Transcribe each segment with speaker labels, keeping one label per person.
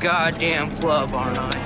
Speaker 1: goddamn club, aren't I?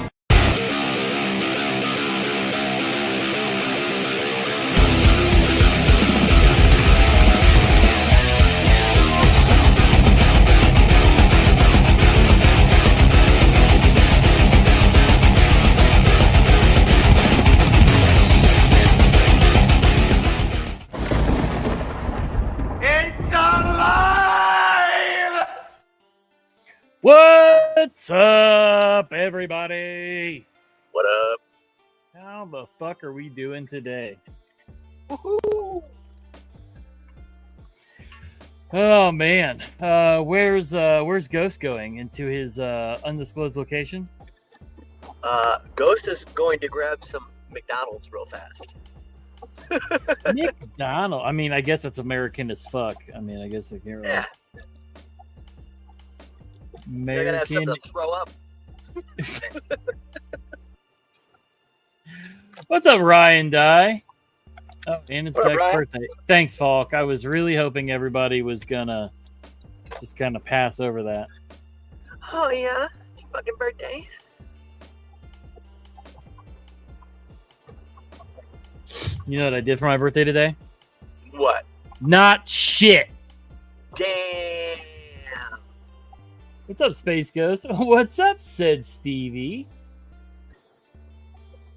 Speaker 2: What's up, everybody?
Speaker 3: What up?
Speaker 2: How the fuck are we doing today?
Speaker 3: Woohoo!
Speaker 2: Oh man, where's Ghost going? Into his undisclosed location?
Speaker 3: Ghost is going to grab some McDonald's real fast.
Speaker 2: McDonald. I mean, I guess it's American as fuck. I mean, I guess they can't really.
Speaker 3: Yeah. They're gonna have something to throw up.
Speaker 2: What's up, Ryan Dye? Oh, and it's
Speaker 3: What up,
Speaker 2: Zach's
Speaker 3: Ryan?
Speaker 2: birthday. Thanks, Falk. I was really hoping everybody was gonna just kind of pass over that.
Speaker 3: Oh yeah, it's your fucking birthday.
Speaker 2: You know what I did for my birthday today?
Speaker 3: What?
Speaker 2: Not shit.
Speaker 3: Damn.
Speaker 2: What's up, Space Ghost? What's up, said Stevie.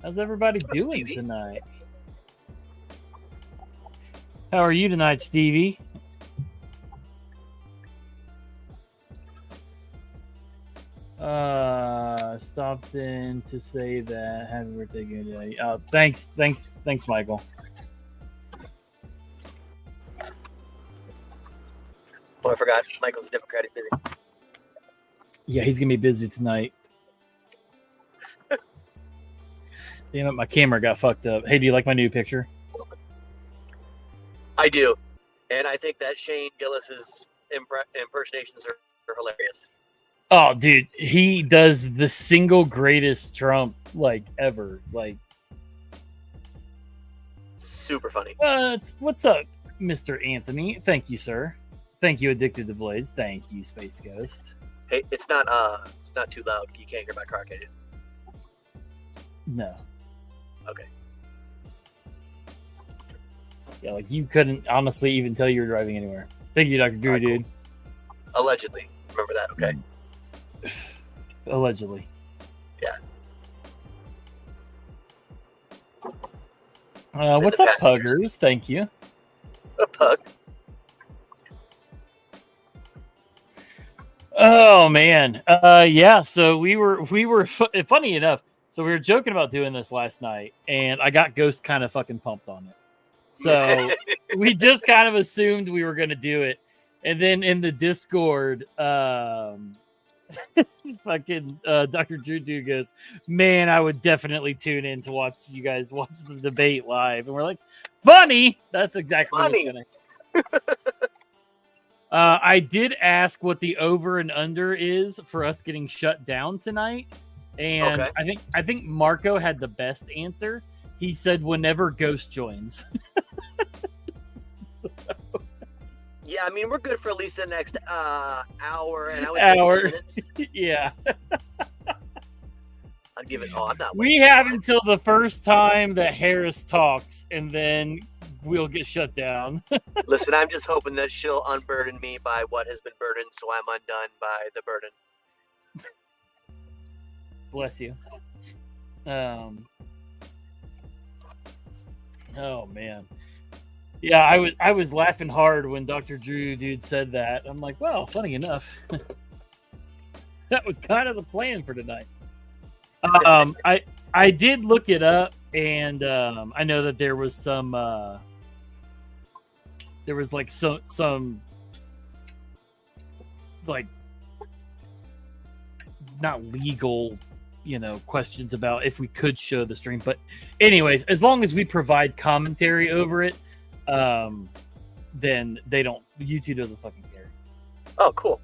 Speaker 2: How's everybody doing
Speaker 3: Stevie?
Speaker 2: tonight? How are you tonight, Stevie? Stopped in to say that happy birthday again today. Thanks, Michael.
Speaker 3: Oh, I forgot. Michael's a Democrat. He's busy.
Speaker 2: Yeah, he's gonna be busy tonight. Damn it, my camera got fucked up. Hey, do you like my new picture?
Speaker 3: I do, and I think that Shane Gillis's impersonations are hilarious.
Speaker 2: Oh, dude, he does the single greatest Trump like ever. Like,
Speaker 3: Super funny.
Speaker 2: what's up, Mr. Anthony? Thank you, sir. Thank you, Addicted to Blades. Thank you, Space Ghost.
Speaker 3: Hey, it's not too loud. You can't hear my car, can you?
Speaker 2: No.
Speaker 3: Okay.
Speaker 2: Yeah, like you couldn't honestly even tell you were driving anywhere. Thank you, Dr. Drew,
Speaker 3: Alright, cool.
Speaker 2: dude.
Speaker 3: Allegedly. Remember that, okay?
Speaker 2: Allegedly.
Speaker 3: Yeah.
Speaker 2: What's
Speaker 3: the
Speaker 2: up,
Speaker 3: passengers.
Speaker 2: Puggers? Thank you.
Speaker 3: A pug.
Speaker 2: Oh man, yeah. So we were funny enough. So we were joking about doing this last night, and I got Ghost kind of fucking pumped on it. So we just kind of assumed we were gonna do it, and then in the Discord, fucking Dr. Drew Dude goes, "Man, I would definitely tune in to watch you guys watch the debate live," and we're like, "Funny." That's exactly
Speaker 3: Funny.
Speaker 2: what's gonna. I did ask what the over and under is for us getting shut down tonight, and
Speaker 3: Okay.
Speaker 2: I think Marco had the best answer. He said whenever Ghost joins. So,
Speaker 3: Yeah, I mean, we're good for at least the next hour, and I would say 10
Speaker 2: hour.
Speaker 3: minutes.
Speaker 2: Yeah,
Speaker 3: I'd give it. Oh, I'm not.
Speaker 2: we
Speaker 3: waiting.
Speaker 2: have until the first time that Harris talks, and then we'll get shut down.
Speaker 3: Listen, I'm just hoping that she'll unburden me by what has been burdened, so I'm undone by the burden.
Speaker 2: Bless you. Oh man. Yeah, I was laughing hard when Dr. Drew dude said that. I'm like, well, funny enough. That was kind of the plan for tonight. I did look it up, and I know that there was some like some like not legal, questions about if we could show the stream. But anyways, as long as we provide commentary over it, then YouTube doesn't fucking care.
Speaker 3: Oh, cool.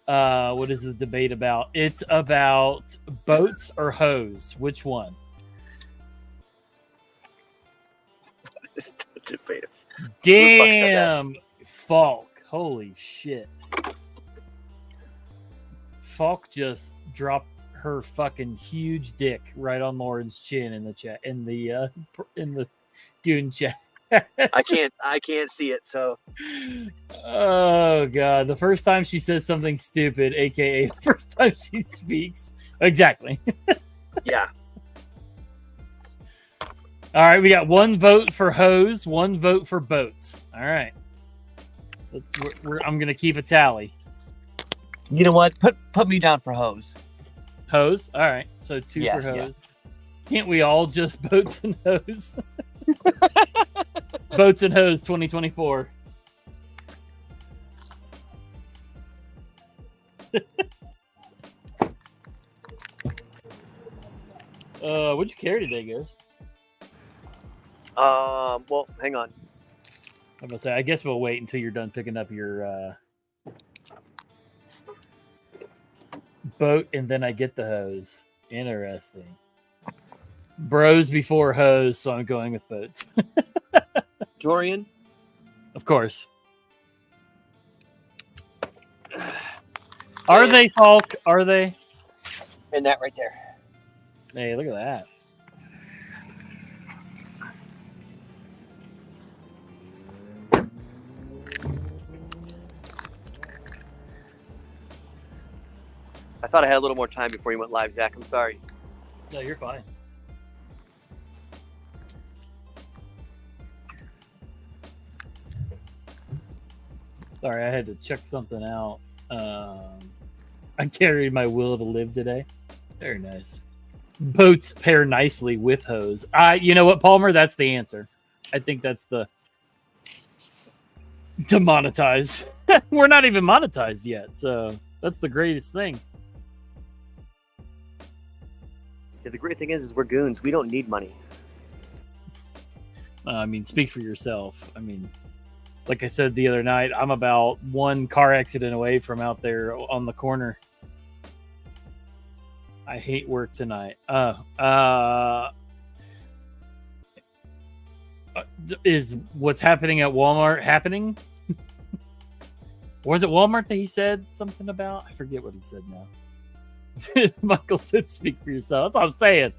Speaker 2: What is the debate about? It's about boats or hose. Which one?
Speaker 3: It's debatable.
Speaker 2: Damn, Falk. Holy shit. Falk just dropped her fucking huge dick right on Lauren's chin in the chat in the Goon chat.
Speaker 3: I can't see it. So.
Speaker 2: Oh god, the first time she says something stupid, aka the first time she speaks. Exactly.
Speaker 3: Yeah.
Speaker 2: All right, we got 1 vote for hose, 1 vote for boats. All right. I'm going to keep a tally.
Speaker 3: You know what? Put me down for hose.
Speaker 2: Hose? All right. So 2 for hose. Yeah. Can't we all just boats and hose? Boats and hose 2024. What'd you carry today, Ghost?
Speaker 3: Well, hang on.
Speaker 2: I'm gonna say, I guess we'll wait until you're done picking up your boat, and then I get the hose. Interesting. Bros before hose, so I'm going with boats.
Speaker 3: Dorian?
Speaker 2: Of course. Are they, Falk? Are they?
Speaker 3: And that right there.
Speaker 2: Hey, look at that.
Speaker 3: I thought I had a little more time before you went live, Zach. I'm sorry.
Speaker 2: No, you're fine. Sorry, I had to check something out. I carried my will to live today. Very nice. Boats pair nicely with hose. You know what, Palmer? That's the answer. I think that's the demonetized. We're not even monetized yet, so that's the greatest thing.
Speaker 3: Yeah, the great thing is we're goons. We don't need money.
Speaker 2: I mean, speak for yourself. I mean, like I said the other night, I'm about 1 car accident away from out there on the corner. I hate work tonight. Is what's happening at Walmart happening? Was it Walmart that he said something about? I forget what he said now. Michael said, speak for yourself. That's what I'm saying.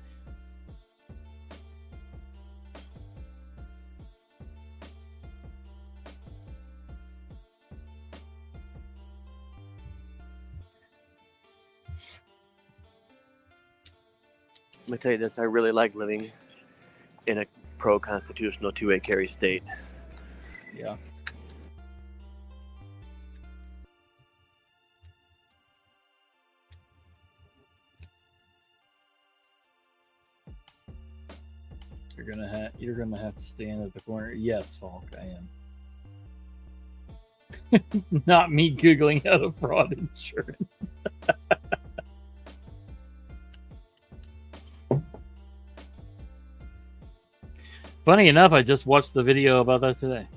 Speaker 3: Let me tell you this. I really like living in a pro-constitutional 2A carry state.
Speaker 2: Yeah. You're gonna have to stand at the corner. Yes, Falk, I am. Not me Googling how to fraud insurance. Funny enough, I just watched the video about that today.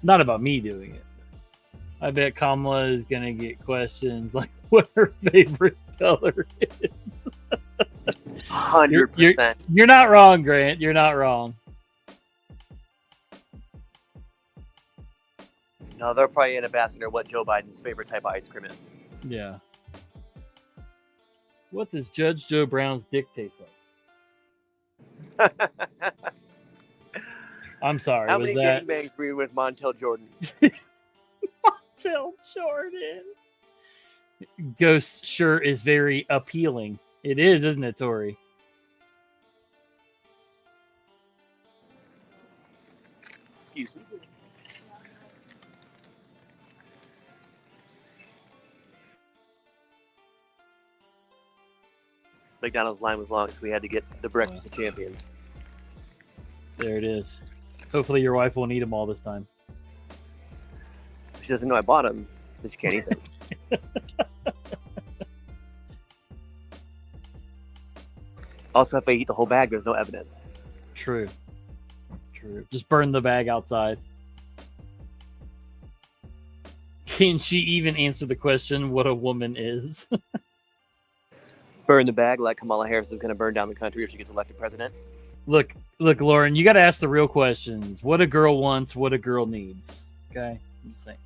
Speaker 2: Not about me doing it. I bet Kamala is gonna get questions like what her favorite color is.
Speaker 3: 100%.
Speaker 2: You're not wrong, Grant. You're not wrong.
Speaker 3: No, they're probably in a basket or what Joe Biden's favorite type of ice cream is.
Speaker 2: Yeah. What does Judge Joe Brown's dick taste like? I'm sorry.
Speaker 3: How
Speaker 2: was
Speaker 3: many
Speaker 2: that
Speaker 3: gangbangs were you with Montel Jordan?
Speaker 2: Montel Jordan? Ghost sure is very appealing. It is, isn't it, Tori?
Speaker 3: Excuse me. McDonald's line was long, so we had to get the breakfast of champions.
Speaker 2: There it is. Hopefully your wife won't eat them all this time.
Speaker 3: She doesn't know I bought them, but she can't eat them. Also, if I eat the whole bag, there's no evidence.
Speaker 2: True. Just burn the bag outside. Can she even answer the question what a woman is?
Speaker 3: Burn the bag like Kamala Harris is going to burn down the country if she gets elected president.
Speaker 2: Look, Lauren, you got to ask the real questions. What a girl wants, what a girl needs. Okay? I'm just saying.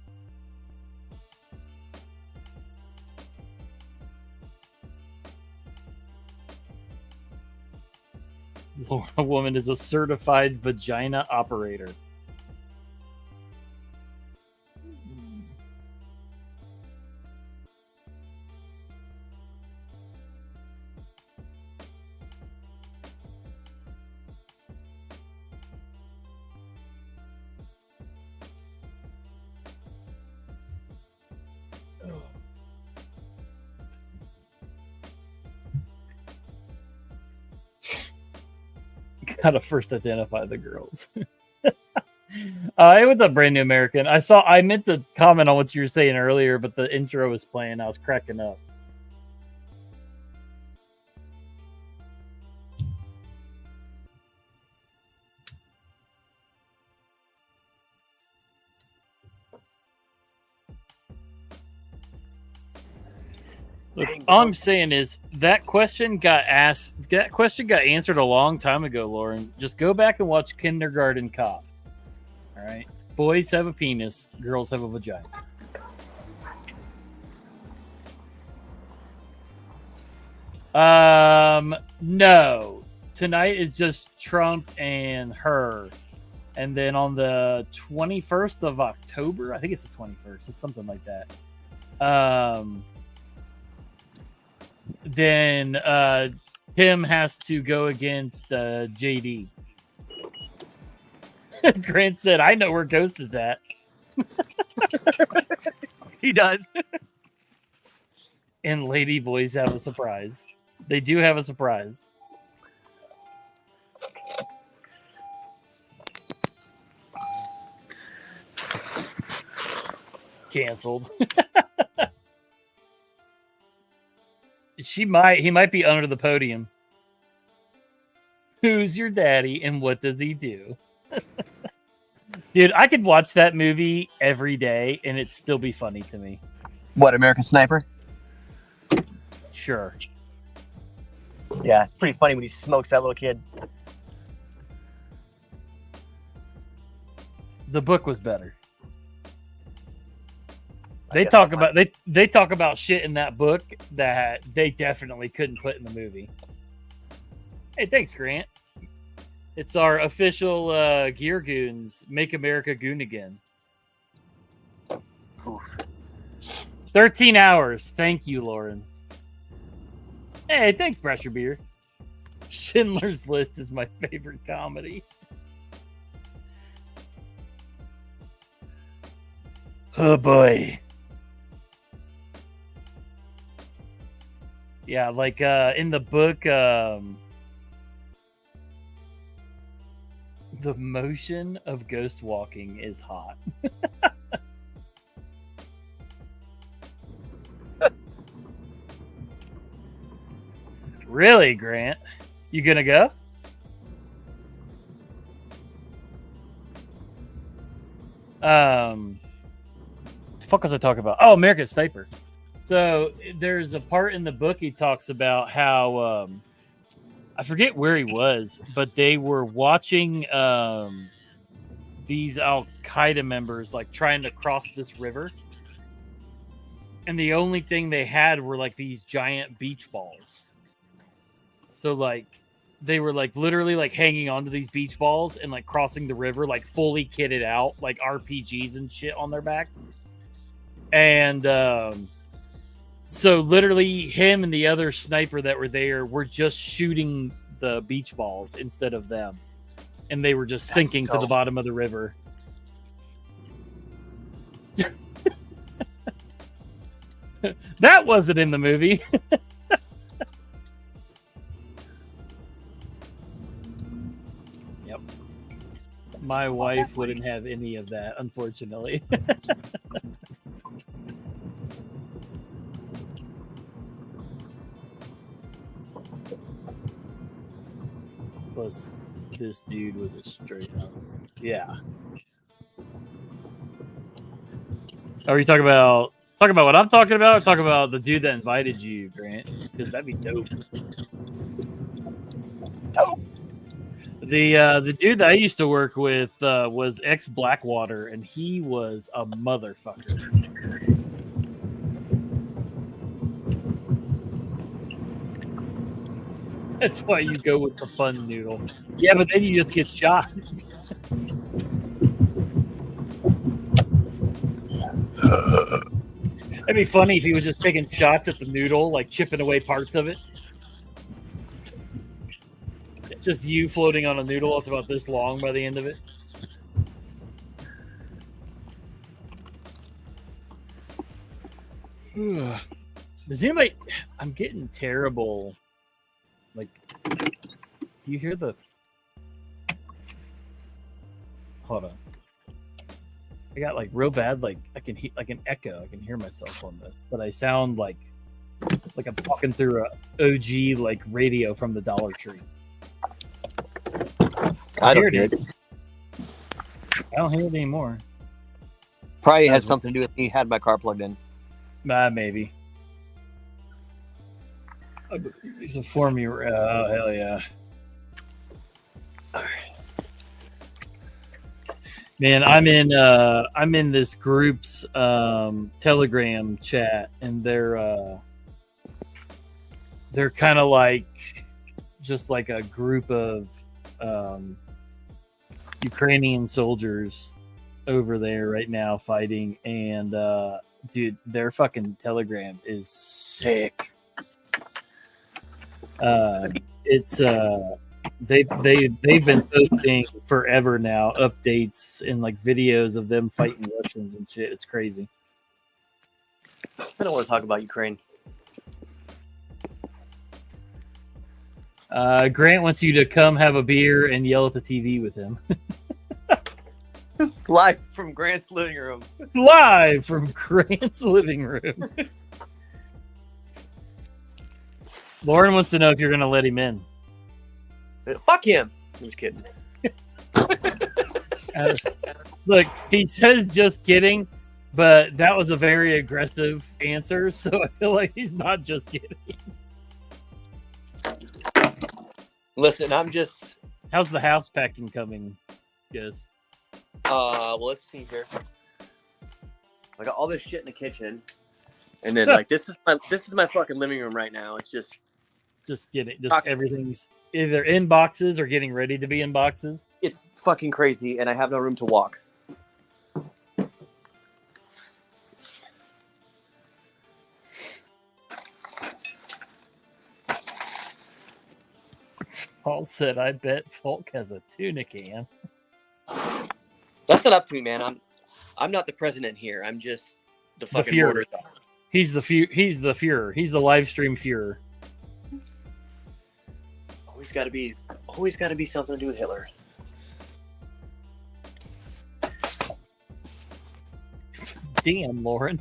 Speaker 2: A woman is a certified vagina operator. Gotta first identify the girls. Hey, what's up, brand new American? I meant to comment on what you were saying earlier, but the intro was playing. I was cracking up. Look, all I'm saying is that question got asked. That question got answered a long time ago, Lauren. Just go back and watch Kindergarten Cop. All right, boys have a penis, girls have a vagina. No. Tonight is just Trump and her, and then on the 21st of October, I think it's the 21st. It's something like that. Then Tim has to go against JD. Grant said, I know where Ghost is at.
Speaker 3: He does.
Speaker 2: And Lady Boys have a surprise. They do have a surprise. Canceled. He might be under the podium. Who's your daddy and what does he do? Dude, I could watch that movie every day and it'd still be funny to me.
Speaker 3: What, American Sniper?
Speaker 2: Sure.
Speaker 3: Yeah, it's pretty funny when he smokes that little kid.
Speaker 2: The book was better. They talk about shit in that book that they definitely couldn't put in the movie. Hey, thanks, Grant. It's our official Gear Goonz Make America Goon Again.
Speaker 3: Oof.
Speaker 2: 13 hours. Thank you, Lauren. Hey, thanks, Pressure Beer. Schindler's List is my favorite comedy. Oh boy. Yeah, like in the book, the motion of ghost walking is hot. Really, Grant? You gonna go? The fuck was I talking about? Oh, American Sniper. So there's a part in the book he talks about how I forget where he was, but they were watching these Al Qaeda members like trying to cross this river, and the only thing they had were like these giant beach balls. So like they were like literally like hanging onto these beach balls and like crossing the river like fully kitted out, like RPGs and shit on their backs. And so literally him and the other sniper that were there were just shooting the beach balls instead of them. And they were just sinking to the bottom of the river. That wasn't in the movie. Yep. My wife wouldn't have any of that, unfortunately. Plus, this dude was a straight up. Yeah. Are you talking about what I'm talking about? Or talking about the dude that invited you, Grant? Because that'd be dope.
Speaker 3: Dope.
Speaker 2: The dude that I used to work with was ex Blackwater, and he was a motherfucker. That's why you go with the fun noodle. Yeah, but then you just get shot. It'd be funny if he was just taking shots at the noodle, like chipping away parts of it. It's just you floating on a noodle. It's about this long by the end of it. Does anybody? I'm getting terrible. Like, do you hear the? Hold on. I got like real bad. Like I can hear like an echo. I can hear myself on this, but I sound like I'm talking through a OG like radio from the Dollar Tree.
Speaker 4: I don't hear it.
Speaker 2: I don't hear it anymore.
Speaker 4: Probably has something to do with me had my car plugged in.
Speaker 2: Maybe. He's a form. Oh hell yeah! Man, I'm in this group's Telegram chat, and they're kind of like just like a group of Ukrainian soldiers over there right now fighting, and dude, their fucking Telegram is sick. It's they've been posting forever now updates and like videos of them fighting Russians and shit. It's crazy.
Speaker 4: I don't want to talk about Ukraine.
Speaker 2: Grant wants you to come have a beer and yell at the TV with him.
Speaker 4: Live from Grant's living room.
Speaker 2: Live from Grant's living room. Lauren wants to know if you're going to let him in.
Speaker 4: Fuck him. I'm just kidding.
Speaker 2: Look, he says just kidding, but that was a very aggressive answer, so I feel like he's not just kidding.
Speaker 4: Listen, I'm just...
Speaker 2: How's the house packing coming, guys?
Speaker 4: Well, let's see here. I got all this shit in the kitchen, and then like this is my fucking living room right now. It's just
Speaker 2: getting everything's either in boxes or getting ready to be in boxes.
Speaker 4: It's fucking crazy, and I have no room to walk.
Speaker 2: Paul said, "I bet Falk has a tuna can."
Speaker 4: That's not up to me, man. I'm not the president here. I'm just the fucking border.
Speaker 2: He's the Fuhrer. He's the live stream Fuhrer.
Speaker 4: Always got to be something to do with Hitler.
Speaker 2: Damn, Lauren.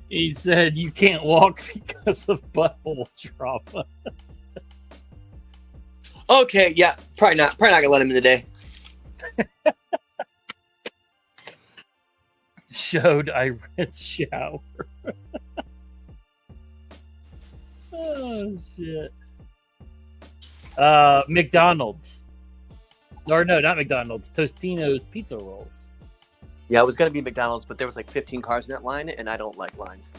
Speaker 2: He said you can't walk because of butthole trauma.
Speaker 4: Okay, yeah, probably not gonna let him in today.
Speaker 2: Showed I read shower. Oh shit. McDonald's. Or no, not McDonald's. Tostino's pizza rolls.
Speaker 4: Yeah, it was gonna be McDonald's, but there was like 15 cars in that line, and I don't like lines.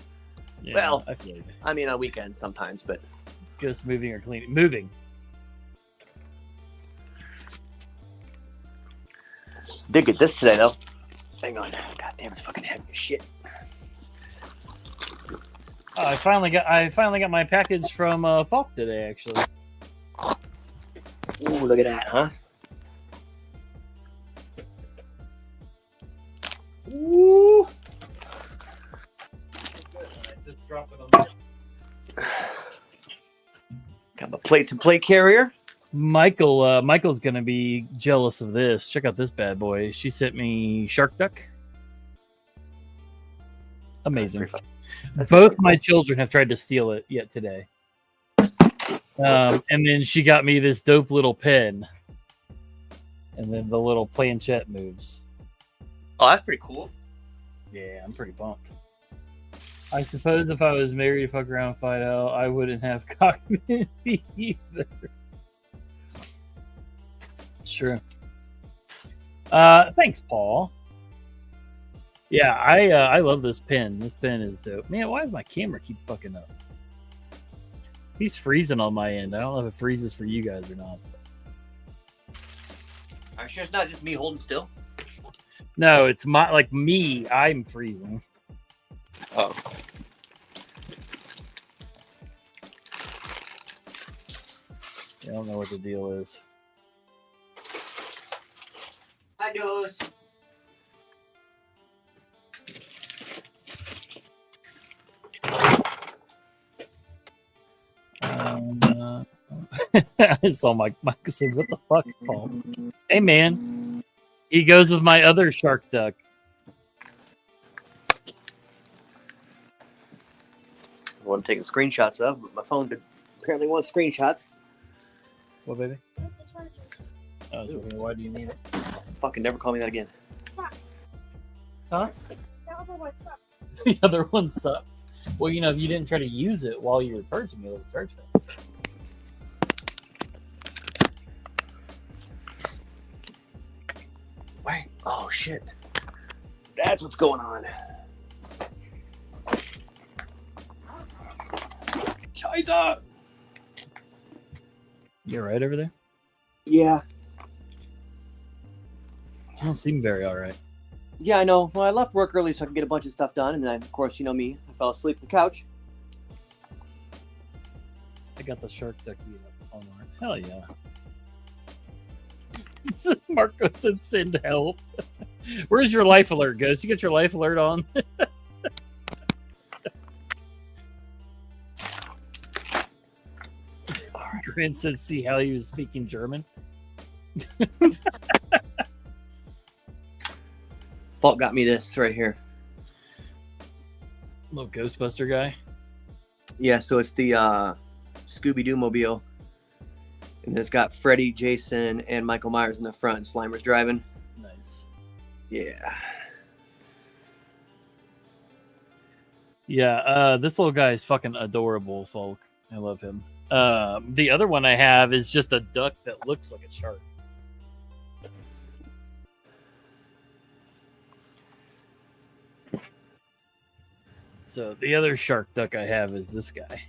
Speaker 2: Yeah,
Speaker 4: well,
Speaker 2: I feel like
Speaker 4: I mean on weekends sometimes, but
Speaker 2: just moving or cleaning. Moving.
Speaker 4: Did get this today though. Hang on. God damn, it's fucking heavy as shit.
Speaker 2: I finally got my package from Falk today, actually.
Speaker 4: Ooh, look at that, huh? Ooh.
Speaker 2: Just drop it on there.
Speaker 4: Got my plates and plate carrier.
Speaker 2: Michael's gonna be jealous of this. Check out this bad boy. She sent me shark duck. Amazing. Both my children have tried to steal it yet today. And then she got me this dope little pen. And then the little planchette moves.
Speaker 4: Oh, that's pretty cool.
Speaker 2: Yeah, I'm pretty pumped. I suppose if I was married to fuck around and find out, I wouldn't have cockpit either. Sure. Thanks, Paul. Yeah, I love this pen. This pen is dope. Man, why does my camera keep fucking up? He's freezing on my end. I don't know if it freezes for you guys or not.
Speaker 4: Are you sure it's not just me holding still?
Speaker 2: No, it's like me. I'm freezing.
Speaker 4: Oh.
Speaker 2: I don't know what the deal is.
Speaker 4: Hi, Nose.
Speaker 2: I saw Mike said, "What the fuck, Paul?" Hey, man. He goes with my other shark duck.
Speaker 4: I wasn't taking screenshots of, but my phone apparently wants screenshots.
Speaker 2: What, baby? Oh, why do you need it?
Speaker 4: Fucking never call me that again.
Speaker 5: Sucks.
Speaker 2: Huh?
Speaker 5: The other one sucks.
Speaker 2: The other one sucks. Well, you know, if you didn't try to use it while you were charging, it would charge fast.
Speaker 4: Wait. Oh, shit. That's what's going on. Scheiße!
Speaker 2: You all right over there?
Speaker 4: Yeah.
Speaker 2: You don't seem very all right.
Speaker 4: Yeah, I know. Well, I left work early so I could get a bunch of stuff done, and then, of course, you know me. I fell asleep on the couch.
Speaker 2: I got the shark ducky on there. Hell yeah. Marco said send help. Where's your life alert, Ghost? You get your life alert on? Grant said see how he was speaking German.
Speaker 4: Fault got me this right here.
Speaker 2: Little Ghostbuster guy.
Speaker 4: Yeah, so it's the Scooby-Doo mobile. And then it's got Freddy, Jason, and Michael Myers in the front, and Slimer's driving.
Speaker 2: Nice.
Speaker 4: Yeah.
Speaker 2: Yeah, this little guy is fucking adorable, folk. I love him. The other one I have is just a duck that looks like a shark. So the other shark duck I have is this guy.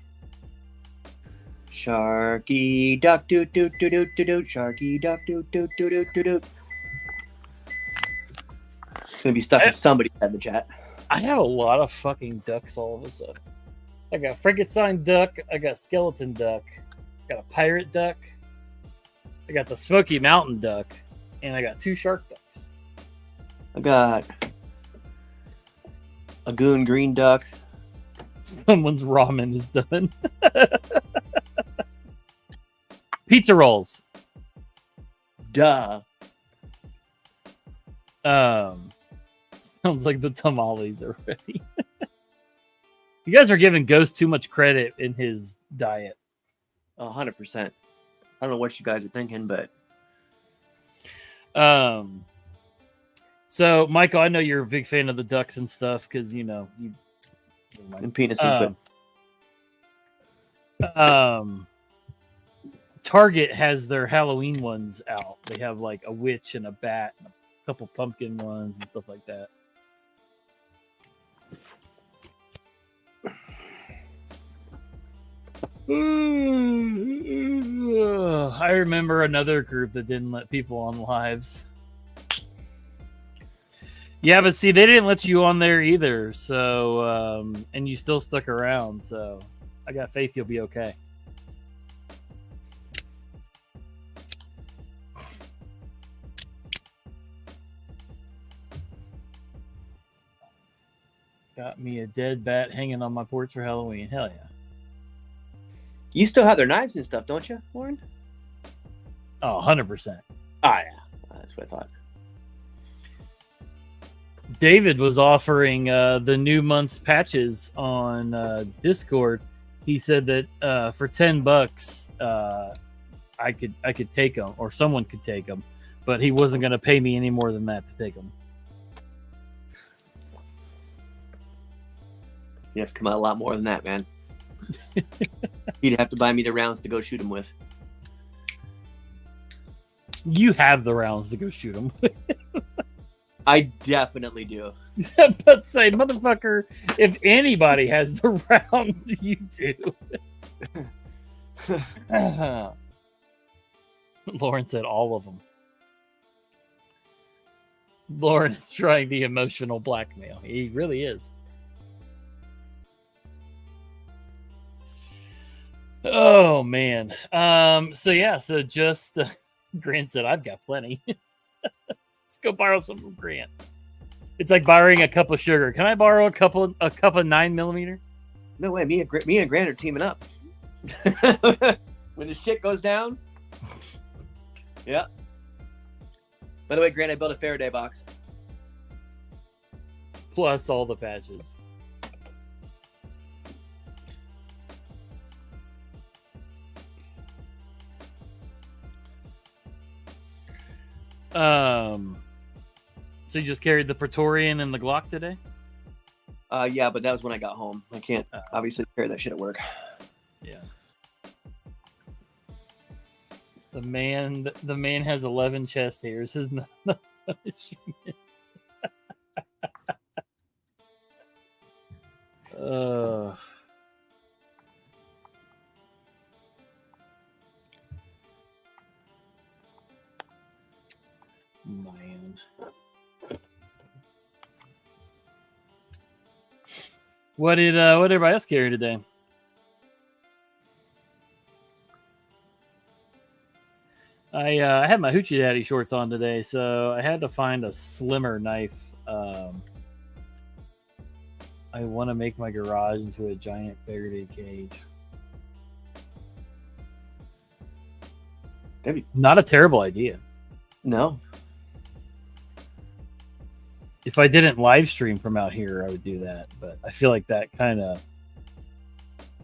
Speaker 4: Sharky duck doot doot doot doot doot doot. Sharky duck doot doot doot doot doot doot. It's gonna be stuck in somebody's head in the chat.
Speaker 2: I have a lot of fucking ducks all of a sudden. I got Frankenstein duck. I got skeleton duck. I got a pirate duck. I got the Smoky Mountain duck, and I got 2 shark ducks.
Speaker 4: I got a goon green duck.
Speaker 2: Someone's ramen is done. Pizza rolls.
Speaker 4: Duh.
Speaker 2: Sounds like the tamales are ready. You guys are giving Ghost too much credit in his diet.
Speaker 4: 100%. I don't know what you guys are thinking, but
Speaker 2: so Michael, I know you're a big fan of the ducks and stuff because you know you
Speaker 4: and penis and
Speaker 2: Target has their Halloween ones out. They have like a witch and a bat and a couple pumpkin ones and stuff like that. I remember another group that didn't let people on lives. Yeah, but see, they didn't let you on there either. So, and you still stuck around. So, I got faith you'll be okay. Got me a dead bat hanging on my porch for Halloween. Hell yeah.
Speaker 4: you still have their knives and stuff, don't you, Warren?
Speaker 2: Oh, 100%.
Speaker 4: Ah, yeah. That's what I thought.
Speaker 2: David was offering the new month's patches on Discord. He said that for $10, I could take them, or someone could take them, but he wasn't going to pay me any more than that to take them.
Speaker 4: You have to come out a lot more than that, man. You'd have to buy me the rounds to go shoot them with.
Speaker 2: You have the rounds to go shoot them.
Speaker 4: I definitely do.
Speaker 2: But say, motherfucker, if anybody has the rounds, you do. Lauren said all of them. Lauren is trying the emotional blackmail. He really is. Oh man. So just Grant said I've got plenty. Let's go borrow some from Grant. It's like borrowing a cup of sugar. Can I borrow a cup of 9mm?
Speaker 4: No way. Me and Grant are teaming up. When the shit goes down. Yeah. By the way, Grant, I built a Faraday box.
Speaker 2: Plus all the patches. So you just carried the Praetorian and the Glock today?
Speaker 4: Yeah, but that was when I got home. I can't obviously carry that shit at work.
Speaker 2: Yeah. The man has 11 chest hairs. Is not punishment. Man. What did everybody else carry today? I had my Hoochie Daddy shorts on today, so I had to find a slimmer knife. I want to make my garage into a giant Faraday cage.
Speaker 4: That'd be
Speaker 2: not a terrible idea.
Speaker 4: No.
Speaker 2: If I didn't live stream from out here, I would do that. But I feel like that kind of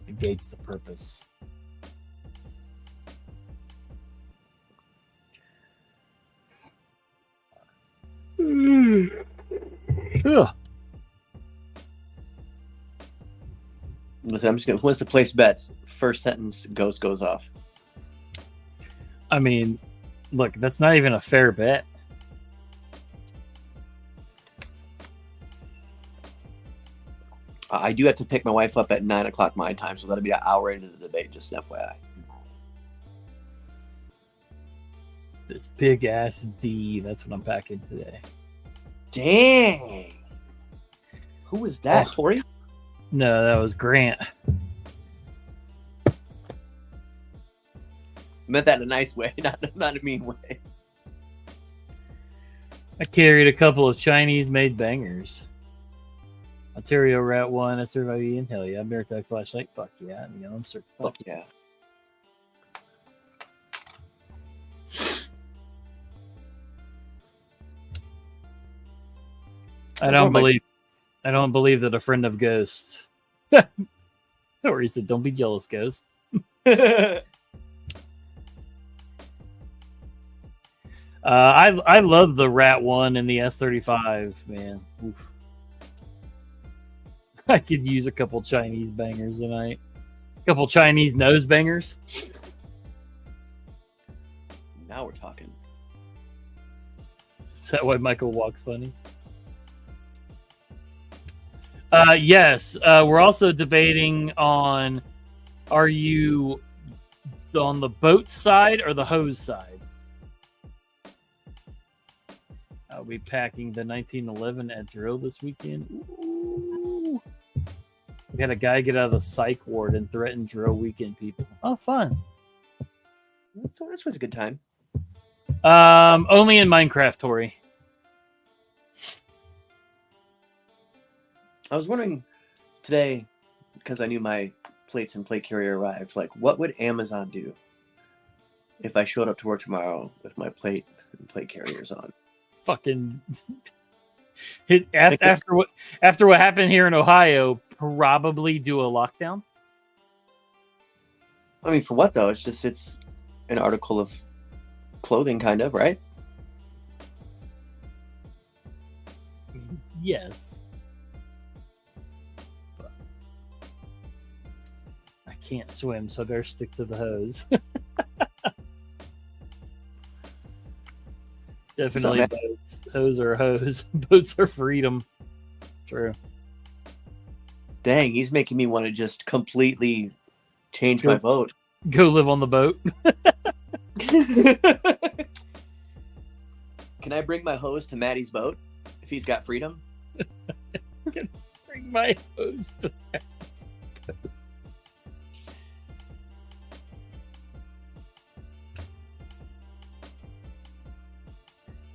Speaker 2: negates the purpose. Ugh.
Speaker 4: Listen, I'm just gonna once to place bets. First sentence, Ghost goes off.
Speaker 2: I mean, look, that's not even a fair bet.
Speaker 4: I do have to pick my wife up at 9 o'clock my time, so that'll be an hour into the debate. Just an FYI.
Speaker 2: This big ass D. That's what I'm packing today.
Speaker 4: Dang. Who was that, Tori?
Speaker 2: No, that was Grant.
Speaker 4: I meant that in a nice way, not a mean way.
Speaker 2: I carried a couple of Chinese-made bangers. Ontario Rat 1, SRV, hell yeah. Maritime Flashlight, fuck yeah. And, I'm certain.
Speaker 4: Fuck yeah.
Speaker 2: I don't believe that a friend of Ghost. Sorry, he said, don't be jealous, Ghost. I love the Rat 1 and the S35, man. Oof. I could use a couple Chinese bangers tonight. A couple Chinese nose bangers.
Speaker 4: Now we're talking.
Speaker 2: Is that why Michael walks funny? Yes. We're also debating on, are you on the boat side or the hose side? I'll be packing the 1911 at drill this weekend. Ooh. We had a guy get out of the psych ward and threaten drill weekend people. Oh, fun.
Speaker 4: That's always a good time.
Speaker 2: Only in Minecraft, Tori.
Speaker 4: I was wondering today, because I knew my plates and plate carrier arrived, like, what would Amazon do if I showed up to work tomorrow with my plate and plate carriers on?
Speaker 2: Fucking after what happened here in Ohio, probably do a lockdown.
Speaker 4: I mean, for what though? It's an article of clothing, kind of, right?
Speaker 2: Yes. But I can't swim, so I better stick to the hose. Definitely boats. Hose are hose. Boats are freedom. True.
Speaker 4: Dang, he's making me want to just completely change my vote.
Speaker 2: Go live on the boat.
Speaker 4: Can I bring my hose to Maddie's boat if he's got freedom?
Speaker 2: Bring my hose to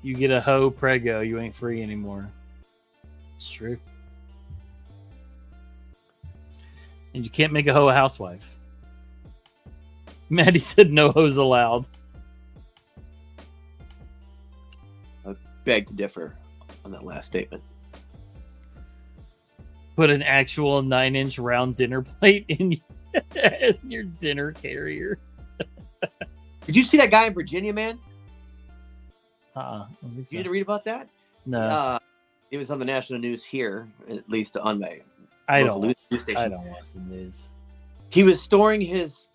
Speaker 2: You get a hoe prego, you ain't free anymore. It's true. And you can't make a hoe a housewife. Maddie said no hoes allowed.
Speaker 4: I beg to differ on that last statement.
Speaker 2: Put an actual 9-inch round dinner plate in your dinner carrier.
Speaker 4: Did you see that guy in Virginia, man?
Speaker 2: I don't think so.
Speaker 4: You didn't read about that?
Speaker 2: No,
Speaker 4: It was on the national news here, at least on my
Speaker 2: I
Speaker 4: local
Speaker 2: don't.
Speaker 4: news station.
Speaker 2: I don't watch the news.
Speaker 4: He was storing his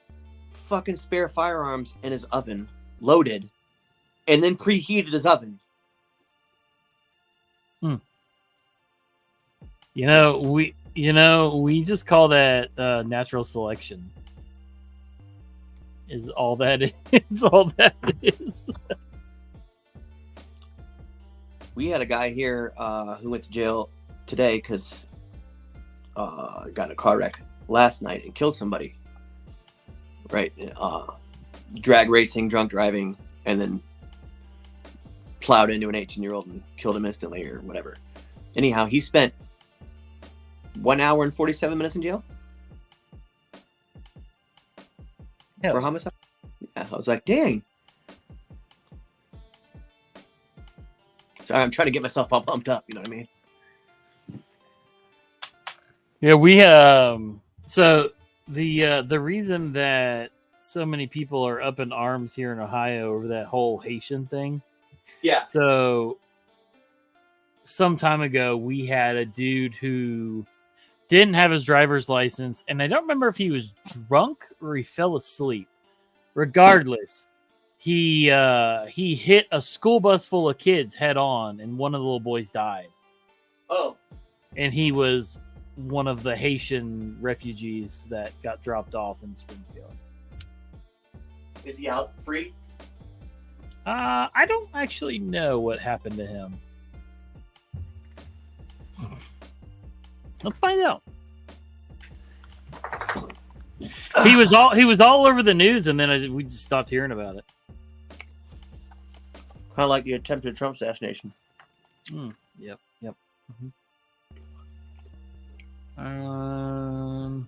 Speaker 4: fucking spare firearms in his oven, loaded, and then preheated his oven.
Speaker 2: We just call that natural selection. Is all that is all that is.
Speaker 4: We had a guy here who went to jail today because got in a car wreck last night and killed somebody. Right, drag racing, drunk driving, and then plowed into an 18-year-old and killed him instantly or whatever. Anyhow, he spent 1 hour and 47 minutes in jail for homicide. Yeah, I was like, dang. Sorry, I'm trying to get myself all pumped up. You know what I mean?
Speaker 2: Yeah, we so the reason that so many people are up in arms here in Ohio over that whole Haitian thing.
Speaker 4: Yeah.
Speaker 2: So some time ago, we had a dude who didn't have his driver's license, and I don't remember if he was drunk or he fell asleep. Regardless, he hit a school bus full of kids head on, and one of the little boys died.
Speaker 4: Oh.
Speaker 2: And he was one of the Haitian refugees that got dropped off in Springfield.
Speaker 4: Is he out free?
Speaker 2: I don't actually know what happened to him. Let's find out. He was all over the news, and then we just stopped hearing about it.
Speaker 4: Kind of like the attempted Trump assassination.
Speaker 2: Yep. Mm-hmm.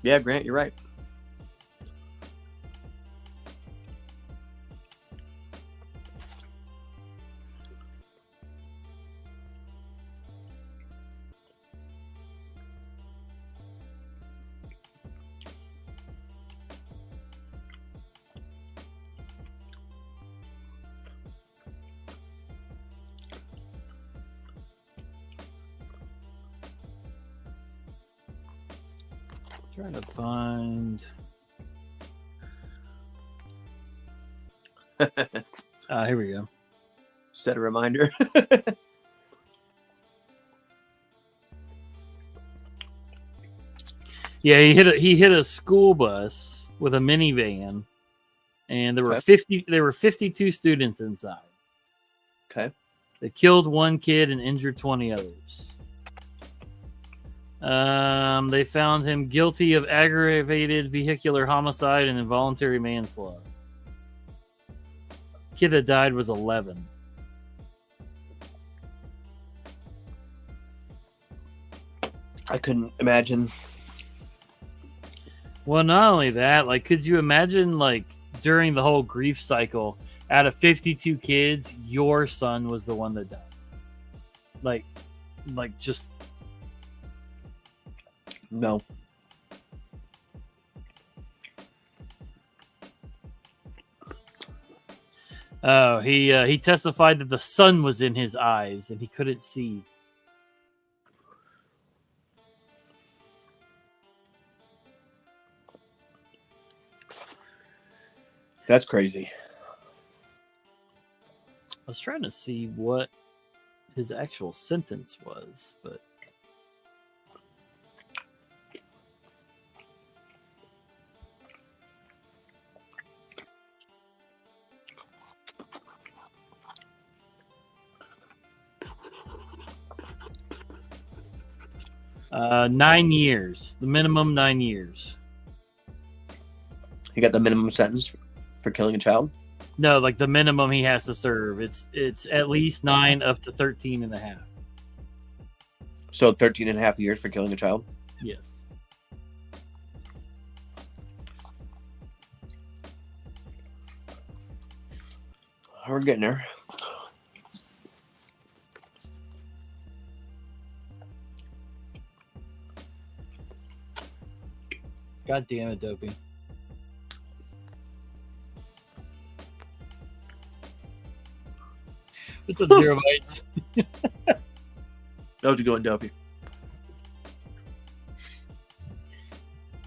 Speaker 4: Yeah, Grant, you're right.
Speaker 2: Trying to find. Here we go.
Speaker 4: Set a reminder.
Speaker 2: Yeah, he hit a school bus with a minivan, and there were 52 students inside.
Speaker 4: Okay.
Speaker 2: They killed one kid and injured 20 others. They found him guilty of aggravated vehicular homicide and involuntary manslaughter. Kid that died was 11.
Speaker 4: I couldn't imagine.
Speaker 2: Well, not only that, like, could you imagine, like, during the whole grief cycle, out of 52 kids, your son was the one that died? Like just...
Speaker 4: No.
Speaker 2: Oh, he testified that the sun was in his eyes and he couldn't see.
Speaker 4: That's crazy.
Speaker 2: was trying to see what his actual sentence was, but 9 years. The minimum 9 years.
Speaker 4: He got the minimum sentence for killing a child?
Speaker 2: No, like the minimum he has to serve. It's at least 9 up to 13 and a half.
Speaker 4: So 13 and a half years for killing a child?
Speaker 2: Yes.
Speaker 4: We're getting there.
Speaker 2: God damn it, Dopey. What's up, Zero Bites?
Speaker 4: How's it going, Dopey?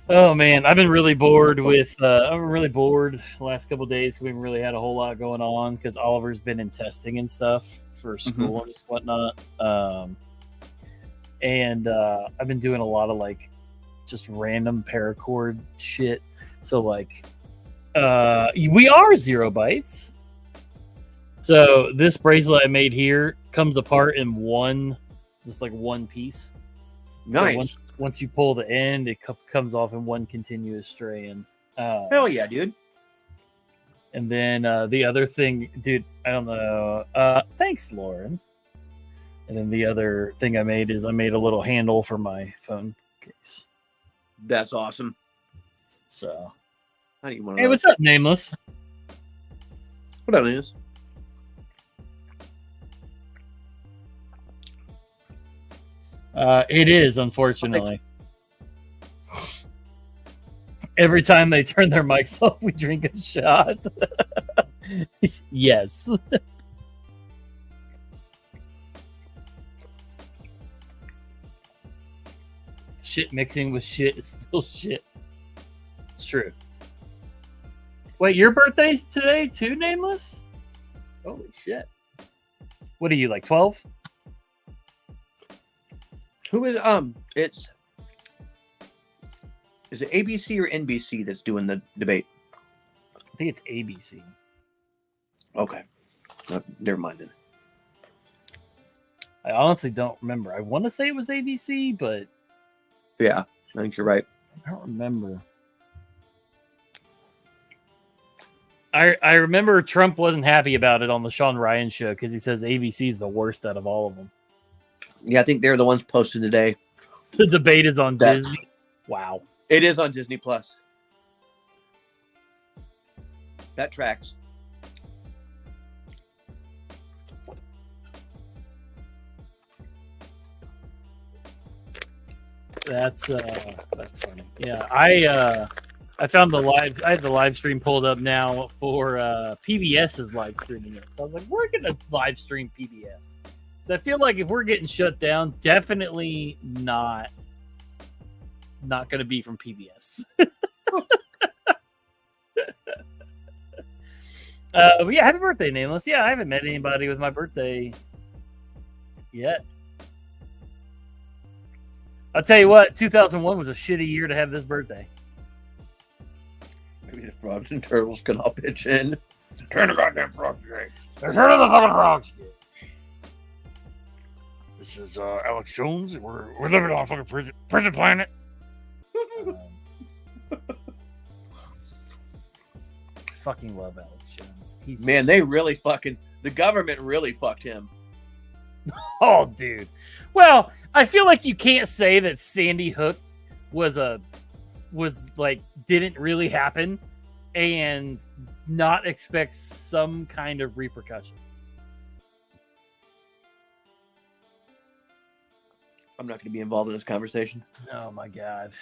Speaker 2: Oh man, I've been really bored with. I'm really bored the last couple of days. We haven't really had a whole lot going on because Oliver's been in testing and stuff for school and whatnot. And I've been doing a lot of like just random paracord shit. So like, we are Zero Bites. So this bracelet I made here comes apart in one piece.
Speaker 4: Nice.
Speaker 2: So once you pull the end, it comes off in one continuous strand.
Speaker 4: Hell yeah, dude.
Speaker 2: And then the other thing, dude, I don't know. Thanks, Lauren. And then the other thing I made is I made a little handle for my phone case.
Speaker 4: That's awesome.
Speaker 2: So,
Speaker 4: I need one of
Speaker 2: hey,
Speaker 4: those.
Speaker 2: what's up, Nameless?
Speaker 4: What up, Nameless?
Speaker 2: It is, unfortunately. Every time they turn their mics off, we drink a shot. Yes. Shit mixing with shit is still shit. It's true. Wait, your birthday's today too, Nameless? Holy shit. What are you, like 12?
Speaker 4: Who is is it ABC or NBC that's doing the debate?
Speaker 2: I think it's ABC.
Speaker 4: Okay. No, never mind then.
Speaker 2: I honestly don't remember. I want to say it was ABC, but
Speaker 4: Yeah, I think you're right.
Speaker 2: I don't remember. I remember Trump wasn't happy about it on the Sean Ryan show because he says ABC is the worst out of all of them.
Speaker 4: Yeah, I think they're the ones posted today.
Speaker 2: The debate is on Disney. Wow.
Speaker 4: It is on Disney Plus. That tracks.
Speaker 2: That's funny. Yeah, I found I have the live stream pulled up now for PBS's live streaming it. So I was like, we're gonna live stream PBS. So I feel like if we're getting shut down, definitely not gonna be from PBS. But yeah, happy birthday, Nameless. Yeah, I haven't met anybody with my birthday yet. I'll tell you what, 2001 was a shitty year to have this birthday.
Speaker 4: Maybe the frogs and turtles can all pitch in. Turn the goddamn frogs gate.
Speaker 2: Turn the fucking frogs. This is Alex Jones. We're living on a fucking prison planet. Fucking love Alex Jones.
Speaker 4: Man, they really the government really fucked him.
Speaker 2: Oh, dude. Well, I feel like you can't say that Sandy Hook was didn't really happen and not expect some kind of repercussion.
Speaker 4: I'm not going to be involved in this conversation.
Speaker 2: Oh my god.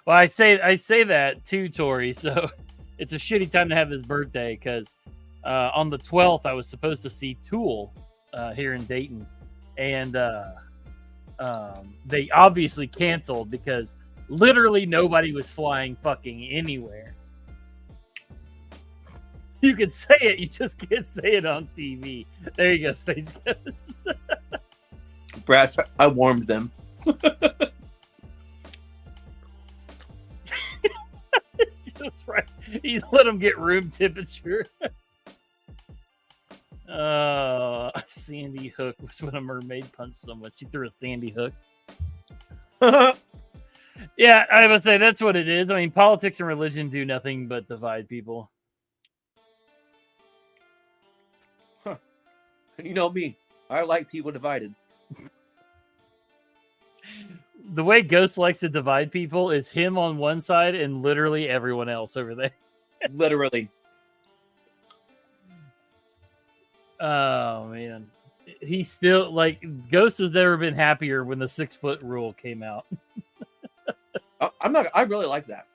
Speaker 2: Well, I say that too, Tori. So it's a shitty time to have this birthday because on the 12th I was supposed to see Tool here in Dayton, and they obviously canceled because literally nobody was flying fucking anywhere. You can say it, you just can't say it on TV. There you go, Space Ghost.
Speaker 4: Brad, I warmed them.
Speaker 2: Just right. He let them get room temperature. Sandy Hook was when a mermaid punched someone. She threw a Sandy Hook. Yeah, I would say that's what it is. I mean, politics and religion do nothing but divide people.
Speaker 4: You know me. I like people divided.
Speaker 2: The way Ghost likes to divide people is him on one side and literally everyone else over there.
Speaker 4: Literally.
Speaker 2: Oh, man. He's still, like, Ghost has never been happier when the 6-foot rule came out.
Speaker 4: I really like that.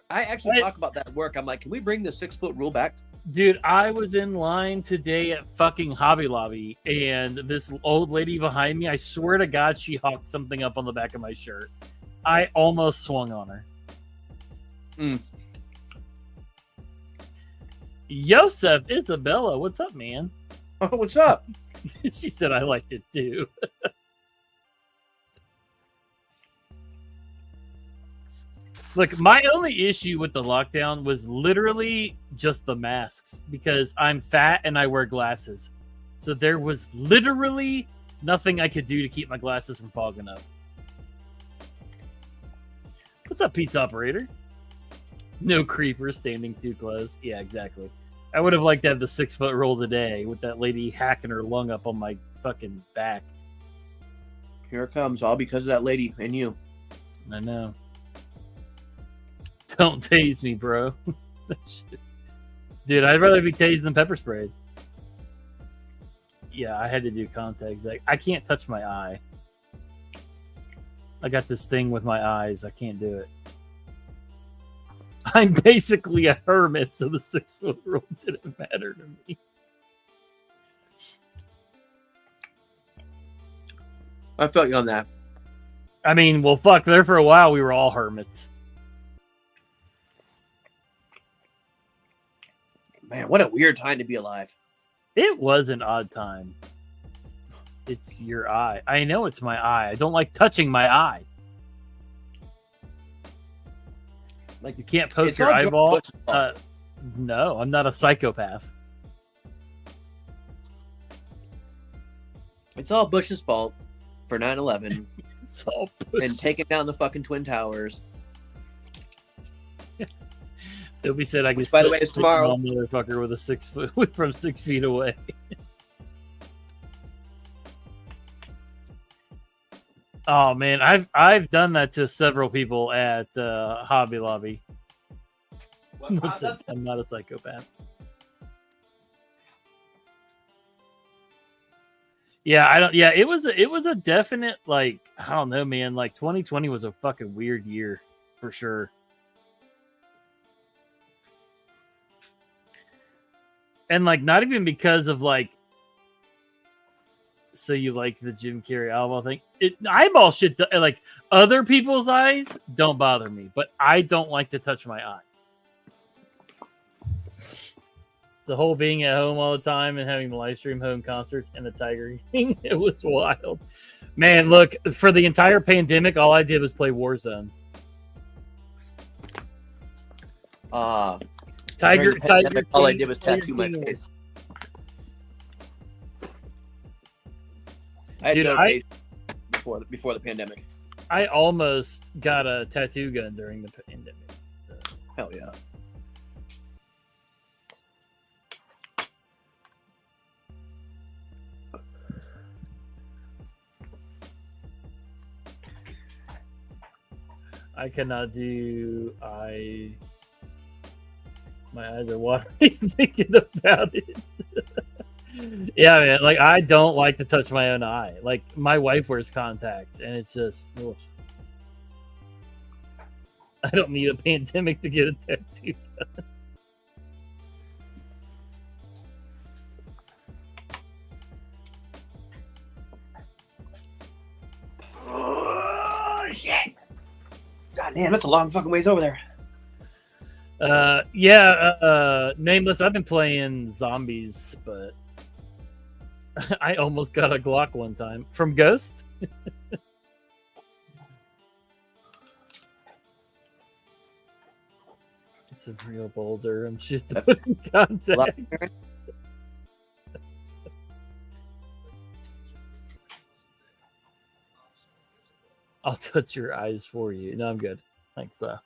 Speaker 4: I actually talk about that at work. I'm like, can we bring the 6-foot rule back?
Speaker 2: Dude, I was in line today at fucking Hobby Lobby, and this old lady behind me, I swear to God, she hawked something up on the back of my shirt. I almost swung on her. Yosef Isabella, what's up, man?
Speaker 4: Oh, what's up?
Speaker 2: She said I liked it too. Look, my only issue with the lockdown was literally just the masks because I'm fat and I wear glasses. So there was literally nothing I could do to keep my glasses from fogging up. What's up, pizza operator? No creepers standing too close. Yeah, exactly. I would have liked to have the 6-foot rule today with that lady hacking her lung up on my fucking back.
Speaker 4: Here it comes, all because of that lady and you.
Speaker 2: I know. Don't tase me, bro. Dude, I'd rather be tased than pepper sprayed. Yeah, I had to do contacts. Like, I can't touch my eye. I got this thing with my eyes. I can't do it. I'm basically a hermit, so the 6-foot rule didn't matter to me.
Speaker 4: I felt you on that.
Speaker 2: I mean, well, fuck, there for a while we were all hermits.
Speaker 4: Man, what a weird time to be alive.
Speaker 2: It was an odd time. It's your eye. I know it's my eye. I don't like touching my eye. Like, you can't poke your eyeball. No, I'm not a psychopath.
Speaker 4: It's all Bush's fault for 9/11
Speaker 2: It's all Bush.
Speaker 4: and taking down the fucking Twin Towers.
Speaker 2: Dobie said I could
Speaker 4: By the
Speaker 2: still
Speaker 4: way, it's
Speaker 2: stick
Speaker 4: tomorrow.
Speaker 2: my motherfucker with a 6-foot from 6 feet away. Oh man, I've done that to several people at Hobby Lobby. Listen, I'm not a psychopath. Yeah, I don't. Yeah, it was a definite, like, I don't know, man. Like 2020 was a fucking weird year for sure. And like, not even because of like, so you like the Jim Carrey eyeball thing? Eyeball shit, like other people's eyes don't bother me, but I don't like to touch my eye. The whole being at home all the time and having the live stream home concert and the Tiger King, it was wild. Man, look, for the entire pandemic, all I did was play Warzone. Tiger
Speaker 4: all I
Speaker 2: King,
Speaker 4: did was
Speaker 2: Tiger
Speaker 4: tattoo my
Speaker 2: King.
Speaker 4: face. I had
Speaker 2: Dude,
Speaker 4: no face before the pandemic.
Speaker 2: I almost got a tattoo gun during the pandemic. So.
Speaker 4: Hell yeah.
Speaker 2: I cannot do. My eyes are watering thinking about it. Yeah, man. Like, I don't like to touch my own eye. Like, my wife wears contacts, and it's just. Ugh. I don't need a pandemic to get a tattoo done.
Speaker 4: God damn, that's a long fucking ways over there.
Speaker 2: Nameless. I've been playing zombies, but I almost got a Glock one time from Ghost. It's a real boulder. I'm shit to put in contact. I'll touch your eyes for you. No, I'm good. Thanks, though.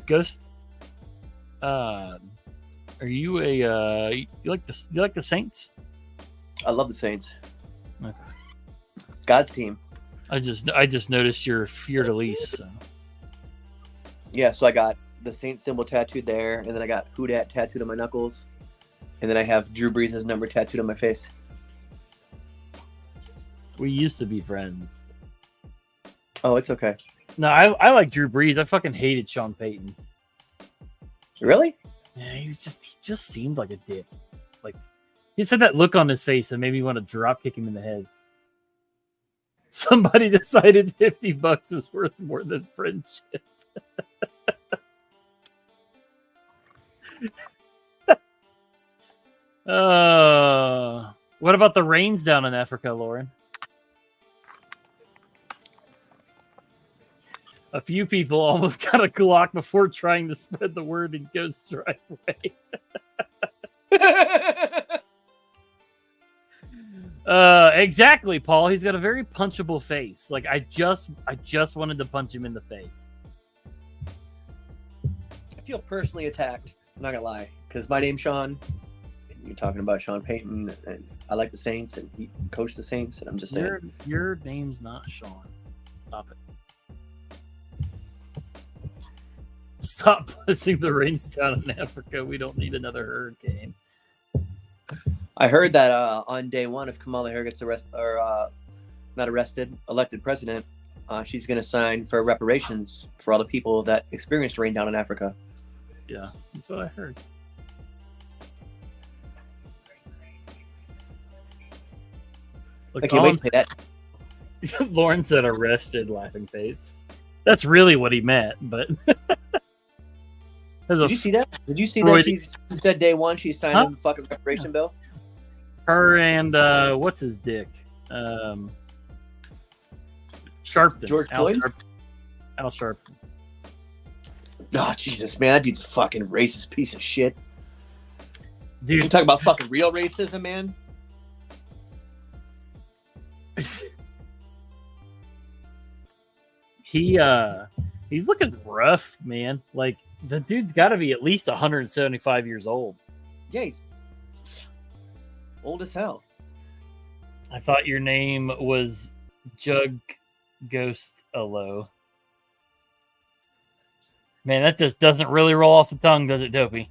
Speaker 2: Ghost, are you a you like the Saints?
Speaker 4: I love the Saints.
Speaker 2: Okay.
Speaker 4: God's team.
Speaker 2: I just noticed your fleur-de-lis. So.
Speaker 4: Yeah, so I got the Saint symbol tattooed there, and then I got Who Dat tattooed on my knuckles, and then I have Drew Brees' number tattooed on my face.
Speaker 2: We used to be friends.
Speaker 4: Oh, it's okay.
Speaker 2: No, I like Drew Brees. I fucking hated Sean Payton.
Speaker 4: Really?
Speaker 2: Yeah, he just seemed like a dick. Like he just had that look on his face that made me want to drop kick him in the head. Somebody decided $50 was worth more than friendship. What about the rains down in Africa, Lauren? A few people almost got a Glock before trying to spread the word in Ghost driveway. Exactly, Paul. He's got a very punchable face. Like I just wanted to punch him in the face.
Speaker 4: I feel personally attacked. I'm not gonna lie, because my name's Sean. And you're talking about Sean Payton, and I like the Saints, and he coached the Saints, and I'm just saying.
Speaker 2: Your name's not Sean. Stop it. Stop blessing the rains down in Africa. We don't need another hurricane.
Speaker 4: I heard that on day one, if Kamala Harris gets elected president, she's going to sign for reparations for all the people that experienced rain down in Africa.
Speaker 2: Yeah, that's what I heard. Look,
Speaker 4: I can't wait to play that.
Speaker 2: Lauren said arrested, laughing face. That's really what he meant, but...
Speaker 4: Did you see that? Did you see that she said day one she signed the fucking reparation bill?
Speaker 2: Her and what's his dick? Sharpton.
Speaker 4: George Floyd?
Speaker 2: Al Sharpton.
Speaker 4: Oh, Jesus, man. That dude's a fucking racist piece of shit.
Speaker 2: Dude.
Speaker 4: You talk about fucking real racism, man?
Speaker 2: He's looking rough, man. Like, the dude's got to be at least 175 years old.
Speaker 4: Yeah, he's old as hell.
Speaker 2: I thought your name was Jug Ghost Alo. Man, that just doesn't really roll off the tongue, does it, Dopey?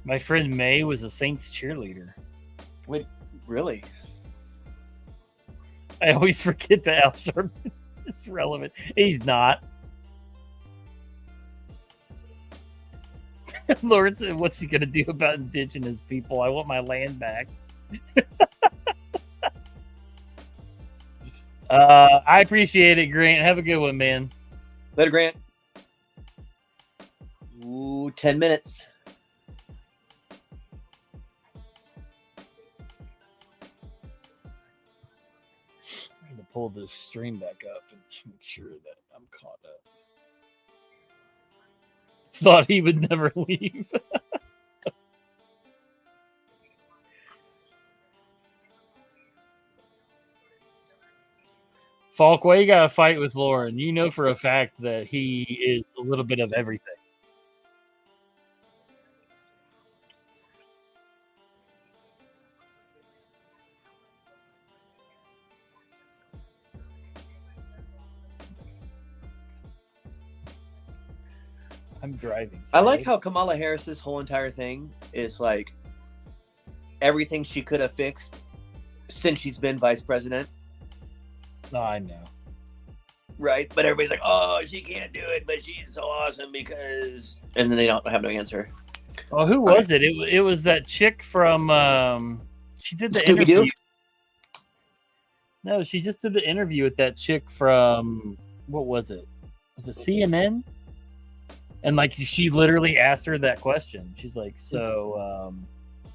Speaker 2: My friend May was a Saints cheerleader.
Speaker 4: Wait, really?
Speaker 2: I always forget that Al Sharpton is relevant. He's not. Lauren said, what's he going to do about indigenous people? I want my land back. I appreciate it, Grant. Have a good one, man.
Speaker 4: Later, Grant. Ooh, 10 minutes.
Speaker 2: Pull this stream back up and make sure that I'm caught up. Thought he would never leave. Falk, why you gotta fight with Lauren? You know for a fact that he is a little bit of everything. I'm driving.
Speaker 4: I like how Kamala Harris's whole entire thing is like everything she could have fixed since she's been vice president.
Speaker 2: No, I know.
Speaker 4: right? But everybody's like, "Oh, she can't do it, but she's so awesome because," and then they don't have no answer.
Speaker 2: Oh, who was it? It was that chick from. She did the
Speaker 4: Scooby-Doo?
Speaker 2: interview. No, she just did the interview with that chick from what was it? Was it CNN? And like she literally asked her that question. She's like, "So,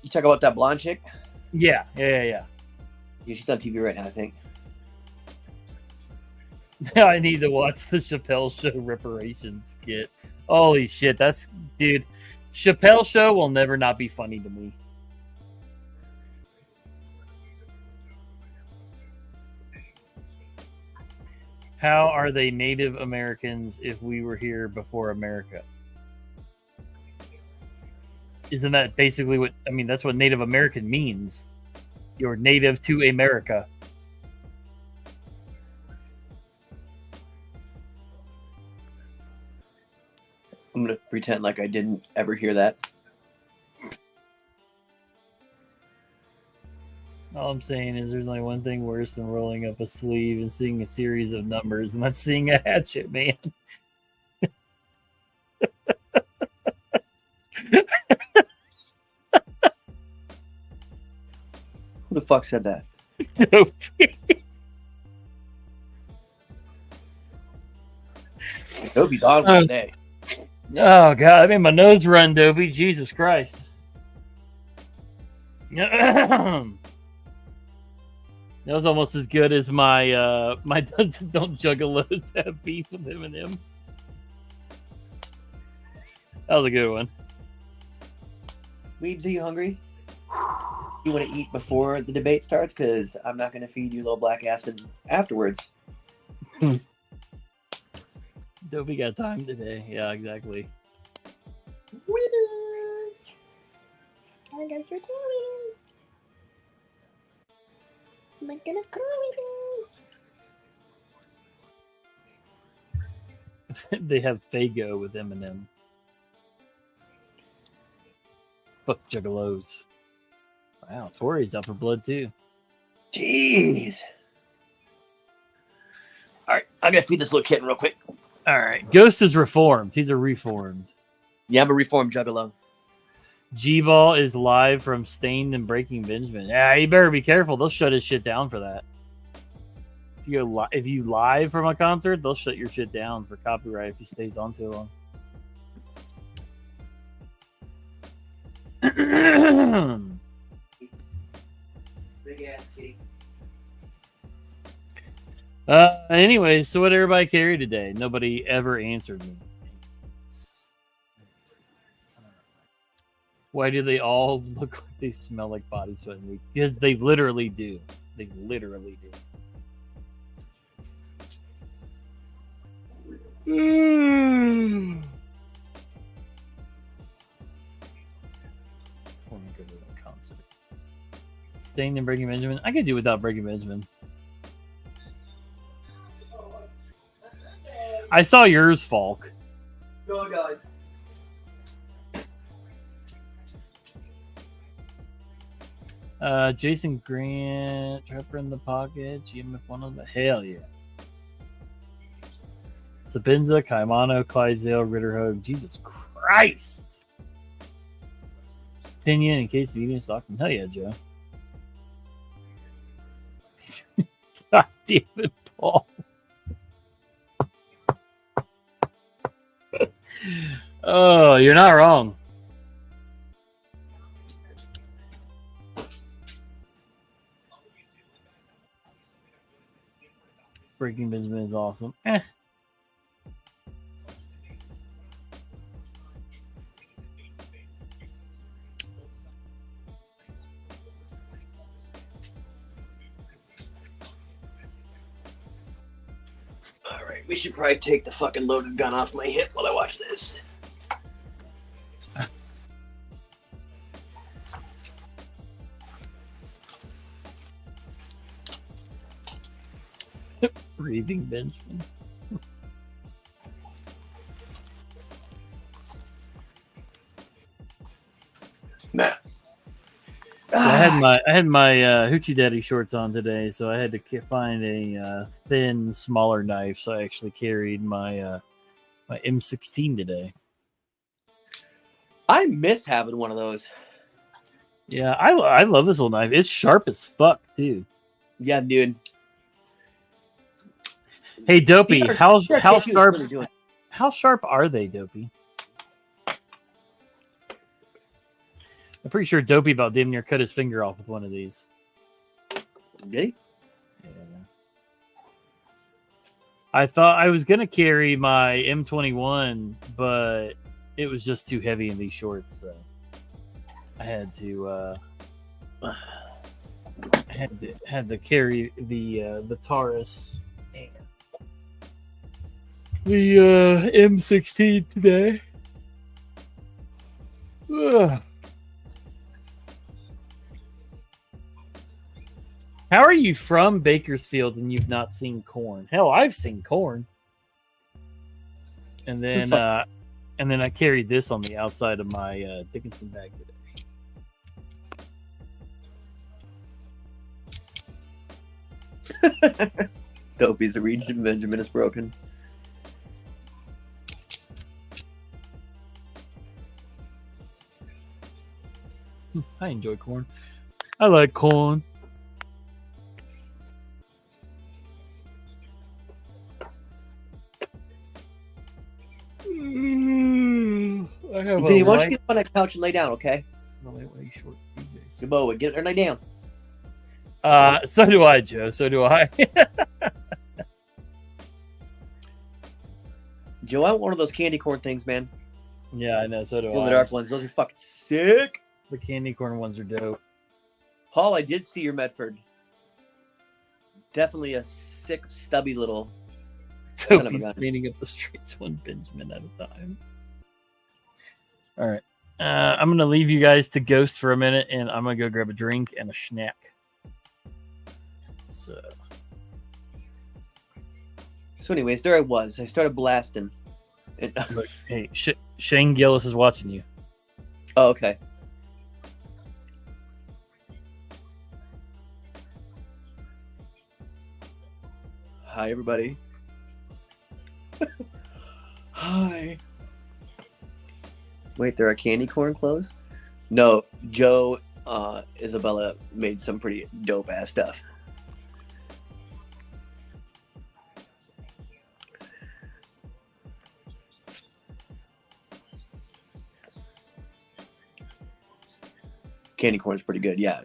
Speaker 4: You talk about that blonde chick?
Speaker 2: yeah."
Speaker 4: Yeah, she's on TV right now, I think.
Speaker 2: I need to watch the Chappelle Show reparations skit. Holy shit, dude. Chappelle Show will never not be funny to me. How are they Native Americans if we were here before America? Isn't that basically what I mean? That's what Native American means. You're native to America.
Speaker 4: I'm gonna pretend like I didn't ever hear that.
Speaker 2: All I'm saying is there's only one thing worse than rolling up a sleeve and seeing a series of numbers, and that's seeing a hatchet, man.
Speaker 4: Who the fuck said that? Toby's on one day.
Speaker 2: Oh god, I made my nose run, Dobie. Jesus Christ. That was almost as good as my my don't juggalos have beef with him and him. That was a good one.
Speaker 4: Weebs, are you hungry? You want to eat before the debate starts? Because I'm not going to feed you low black acid afterwards.
Speaker 2: Dobie got time today. Yeah, exactly.
Speaker 5: Weebs. I got your tail. I'm gonna call weebs.
Speaker 2: They have Fago with Eminem. Fuck juggalos. Wow, Tori's out for blood too.
Speaker 4: Jeez. All right, I'm going to feed this little kitten real quick.
Speaker 2: All right, Ghost is reformed. He's a reformed.
Speaker 4: Yeah, I'm a reformed juggalo.
Speaker 2: G-Ball is live from Stained and Breaking Benjamin. Yeah, you better be careful. They'll shut his shit down for that. If you live from a concert, they'll shut your shit down for copyright if he stays on too long.
Speaker 4: Big ass kitty.
Speaker 2: Anyways, so what did everybody carry today? Nobody ever answered me. Why do they all look like they smell like body sweat and weed? Because they literally do. They literally do. I want to go to a concert. Staying in Breaking Benjamin? I could do without Breaking Benjamin. I saw yours, Falk.
Speaker 4: Go, guys.
Speaker 2: Jason Grant, Trapper in the Pocket, GMF one of the hell yeah. Sabinza, Kaimano, Clydesdale, Ritterhogue, Jesus Christ. Pinion in case of eating Stockton. Hell yeah, Joe. God damn it, Paul. Oh, you're not wrong. Breaking Benjamin is awesome.
Speaker 4: Alright, we should probably take the fucking loaded gun off my hip while I watch this.
Speaker 2: Breathing Benjamin.
Speaker 4: Matt.
Speaker 2: I had my Hoochie Daddy shorts on today, so I had to find a thin, smaller knife. So I actually carried my my M16 today.
Speaker 4: I miss having one of those.
Speaker 2: Yeah, I love this little knife. It's sharp as fuck too.
Speaker 4: Yeah, dude.
Speaker 2: Hey, Dopey, how
Speaker 4: TRK2 is
Speaker 2: sharp?
Speaker 4: really doing it.
Speaker 2: How sharp are they, Dopey? I'm pretty sure Dopey about damn near cut his finger off with one of these.
Speaker 4: Did he?
Speaker 2: Yeah. I thought I was gonna carry my M21, but it was just too heavy in these shorts, so I had to had to carry the Taurus and the M16 today. Ugh. How are you from Bakersfield and you've not seen corn? Hell, I've seen corn. And then I carried this on the outside of my Dickinson bag today.
Speaker 4: Dopey's the region Benjamin is broken.
Speaker 2: I enjoy corn. I like corn. I have
Speaker 4: Vinny, why don't you get up on that couch and lay down, okay?
Speaker 2: Short
Speaker 4: Samoa, get there, lay down.
Speaker 2: So do I, Joe. So do I.
Speaker 4: Joe, I want one of those candy corn things, man.
Speaker 2: Yeah, I know. So do
Speaker 4: The
Speaker 2: I.
Speaker 4: dark ones. Those are fucking sick.
Speaker 2: The candy corn ones are dope.
Speaker 4: Paul, I did see your Medford. Definitely a sick, stubby little.
Speaker 2: Toby's cleaning up the streets one Benjamin at a time. All right. I'm going to leave you guys to ghost for a minute, and I'm going to go grab a drink and a snack. So
Speaker 4: anyways, there I was. I started blasting.
Speaker 2: Look, hey, Shane Gillis is watching you.
Speaker 4: Oh, okay. Hi, everybody. Hi. Wait, there are candy corn clothes? No, Joe, Isabella made some pretty dope ass stuff. Candy corn's pretty good, yeah.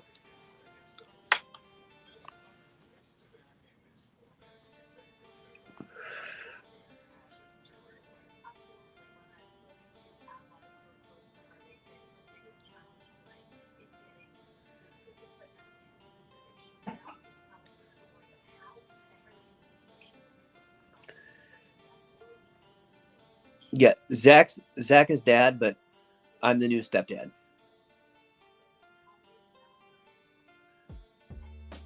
Speaker 4: Yeah, Zach is dad, but I'm the new stepdad.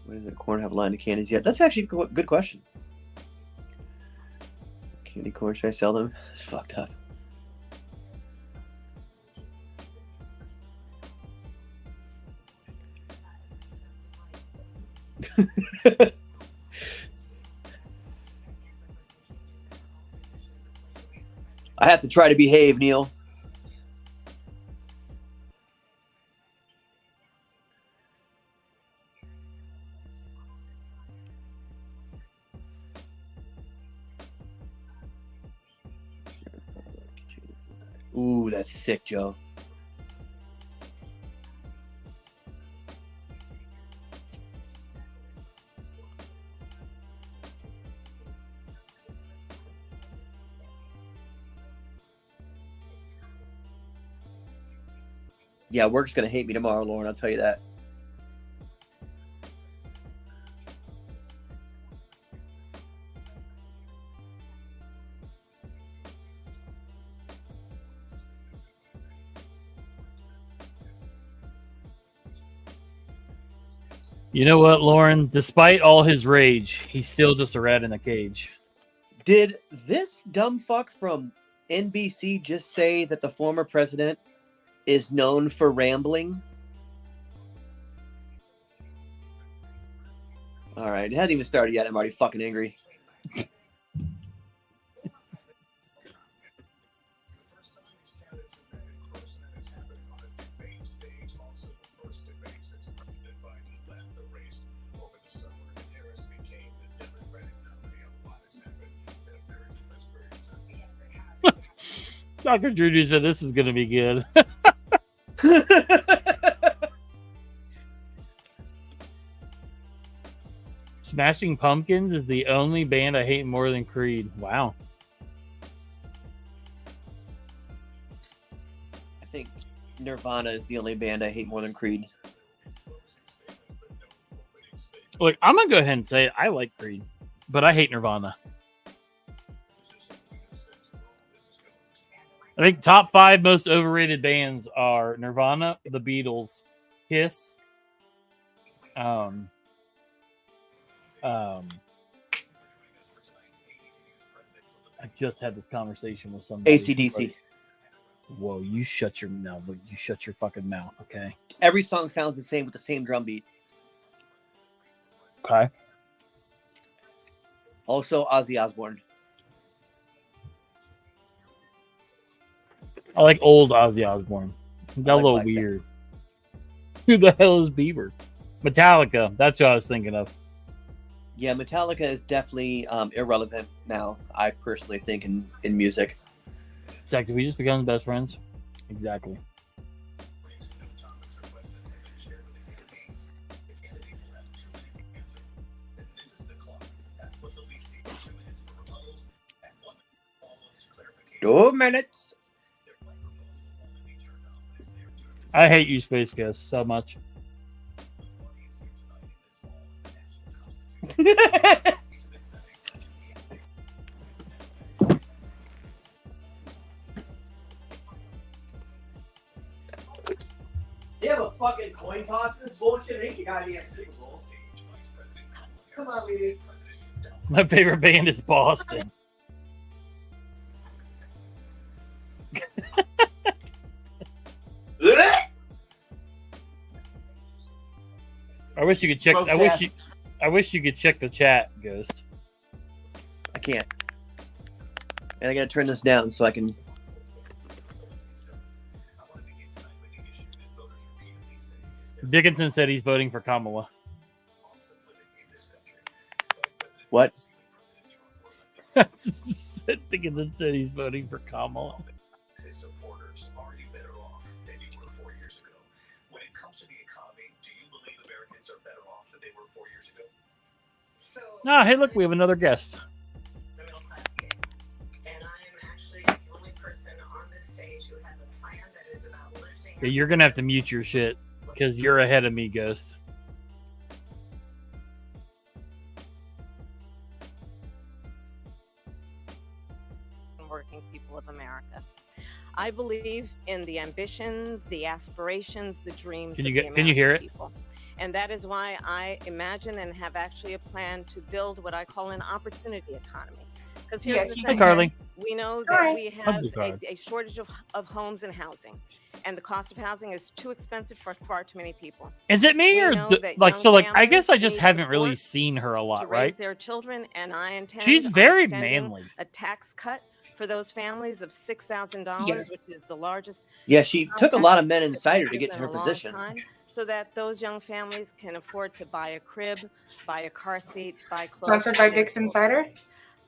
Speaker 4: Where does the corn have a line of candies yet? That's actually a good question. Candy corn, should I sell them? It's fucked up. I have to try to behave, Neil. Ooh, that's sick, Joe. Yeah, work's gonna hate me tomorrow, Lauren. I'll tell you that.
Speaker 2: You know what, Lauren? Despite all his rage, he's still just a rat in a cage.
Speaker 4: Did this dumb fuck from NBC just say that the former president is known for rambling? All right, it hasn't even started yet. I'm already fucking angry.
Speaker 2: Dr. Judy said this is going to be good. Smashing Pumpkins is the only band I hate more than Creed. Wow.
Speaker 4: I think Nirvana is the only band I hate more than Creed.
Speaker 2: Look, I'm going to go ahead and say it. I like Creed, but I hate Nirvana. I think top 5 most overrated bands are Nirvana, The Beatles, Kiss, I just had this conversation with somebody.
Speaker 4: AC/DC.
Speaker 2: Whoa, you shut your mouth. You shut your fucking mouth, okay?
Speaker 4: Every song sounds the same with the same drum beat.
Speaker 2: Okay.
Speaker 4: Also, Ozzy Osbourne.
Speaker 2: I like old Ozzy Osbourne. He got a little
Speaker 4: Black
Speaker 2: weird. Who the hell is Bieber? Metallica. That's what I was thinking of.
Speaker 4: Yeah, Metallica is definitely irrelevant now, I personally think, in music.
Speaker 2: Exactly. We just become best friends. Exactly.
Speaker 4: Two minutes.
Speaker 2: I hate you, Space Ghost, so much.
Speaker 4: You have a fucking coin toss for this bullshit? I think you gotta be at Super Bowl. Come on, lady.
Speaker 2: My favorite band is Boston. I wish you could check. I wish you could check the chat, Ghost.
Speaker 4: I can't. And I gotta turn this down so I can.
Speaker 2: Dickinson said he's voting for Kamala.
Speaker 4: What?
Speaker 2: Dickinson said he's voting for Kamala.
Speaker 6: Supporters are you better off than you were 4 years ago? When it comes to the economy, do you believe Americans are better off than they were 4 years ago?
Speaker 2: Ah, hey, look, we have another guest.
Speaker 7: The middle class kid. And I am actually the only person on this stage who has a plan that is about lifting.
Speaker 2: Yeah, you're gonna have to mute your shit because you're ahead of me, Ghost.
Speaker 7: Working people of America. I believe in the ambition, the aspirations, the dreams
Speaker 2: Can
Speaker 7: of
Speaker 2: you
Speaker 7: the
Speaker 2: get? Can you hear
Speaker 7: American
Speaker 2: it?
Speaker 7: people. And that is why I imagine and have actually a plan to build what I call an opportunity economy. Because here's
Speaker 5: Yes,
Speaker 7: the
Speaker 5: you
Speaker 2: Hi,
Speaker 7: thing.
Speaker 2: Carly.
Speaker 7: We know
Speaker 5: Hi.
Speaker 7: that we have
Speaker 2: How's it going?
Speaker 7: a shortage of homes and housing. And the cost of housing is too expensive for far too many people.
Speaker 2: Is it me
Speaker 7: We
Speaker 2: or
Speaker 7: know that
Speaker 2: like
Speaker 7: young
Speaker 2: so? Like I guess I
Speaker 7: families
Speaker 2: just
Speaker 7: need
Speaker 2: haven't really
Speaker 7: support
Speaker 2: seen her a
Speaker 7: to
Speaker 2: lot,
Speaker 7: raise
Speaker 2: right?
Speaker 7: their children, and I intend
Speaker 2: She's
Speaker 7: on
Speaker 2: very
Speaker 7: extending
Speaker 2: manly.
Speaker 7: a tax cut for those families of $6,000,
Speaker 5: Yeah.
Speaker 7: which is the largest
Speaker 4: Yeah, she took a lot of men
Speaker 7: tax
Speaker 4: inside her to
Speaker 7: increase
Speaker 4: get to
Speaker 7: in
Speaker 4: her
Speaker 7: a long
Speaker 4: position.
Speaker 7: time, so that those young families can afford to buy a crib, buy a car seat, buy clothes.
Speaker 5: Sponsored
Speaker 7: for
Speaker 5: by
Speaker 7: their
Speaker 5: Dixon
Speaker 7: children.
Speaker 5: Cider.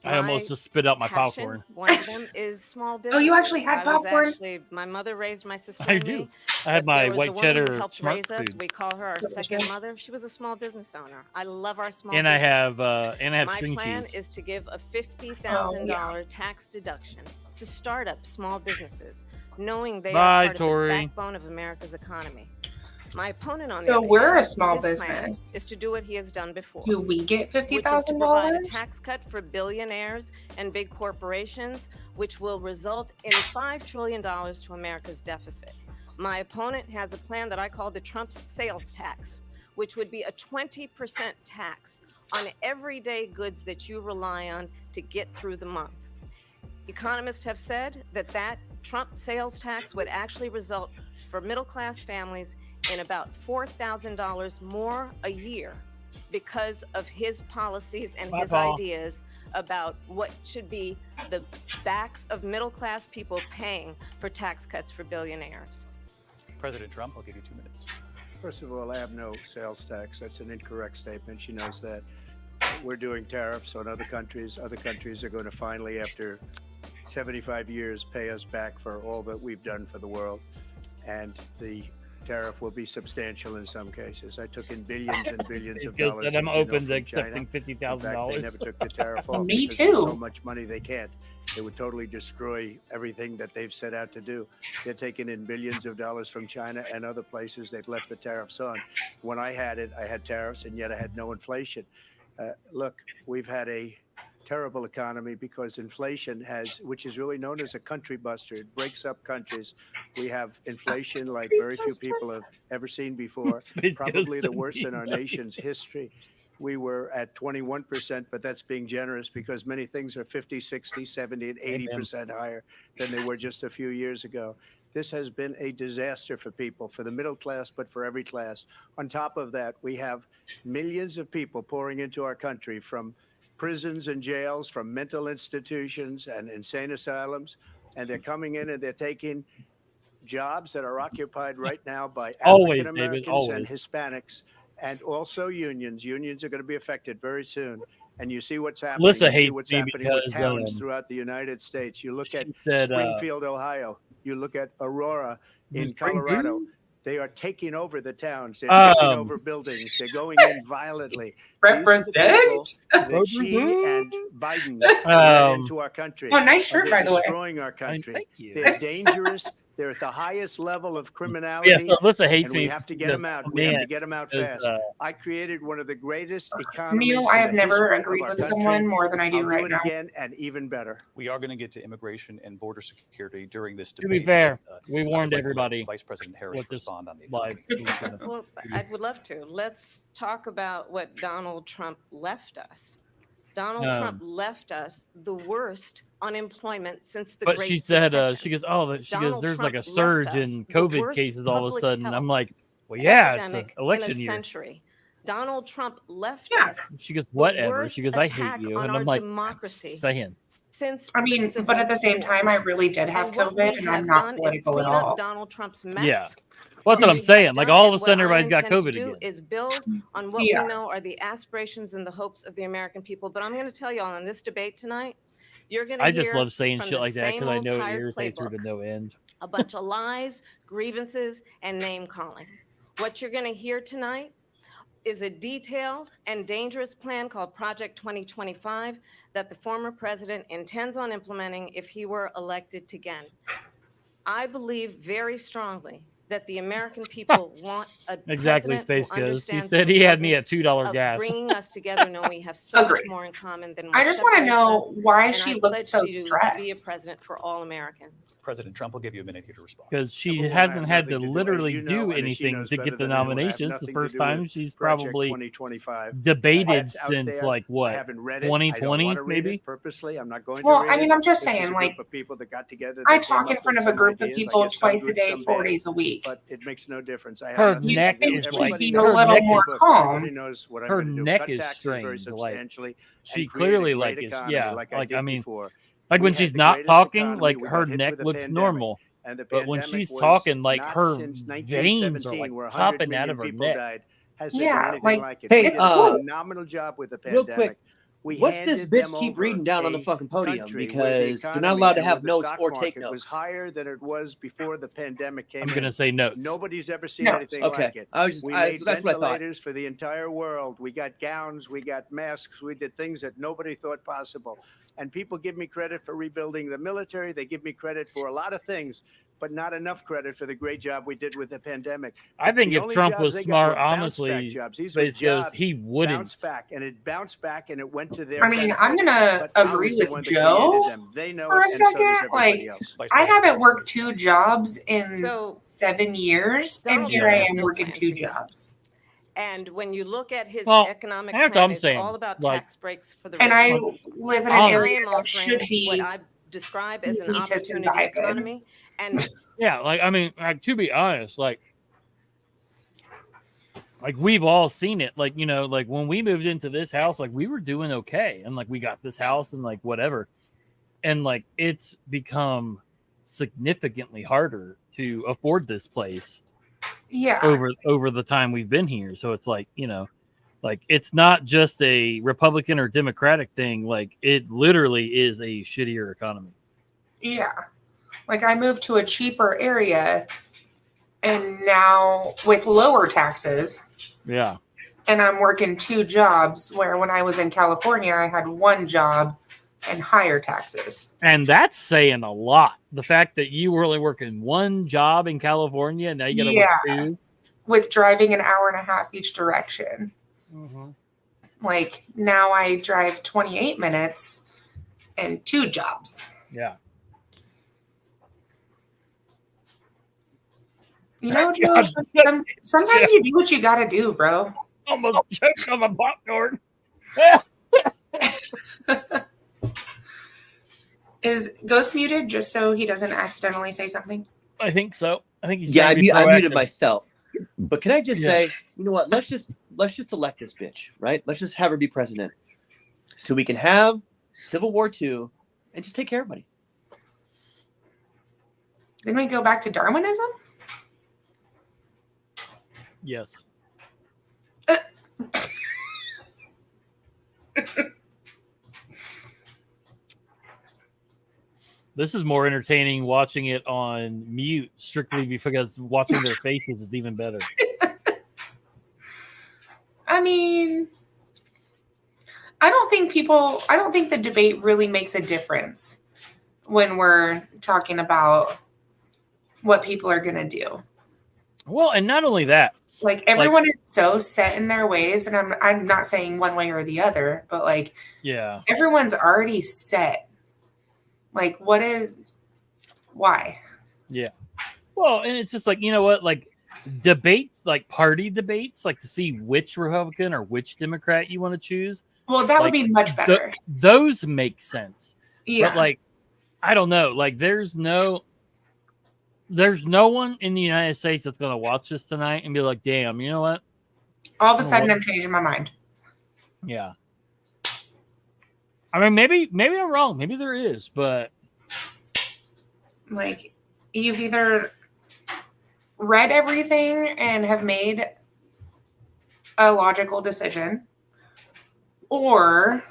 Speaker 2: I almost just spit out my
Speaker 7: passion,
Speaker 2: popcorn.
Speaker 7: One of them is small business.
Speaker 5: Oh, you actually had popcorn?
Speaker 7: My mother raised my sister
Speaker 2: I
Speaker 7: and
Speaker 2: do.
Speaker 7: me.
Speaker 2: I had
Speaker 7: but
Speaker 2: my
Speaker 7: there was a
Speaker 2: white
Speaker 7: woman
Speaker 2: cheddar
Speaker 7: who helped
Speaker 2: smart
Speaker 7: raise us.
Speaker 2: food,
Speaker 7: We call her our second
Speaker 5: Delicious.
Speaker 7: mother. She was a small business owner. I love our small
Speaker 2: and I
Speaker 7: businesses.
Speaker 2: have
Speaker 7: My
Speaker 2: string
Speaker 7: plan
Speaker 2: cheese.
Speaker 7: is to give a $50,000 tax deduction to start up small businesses, knowing they
Speaker 2: Bye,
Speaker 7: are part
Speaker 2: Tori.
Speaker 7: of the backbone of America's economy. My opponent on the
Speaker 5: So
Speaker 7: other
Speaker 5: we're
Speaker 7: hand,
Speaker 5: a small
Speaker 7: his plan
Speaker 5: business.
Speaker 7: is to do what he has done before.
Speaker 5: Do we get
Speaker 7: Which is to provide a
Speaker 5: $50,000?
Speaker 7: tax cut for billionaires and big corporations, which will result in $5 trillion to America's deficit. My opponent has a plan that I call the Trump's sales tax, which would be a 20% tax on everyday goods that you rely on to get through the month. Economists have said that Trump sales tax would actually result for middle class families in about $4,000 more a year because of his policies and
Speaker 2: Bye,
Speaker 7: his
Speaker 2: Paul.
Speaker 7: ideas about what should be the backs of middle-class people paying for tax cuts for billionaires.
Speaker 8: President Trump, I'll give you 2 minutes.
Speaker 9: First of all, I have no sales tax. That's an incorrect statement. She knows that. We're doing tariffs on other countries. Other countries are going to finally, after 75 years, pay us back for all that we've done for the world. And the tariff will be substantial in some cases. I took in billions and billions of dollars.
Speaker 2: Said I'm
Speaker 9: as you know,
Speaker 2: open to
Speaker 9: from
Speaker 2: accepting
Speaker 9: China. In fact,
Speaker 2: $50,000.
Speaker 9: they never took the tariff off
Speaker 10: Me
Speaker 9: because there's
Speaker 10: too.
Speaker 9: so much money they can't. It would totally destroy everything that they've set out to do. They're taking in billions of dollars from China and other places. They've left the tariffs on. When I had it, I had tariffs, and yet I had no inflation. Look, we've had a terrible economy because inflation has, which is really known as a country buster. It breaks up countries. We have inflation like very few people have ever seen before, probably the worst in our nation's history. We were at 21%, but that's being generous because many things are 50, 60, 70, and 80% higher than they were just a few years ago. This has been a disaster for people, for the middle class, but for every class. On top of that, we have millions of people pouring into our country from prisons and jails, from mental institutions and insane asylums, and they're coming in and they're taking jobs that are occupied right now by
Speaker 2: Always,
Speaker 9: African
Speaker 2: David,
Speaker 9: Americans and
Speaker 2: always.
Speaker 9: Hispanics, and also unions. Unions are going to be affected very soon. And you see what's happening.
Speaker 2: Melissa
Speaker 9: you see
Speaker 2: hates
Speaker 9: what's
Speaker 2: me
Speaker 9: happening with
Speaker 2: because,
Speaker 9: towns throughout the United States. You look at
Speaker 2: she said,
Speaker 9: Springfield, Ohio. You look at Aurora in Colorado. They are taking over the towns. They're taking over buildings. They're going in violently.
Speaker 10: Represent.
Speaker 9: That she and Biden led into our country.
Speaker 10: Oh, nice shirt,
Speaker 9: They're
Speaker 10: by the way.
Speaker 9: destroying our country.
Speaker 2: Thank you.
Speaker 9: They're dangerous. They're at the highest level of criminality.
Speaker 2: Yes, Melissa hates
Speaker 9: and we
Speaker 2: me
Speaker 9: have to get
Speaker 2: because,
Speaker 9: them out.
Speaker 2: man,
Speaker 9: We have to get them out
Speaker 2: because,
Speaker 9: fast. I created one of the greatest economies.
Speaker 10: Neil, I
Speaker 9: in
Speaker 10: have
Speaker 9: the
Speaker 10: never
Speaker 9: history of
Speaker 10: agreed
Speaker 9: our
Speaker 10: with
Speaker 9: country.
Speaker 10: someone more than I do
Speaker 9: I'll
Speaker 10: right
Speaker 9: do it
Speaker 10: now.
Speaker 9: again and even better.
Speaker 8: We are going to get to immigration and border security during this
Speaker 2: To
Speaker 8: debate.
Speaker 2: be fair,
Speaker 8: but,
Speaker 2: we
Speaker 8: I would
Speaker 2: warned
Speaker 8: like to let
Speaker 2: everybody
Speaker 8: Vice President Harris
Speaker 2: what this
Speaker 8: respond on the
Speaker 2: live
Speaker 8: economy.
Speaker 7: Well, I would love to. Let's talk about what Donald Trump left us. Donald Trump left us the worst unemployment since the
Speaker 2: But
Speaker 7: Great
Speaker 2: she said,
Speaker 7: Depression.
Speaker 2: she goes, oh, she
Speaker 7: Donald
Speaker 2: goes, there's like a
Speaker 7: Trump
Speaker 2: surge
Speaker 7: left us
Speaker 2: in
Speaker 7: the
Speaker 2: COVID
Speaker 7: worst
Speaker 2: cases all of a
Speaker 7: public
Speaker 2: sudden. I'm
Speaker 7: health
Speaker 2: like, well, yeah, it's an
Speaker 7: epidemic
Speaker 2: election
Speaker 7: in a
Speaker 2: year.
Speaker 7: century. Donald Trump left
Speaker 10: Yeah.
Speaker 7: us
Speaker 2: She goes,
Speaker 7: the
Speaker 2: whatever.
Speaker 7: worst
Speaker 2: She goes, I hate
Speaker 7: attack
Speaker 2: you.
Speaker 7: on
Speaker 2: And
Speaker 7: our
Speaker 2: I'm like,
Speaker 7: democracy
Speaker 2: saying.
Speaker 7: since
Speaker 10: I mean,
Speaker 7: the Civil
Speaker 10: but at the same
Speaker 7: War.
Speaker 10: time, I really did have
Speaker 7: And what
Speaker 10: COVID,
Speaker 7: we
Speaker 10: and I'm
Speaker 7: have
Speaker 10: not
Speaker 7: done is
Speaker 10: political at
Speaker 7: clean up
Speaker 10: all.
Speaker 7: Donald Trump's mess.
Speaker 2: Yeah. Well, that's what I'm
Speaker 7: we
Speaker 2: saying.
Speaker 7: have
Speaker 2: Like,
Speaker 7: done
Speaker 2: all
Speaker 7: it.
Speaker 2: of a sudden,
Speaker 7: What I
Speaker 2: everybody's got
Speaker 7: intend
Speaker 2: COVID
Speaker 7: to do
Speaker 2: again.
Speaker 7: is build on what
Speaker 10: Yeah.
Speaker 7: we know are the aspirations and the hopes of the American people. But I'm going to tell you all in this debate tonight, you're going to
Speaker 2: I
Speaker 7: hear
Speaker 2: just love saying
Speaker 7: from
Speaker 2: shit
Speaker 7: the
Speaker 2: like that
Speaker 7: same
Speaker 2: because I
Speaker 7: old
Speaker 2: know it
Speaker 7: tired
Speaker 2: irritates her to
Speaker 7: playbook.
Speaker 2: no end.
Speaker 7: A bunch of lies, grievances, and name calling. What you're going to hear tonight is a detailed and dangerous plan called Project 2025 that the former president intends on implementing if he were elected again. I believe very strongly that the American people want a
Speaker 2: Exactly,
Speaker 7: president
Speaker 2: Space
Speaker 7: who
Speaker 2: Ghost. He
Speaker 7: understands
Speaker 2: said
Speaker 7: the
Speaker 2: he had me at
Speaker 7: importance
Speaker 2: $2
Speaker 7: of
Speaker 2: gas.
Speaker 7: bringing us together, knowing we have so much
Speaker 10: Agreed.
Speaker 7: more in common than
Speaker 10: I
Speaker 7: what
Speaker 10: just want to
Speaker 7: separates
Speaker 10: know
Speaker 7: us.
Speaker 10: why
Speaker 7: And
Speaker 10: she
Speaker 7: I
Speaker 10: looks
Speaker 7: pledge
Speaker 10: so
Speaker 7: to you to be a
Speaker 10: stressed.
Speaker 7: president for all Americans.
Speaker 8: President Trump will give you a minute here to respond.
Speaker 2: Because she
Speaker 9: Number one, I
Speaker 2: hasn't
Speaker 9: have
Speaker 2: had to
Speaker 9: nothing to do, as
Speaker 2: literally
Speaker 9: you know,
Speaker 2: do
Speaker 9: and as she
Speaker 2: anything
Speaker 9: knows
Speaker 2: to
Speaker 9: better
Speaker 2: get the
Speaker 9: than anyone, I have
Speaker 2: nominations. The
Speaker 9: nothing to
Speaker 2: first
Speaker 9: do
Speaker 2: time
Speaker 9: with
Speaker 2: she's
Speaker 9: Project
Speaker 2: probably
Speaker 9: 2025.
Speaker 2: debated
Speaker 9: That's out
Speaker 2: since
Speaker 9: there.
Speaker 2: like
Speaker 9: I
Speaker 2: what,
Speaker 9: haven't read it. I don't
Speaker 2: 2020
Speaker 9: want to read
Speaker 2: maybe?
Speaker 9: it purposely. I'm not going
Speaker 10: Well,
Speaker 9: to read
Speaker 10: I mean,
Speaker 9: it.
Speaker 10: I'm just
Speaker 9: This is
Speaker 10: saying,
Speaker 9: a
Speaker 10: like,
Speaker 9: group of people that got together.
Speaker 10: I
Speaker 9: They came
Speaker 10: talk in
Speaker 9: up
Speaker 10: front
Speaker 9: with
Speaker 10: of a
Speaker 9: some
Speaker 10: group of
Speaker 9: ideas. I
Speaker 10: people
Speaker 9: guess some
Speaker 10: twice a
Speaker 9: good,
Speaker 10: day,
Speaker 9: some
Speaker 10: 4
Speaker 9: bad,
Speaker 10: days a week.
Speaker 9: but it makes no difference. I have
Speaker 2: Her
Speaker 9: nothing
Speaker 10: You'd
Speaker 2: neck
Speaker 9: to do.
Speaker 10: think
Speaker 2: is
Speaker 10: she'd
Speaker 2: like
Speaker 9: Everybody
Speaker 10: be a
Speaker 9: knows.
Speaker 2: her
Speaker 10: little
Speaker 2: neck
Speaker 10: more
Speaker 2: is
Speaker 10: calm.
Speaker 9: Everybody knows what I'm
Speaker 2: her
Speaker 9: going to do.
Speaker 2: neck
Speaker 9: Cut
Speaker 2: is
Speaker 9: taxes very
Speaker 2: strained. Like
Speaker 9: substantially.
Speaker 2: she
Speaker 9: and create a
Speaker 2: clearly
Speaker 9: great
Speaker 2: like is
Speaker 9: economy
Speaker 2: yeah.
Speaker 9: like I
Speaker 2: Like
Speaker 9: did
Speaker 2: I mean,
Speaker 9: before.
Speaker 2: like
Speaker 9: We
Speaker 2: when
Speaker 9: had
Speaker 2: she's
Speaker 9: the
Speaker 2: not
Speaker 9: greatest
Speaker 2: talking,
Speaker 9: economy.
Speaker 2: like
Speaker 9: We
Speaker 2: her
Speaker 9: got hit
Speaker 2: neck
Speaker 9: with a
Speaker 2: looks
Speaker 9: pandemic.
Speaker 2: normal.
Speaker 9: And the
Speaker 2: But when
Speaker 9: pandemic
Speaker 2: she's
Speaker 9: was
Speaker 2: talking, like
Speaker 9: not
Speaker 2: her
Speaker 9: since
Speaker 2: veins are like
Speaker 9: 1917, where 100
Speaker 2: popping out
Speaker 9: million
Speaker 2: of her
Speaker 9: people
Speaker 2: neck.
Speaker 9: died. Has there been
Speaker 10: Yeah,
Speaker 9: anything
Speaker 10: like,
Speaker 9: like it?
Speaker 4: Hey,
Speaker 9: We did a phenomenal job with the
Speaker 4: real
Speaker 9: pandemic.
Speaker 4: quick,
Speaker 9: We
Speaker 4: what's this
Speaker 9: handed
Speaker 4: bitch
Speaker 9: them
Speaker 4: keep
Speaker 9: over
Speaker 4: reading down on the
Speaker 9: a
Speaker 4: fucking podium?
Speaker 9: country where the
Speaker 4: Because they're not
Speaker 9: economy
Speaker 4: allowed to
Speaker 9: and
Speaker 4: have
Speaker 9: where the
Speaker 4: notes
Speaker 9: stock
Speaker 4: or take
Speaker 9: market was
Speaker 4: notes.
Speaker 9: higher than it was before the pandemic came
Speaker 2: I'm
Speaker 9: in.
Speaker 2: gonna say notes.
Speaker 9: Nobody's ever seen
Speaker 10: No.
Speaker 9: anything
Speaker 4: Okay,
Speaker 9: like it. We made
Speaker 4: so that's what I thought.
Speaker 9: ventilators for the entire world. We got gowns, we got masks, we did things that nobody thought possible. And people give me credit for rebuilding the military. They give me credit for a lot of things, but not enough credit for the great job we did with the pandemic.
Speaker 2: I think
Speaker 9: The
Speaker 2: if
Speaker 9: only
Speaker 2: Trump
Speaker 9: jobs
Speaker 2: was
Speaker 9: they got
Speaker 2: smart,
Speaker 9: were bounce-back
Speaker 2: honestly,
Speaker 9: jobs. These were
Speaker 2: Space Ghost,
Speaker 9: jobs
Speaker 2: he wouldn't.
Speaker 9: bounced back, and it bounced back, and it went to their
Speaker 10: I mean, I'm
Speaker 9: benefit.
Speaker 10: gonna
Speaker 9: But I
Speaker 10: agree
Speaker 9: was the
Speaker 10: with
Speaker 9: one that
Speaker 10: Joe
Speaker 9: created them. They know
Speaker 10: for
Speaker 9: it,
Speaker 10: a
Speaker 9: and so does
Speaker 10: second.
Speaker 9: everybody
Speaker 10: Like,
Speaker 9: else.
Speaker 8: Vice
Speaker 10: I
Speaker 8: President
Speaker 10: haven't
Speaker 8: Harris,
Speaker 10: worked
Speaker 8: please.
Speaker 10: 2 jobs in
Speaker 7: So
Speaker 10: 7 years, and
Speaker 7: Donald
Speaker 10: here
Speaker 7: Trump
Speaker 10: I
Speaker 7: has
Speaker 10: am
Speaker 7: no
Speaker 10: working
Speaker 7: plan
Speaker 10: 2
Speaker 7: for you.
Speaker 10: jobs.
Speaker 7: And when you look at his
Speaker 2: Well,
Speaker 7: economic
Speaker 2: that's what
Speaker 7: plan,
Speaker 2: I'm
Speaker 7: it's
Speaker 2: saying.
Speaker 7: all about
Speaker 2: Like,
Speaker 7: tax breaks for the
Speaker 10: And
Speaker 7: rich.
Speaker 10: I live in an
Speaker 2: I
Speaker 10: area
Speaker 7: am
Speaker 10: that should
Speaker 7: offering what
Speaker 10: be
Speaker 7: I describe as an
Speaker 10: elitist and
Speaker 7: opportunity
Speaker 10: vibing.
Speaker 7: economy. And
Speaker 2: Yeah, like I mean, like, to be honest, like like we've all seen it. Like, you know, like when we moved into this house, like we were doing okay, and like we got this house and like whatever, and like it's become significantly harder to afford this place
Speaker 10: Yeah.
Speaker 2: over the time we've been here. So it's like, you know, like it's not just a Republican or Democratic thing. Like it literally is a shittier economy.
Speaker 10: Yeah. Like I moved to a cheaper area and now with lower taxes.
Speaker 2: Yeah.
Speaker 10: And I'm working 2 jobs where when I was in California, I had 1 job and higher taxes.
Speaker 2: And that's saying a lot. The fact that you were only working 1 job in California, and now you got to work 2.
Speaker 10: With driving an hour and a half each direction.
Speaker 2: Mm-hmm.
Speaker 10: Like now I drive 28 minutes and 2 jobs.
Speaker 2: Yeah.
Speaker 10: You know, Joe, sometimes you do what you got to do, bro.
Speaker 2: Almost choked on my popcorn.
Speaker 10: Is Ghost muted just so he doesn't accidentally say something?
Speaker 2: I think so. I think he's
Speaker 4: Yeah,
Speaker 2: trying to be
Speaker 4: I muted
Speaker 2: proactive.
Speaker 4: myself. But can I just say, you know what? Let's just elect this bitch, right? Let's just have her be president, so we can have Civil War II and just take care of everybody.
Speaker 10: Then we go back to Darwinism?
Speaker 2: Yes. This is more entertaining watching it on mute, strictly because watching their faces is even better.
Speaker 10: I mean, I don't think the debate really makes a difference when we're talking about what people are going to do.
Speaker 2: Well, and not only that,
Speaker 10: like everyone is so set in their ways, and I'm not saying one way or the other, but like,
Speaker 2: yeah,
Speaker 10: everyone's already set. Like, why?
Speaker 2: Yeah. Well, and it's just like, you know what, like debates, like party debates, like to see which Republican or which Democrat you want to choose.
Speaker 10: Well, that would be much better.
Speaker 2: Those make sense.
Speaker 10: Yeah.
Speaker 2: But like, I don't know. Like, there's no one in the United States that's going to watch this tonight and be like, damn, you know what?
Speaker 10: All of a sudden, I'm changing my mind.
Speaker 2: Yeah. I mean, maybe I'm wrong. Maybe there is, but
Speaker 10: like, you've either read everything and have made a logical decision, or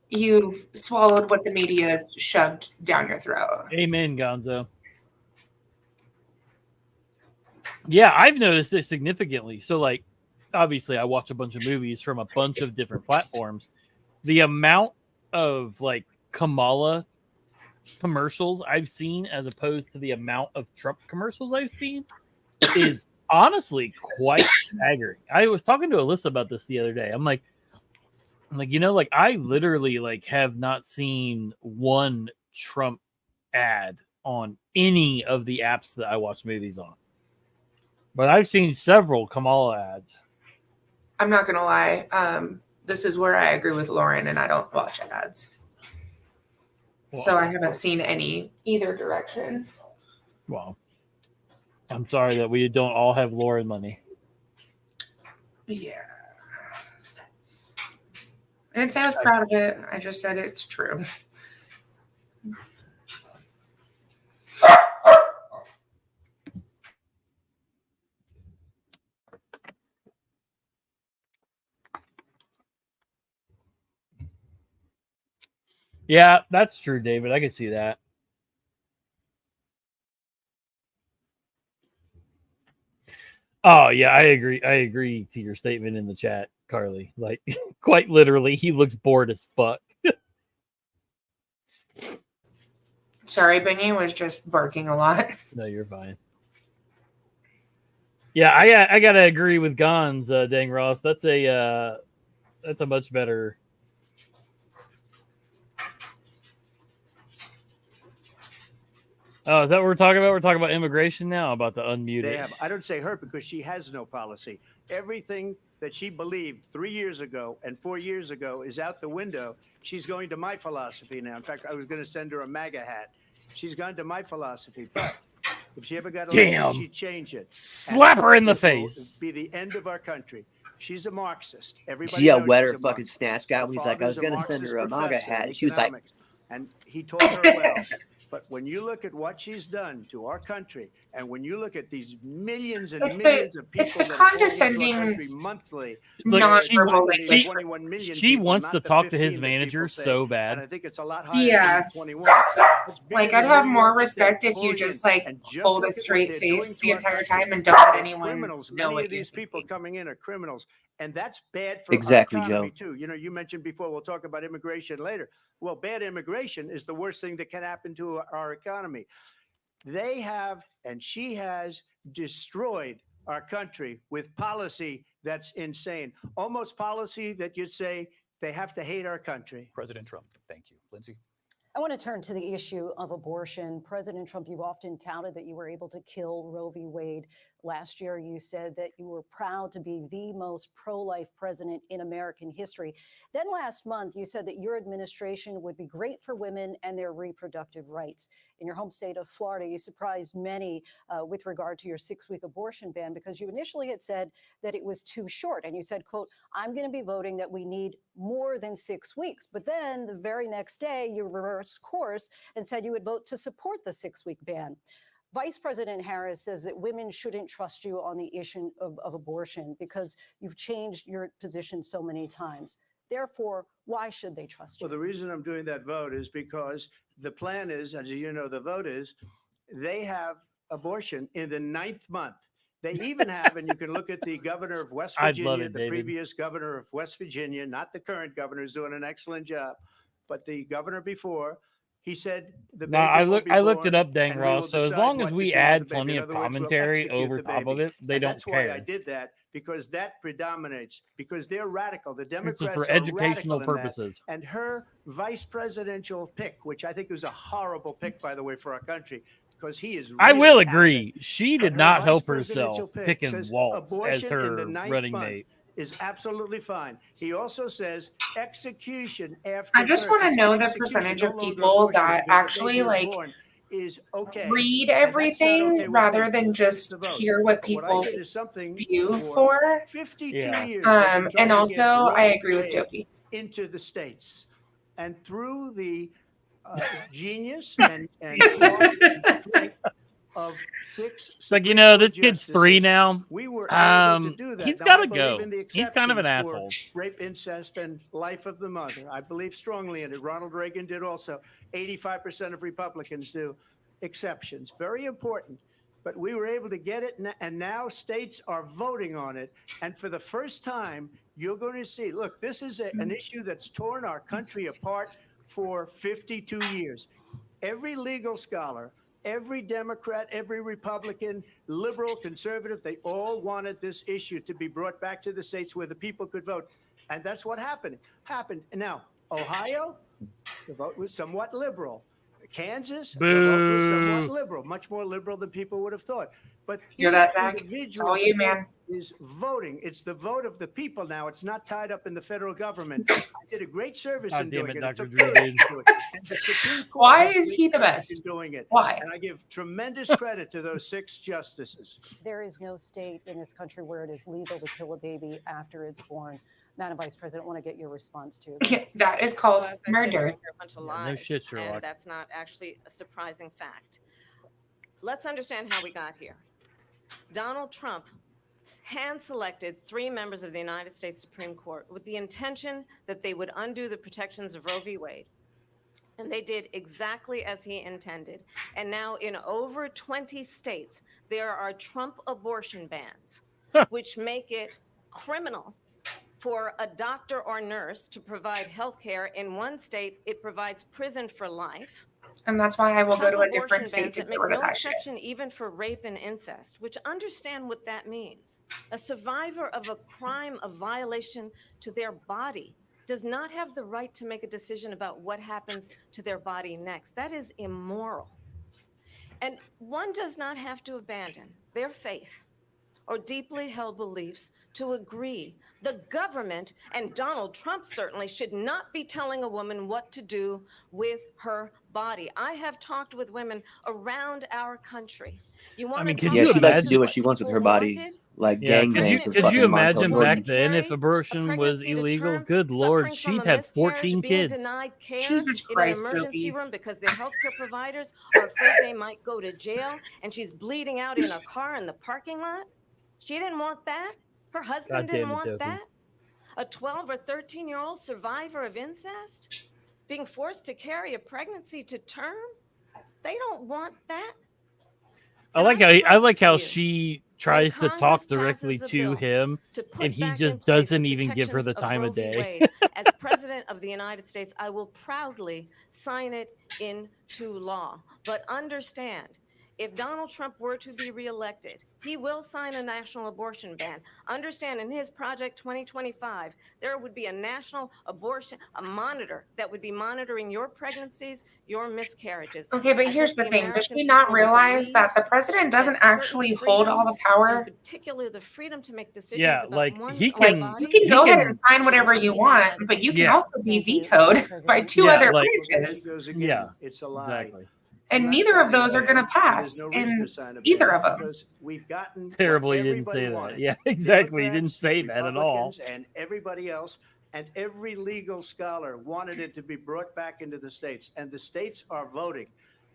Speaker 10: you've swallowed what the media has shoved down your throat.
Speaker 2: Amen, Gonzo. Yeah, I've noticed this significantly. So, like, obviously, I watch a bunch of movies from a bunch of different platforms. The amount of like Kamala commercials I've seen as opposed to the amount of Trump commercials I've seen is honestly quite staggering. I was talking to Alyssa about this the other day. I'm like, you know, like I literally like have not seen one Trump ad on any of the apps that I watch movies on. But I've seen several Kamala ads.
Speaker 10: I'm not going to lie. This is where I agree with Lauren, and I don't watch ads.
Speaker 2: Wow.
Speaker 10: So I haven't seen any either direction.
Speaker 2: Wow. I'm sorry that we don't all have Lauren money.
Speaker 10: Yeah. I didn't say I was proud of it. I just said it's true.
Speaker 2: Yeah, that's true, David. I can see that. Oh, yeah, I agree. I agree to your statement in the chat, Carly. Like, quite literally, he looks bored as fuck.
Speaker 10: Sorry, Benny was just barking a lot.
Speaker 2: No, you're fine. Yeah, I gotta agree with Goonz, dang Ross. That's a much better. Oh, is that what we're talking about? We're talking about immigration now, about the unmuted.
Speaker 9: I don't say her because she has no policy. Everything that she believed 3 years ago and 4 years ago is out the window. She's going to my philosophy now. In fact, I was going to send her a MAGA hat. She's gone to my philosophy. But If she ever got elected,
Speaker 2: Damn.
Speaker 9: she'd change it.
Speaker 2: Slap her in the
Speaker 9: It will
Speaker 2: face.
Speaker 9: be the end of our country. She's a Marxist. Everybody
Speaker 4: She
Speaker 9: knows
Speaker 4: wet
Speaker 9: she's
Speaker 4: her
Speaker 9: a
Speaker 4: fucking
Speaker 9: Marxist.
Speaker 4: snatch guy
Speaker 9: Her
Speaker 4: when he's like, I was
Speaker 9: father's
Speaker 4: going to send
Speaker 9: Marxist
Speaker 4: her a MAGA
Speaker 9: professor in
Speaker 4: hat. She was like,
Speaker 9: economics, and he taught her well. But when you look at what she's done to our country, and when you look at these millions and
Speaker 10: It's
Speaker 9: millions of
Speaker 10: it's
Speaker 9: people
Speaker 10: the
Speaker 9: that pour into our
Speaker 10: condescending
Speaker 9: country monthly,
Speaker 2: Look,
Speaker 10: nonverbal
Speaker 9: targeting
Speaker 10: language.
Speaker 9: 21 million
Speaker 2: She
Speaker 9: people,
Speaker 2: wants
Speaker 9: not
Speaker 2: to
Speaker 9: the
Speaker 2: talk to his
Speaker 9: 15 that
Speaker 2: manager
Speaker 9: people say.
Speaker 2: so
Speaker 9: And
Speaker 2: bad.
Speaker 9: I think it's a lot higher
Speaker 10: Yeah.
Speaker 9: than 21. It's bigger
Speaker 10: Like, I'd
Speaker 9: than
Speaker 10: have
Speaker 9: New
Speaker 10: more
Speaker 9: York
Speaker 10: respect
Speaker 9: State
Speaker 10: if you
Speaker 9: pouring
Speaker 10: just
Speaker 9: in.
Speaker 10: like
Speaker 9: And just
Speaker 10: hold
Speaker 9: look
Speaker 10: a
Speaker 9: at what
Speaker 10: straight
Speaker 9: they're doing
Speaker 10: face
Speaker 9: to
Speaker 10: the
Speaker 9: our
Speaker 10: entire
Speaker 9: country.
Speaker 10: time and don't let
Speaker 9: They're
Speaker 10: anyone
Speaker 9: criminals.
Speaker 10: know
Speaker 9: Many
Speaker 10: what
Speaker 9: of
Speaker 10: you're
Speaker 9: these people
Speaker 10: thinking.
Speaker 9: coming in are criminals, and that's bad for
Speaker 4: Exactly,
Speaker 9: our economy
Speaker 4: Joe.
Speaker 9: too. You know, you mentioned before. We'll talk about immigration later. Well, bad immigration is the worst thing that can happen to our economy. They have, and she has destroyed our country with policy that's insane. Almost policy that you'd say they have to hate our country.
Speaker 8: President Trump, thank you. Lindsay?
Speaker 11: I want to turn to the issue of abortion. President Trump, you've often touted that you were able to kill Roe v. Wade. Last year, you said that you were proud to be the most pro-life president in American history. Then last month, you said that your administration would be great for women and their reproductive rights. In your home state of Florida, you surprised many with regard to your 6-week abortion ban because you initially had said that it was too short. And you said, quote, I'm going to be voting that we need more than 6 weeks. But then the very next day, you reversed course and said you would vote to support the 6-week ban. Vice President Harris says that women shouldn't trust you on the issue of abortion because you've changed your position so many times. Therefore, why should they trust you?
Speaker 9: Well, the reason I'm doing that vote is because the plan is, as you know, the vote is they have abortion in the 9th month. They even have, and you can look at the governor of West
Speaker 2: I'd
Speaker 9: Virginia,
Speaker 2: love it,
Speaker 9: the
Speaker 2: David.
Speaker 9: previous governor of West Virginia, not the current governor, is doing an excellent job, but the governor before, he said the
Speaker 2: No,
Speaker 9: baby
Speaker 2: I
Speaker 9: won't be
Speaker 2: looked it
Speaker 9: born,
Speaker 2: up, Dang
Speaker 9: and we will
Speaker 2: Ross. So as
Speaker 9: decide
Speaker 2: long
Speaker 9: what
Speaker 2: as
Speaker 9: to
Speaker 2: we
Speaker 9: do with
Speaker 2: add
Speaker 9: the baby.
Speaker 2: plenty
Speaker 9: In
Speaker 2: of
Speaker 9: other words, we'll
Speaker 2: commentary
Speaker 9: execute
Speaker 2: over
Speaker 9: the
Speaker 2: top of
Speaker 9: baby.
Speaker 2: it, they
Speaker 9: And
Speaker 2: don't
Speaker 9: that's why I
Speaker 2: care.
Speaker 9: did that, because that predominates, because they're radical. The
Speaker 2: This
Speaker 9: Democrats
Speaker 2: is for
Speaker 9: are
Speaker 2: educational
Speaker 9: radical in that.
Speaker 2: purposes.
Speaker 9: And her vice presidential pick, which I think was a horrible pick, by the way, for our country, because he is
Speaker 2: I
Speaker 9: really
Speaker 2: will
Speaker 9: out of it.
Speaker 2: agree. She
Speaker 9: But
Speaker 2: did
Speaker 9: her
Speaker 2: not
Speaker 9: vice
Speaker 2: help
Speaker 9: presidential
Speaker 2: herself
Speaker 9: pick
Speaker 2: picking
Speaker 9: says
Speaker 2: Waltz as
Speaker 9: abortion in the
Speaker 2: her
Speaker 9: 9th
Speaker 2: running
Speaker 9: month
Speaker 2: mate.
Speaker 9: is absolutely fine. He also says execution after
Speaker 10: I just
Speaker 9: birth.
Speaker 10: want to
Speaker 9: It's
Speaker 10: know the
Speaker 9: execution,
Speaker 10: percentage
Speaker 9: no
Speaker 10: of
Speaker 9: longer
Speaker 10: people
Speaker 9: abortion,
Speaker 10: that
Speaker 9: because the
Speaker 10: actually
Speaker 9: baby is
Speaker 10: like
Speaker 9: born is okay.
Speaker 10: read
Speaker 9: And that's not
Speaker 10: everything
Speaker 9: okay with
Speaker 10: rather
Speaker 9: me.
Speaker 10: than
Speaker 9: It's
Speaker 10: just
Speaker 9: the vote.
Speaker 10: hear what
Speaker 9: But what I
Speaker 10: people
Speaker 9: did is something
Speaker 10: spew
Speaker 9: for
Speaker 10: for.
Speaker 9: 52
Speaker 2: Yeah.
Speaker 9: years. they've been trying
Speaker 10: And
Speaker 9: to
Speaker 10: also,
Speaker 9: get
Speaker 10: I
Speaker 9: Roe
Speaker 10: agree with
Speaker 9: Wade
Speaker 10: Dopey.
Speaker 9: into the states. And through the genius and thought and strength of 6
Speaker 2: It's like,
Speaker 9: Supreme
Speaker 2: this
Speaker 9: Court
Speaker 2: kid's 3
Speaker 9: justices,
Speaker 2: now.
Speaker 9: we were able to do that.
Speaker 2: He's
Speaker 9: Now,
Speaker 2: got
Speaker 9: I
Speaker 2: to
Speaker 9: believe
Speaker 2: go.
Speaker 9: in the
Speaker 2: He's kind of an
Speaker 9: exceptions
Speaker 2: asshole.
Speaker 9: for rape, incest, and life of the mother. I believe strongly in it. Ronald Reagan did also. 85% of Republicans do. Exceptions, very important. But we were able to get it, and now states are voting on it. And for the first time, you're going to see, look, this is an issue that's torn our country apart for 52 years. Every legal scholar, every Democrat, every Republican, liberal, conservative, they all wanted this issue to be brought back to the states where the people could vote. And that's what happened. Now, Ohio, the vote was somewhat liberal. Kansas, the vote was somewhat liberal, much more liberal than people would have thought. But
Speaker 10: Hear
Speaker 9: each
Speaker 10: that, Zach?
Speaker 9: individual
Speaker 10: All you,
Speaker 9: state
Speaker 10: man.
Speaker 9: is voting. It's the vote of the people now. It's not tied up in the federal government. I did a great service
Speaker 2: God
Speaker 9: in
Speaker 2: damn
Speaker 9: doing
Speaker 2: it,
Speaker 9: it.
Speaker 2: Dr.
Speaker 9: It took
Speaker 2: Drew,
Speaker 9: courage
Speaker 2: dude.
Speaker 9: to do it. And the Supreme Court
Speaker 10: Why
Speaker 9: had
Speaker 10: is
Speaker 9: great
Speaker 10: he the
Speaker 9: courage
Speaker 10: best?
Speaker 9: in doing it.
Speaker 10: Why?
Speaker 9: And I give tremendous credit to those 6 justices.
Speaker 11: There is no state in this country where it is legal to kill a baby after it's born. Madam Vice President, I want to get your response to it.
Speaker 10: That is called
Speaker 7: Well, as I said,
Speaker 10: murder.
Speaker 7: you're a bunch of
Speaker 2: Yeah,
Speaker 7: lies,
Speaker 2: no shit, Sherlock.
Speaker 7: and that's not actually a surprising fact. Let's understand how we got here. Donald Trump hand-selected 3 members of the United States Supreme Court with the intention that they would undo the protections of Roe v. Wade. And they did exactly as he intended. And now in over 20 states, there are Trump abortion bans, which make it criminal for a doctor or nurse to provide health care. In one state, it provides prison for life.
Speaker 10: And that's why I will go to a
Speaker 7: Trump
Speaker 10: different
Speaker 7: abortion
Speaker 10: state
Speaker 7: bans
Speaker 10: to
Speaker 7: that
Speaker 10: get
Speaker 7: make
Speaker 10: rid of
Speaker 7: no
Speaker 10: that shit.
Speaker 7: exception even for rape and incest, which understand what that means. A survivor of a crime of violation to their body does not have the right to make a decision about what happens to their body next. That is immoral. And one does not have to abandon their faith or deeply held beliefs to agree. The government and Donald Trump certainly should not be telling a woman what to do with her body. I have talked with women around our country. You want
Speaker 2: mean,
Speaker 7: to
Speaker 2: could
Speaker 7: talk
Speaker 2: you
Speaker 4: Yeah, she
Speaker 7: about
Speaker 4: likes to
Speaker 7: this
Speaker 4: do
Speaker 7: is
Speaker 4: what she wants with her
Speaker 7: people
Speaker 4: body,
Speaker 7: wanted?
Speaker 4: like
Speaker 2: Yeah,
Speaker 4: gangbangs with
Speaker 2: could
Speaker 4: fucking
Speaker 2: you
Speaker 4: Montel
Speaker 2: imagine
Speaker 4: Jordan.
Speaker 2: back then if
Speaker 7: Carry a
Speaker 2: abortion was
Speaker 7: pregnancy to
Speaker 2: illegal?
Speaker 7: term,
Speaker 2: Good Lord,
Speaker 7: suffering from
Speaker 2: she'd
Speaker 7: a
Speaker 2: have
Speaker 7: miscarriage,
Speaker 2: 14
Speaker 7: being
Speaker 2: kids.
Speaker 7: denied care
Speaker 10: Jesus
Speaker 7: in an
Speaker 10: Christ,
Speaker 7: emergency
Speaker 10: Dopey.
Speaker 7: room because the healthcare providers are afraid they might go to jail, and she's bleeding out in a car in the parking lot. She didn't want that. Her husband
Speaker 2: God
Speaker 7: didn't
Speaker 2: damn it,
Speaker 7: want
Speaker 2: Dopey.
Speaker 7: that. A 12 or 13-year-old survivor of incest being forced to carry a pregnancy to term. They don't want that.
Speaker 2: I
Speaker 7: And
Speaker 2: like
Speaker 7: I
Speaker 2: how
Speaker 7: pledge to you,
Speaker 2: she
Speaker 7: when
Speaker 2: tries to
Speaker 7: Congress
Speaker 2: talk directly
Speaker 7: passes a
Speaker 2: to
Speaker 7: bill
Speaker 2: him,
Speaker 7: to
Speaker 2: and
Speaker 7: put
Speaker 2: he
Speaker 7: back in
Speaker 2: just
Speaker 7: place the
Speaker 2: doesn't even give her
Speaker 7: protections
Speaker 2: the
Speaker 7: of
Speaker 2: time
Speaker 7: Roe
Speaker 2: of
Speaker 7: v.
Speaker 2: day.
Speaker 7: Wade, as President of the United States, I will proudly sign it into law. But understand, if Donald Trump were to be reelected, he will sign a national abortion ban. Understand, in his Project 2025, there would be a national abortion, a monitor that would be monitoring your pregnancies, your miscarriages.
Speaker 10: Okay, but
Speaker 7: I
Speaker 10: here's
Speaker 7: hope
Speaker 10: the
Speaker 7: the
Speaker 10: thing. Does
Speaker 7: American
Speaker 10: she not
Speaker 7: people will
Speaker 10: realize that the
Speaker 7: believe
Speaker 10: president
Speaker 7: that
Speaker 10: doesn't
Speaker 7: certain
Speaker 10: actually hold all the
Speaker 7: freedoms, in
Speaker 10: power?
Speaker 7: particular the freedom to make decisions
Speaker 2: Yeah,
Speaker 7: about
Speaker 2: like
Speaker 7: one's
Speaker 2: he
Speaker 7: own
Speaker 10: Like,
Speaker 2: can,
Speaker 10: you
Speaker 7: body,
Speaker 10: can go ahead and sign
Speaker 7: should
Speaker 10: whatever
Speaker 7: not
Speaker 10: you
Speaker 7: be
Speaker 10: want,
Speaker 7: neglected.
Speaker 10: but you can
Speaker 2: yeah,
Speaker 10: also be
Speaker 11: Thank you,
Speaker 10: vetoed
Speaker 11: Mr.
Speaker 10: by
Speaker 11: President.
Speaker 10: two
Speaker 2: yeah,
Speaker 10: other
Speaker 2: like,
Speaker 9: Well, there she
Speaker 10: branches.
Speaker 9: goes again.
Speaker 2: yeah,
Speaker 9: It's a lie.
Speaker 2: exactly.
Speaker 9: I'm
Speaker 10: And
Speaker 9: not
Speaker 10: neither of
Speaker 9: signing a
Speaker 10: those are
Speaker 9: ban,
Speaker 10: going to
Speaker 9: and there's
Speaker 10: pass
Speaker 9: no reason to
Speaker 10: in
Speaker 9: sign a
Speaker 10: either
Speaker 9: ban
Speaker 10: of them.
Speaker 9: because we've gotten what
Speaker 2: Terribly didn't
Speaker 9: everybody
Speaker 2: say that.
Speaker 9: wanted.
Speaker 2: Yeah, exactly. He didn't
Speaker 9: Democrats,
Speaker 2: say that at all.
Speaker 9: Republicans, and everybody else, and every legal scholar wanted it to be brought back into the states, and the states are voting.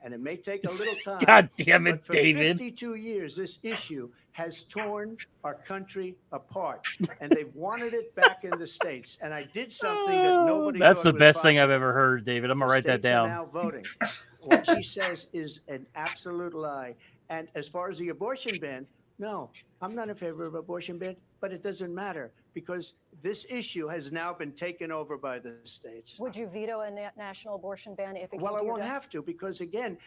Speaker 9: And it may take a little time.
Speaker 2: God damn it,
Speaker 9: but for
Speaker 2: David.
Speaker 9: 52 years, this issue has torn our country apart, and they've wanted it back in the states. And I did something that nobody
Speaker 2: That's
Speaker 9: thought
Speaker 2: the
Speaker 9: was
Speaker 2: best thing I've
Speaker 9: possible.
Speaker 2: ever heard, David. I'm
Speaker 9: The
Speaker 2: gonna write that
Speaker 9: states are
Speaker 2: down.
Speaker 9: now voting. What she says is an absolute lie. And as far as the abortion ban, no, I'm not in favor of abortion ban, but it doesn't matter because this issue has now been taken over by the states.
Speaker 11: Would you veto a national abortion ban if it
Speaker 9: Well,
Speaker 11: came
Speaker 9: I
Speaker 11: to your
Speaker 9: won't
Speaker 11: desk?
Speaker 9: have to because, again,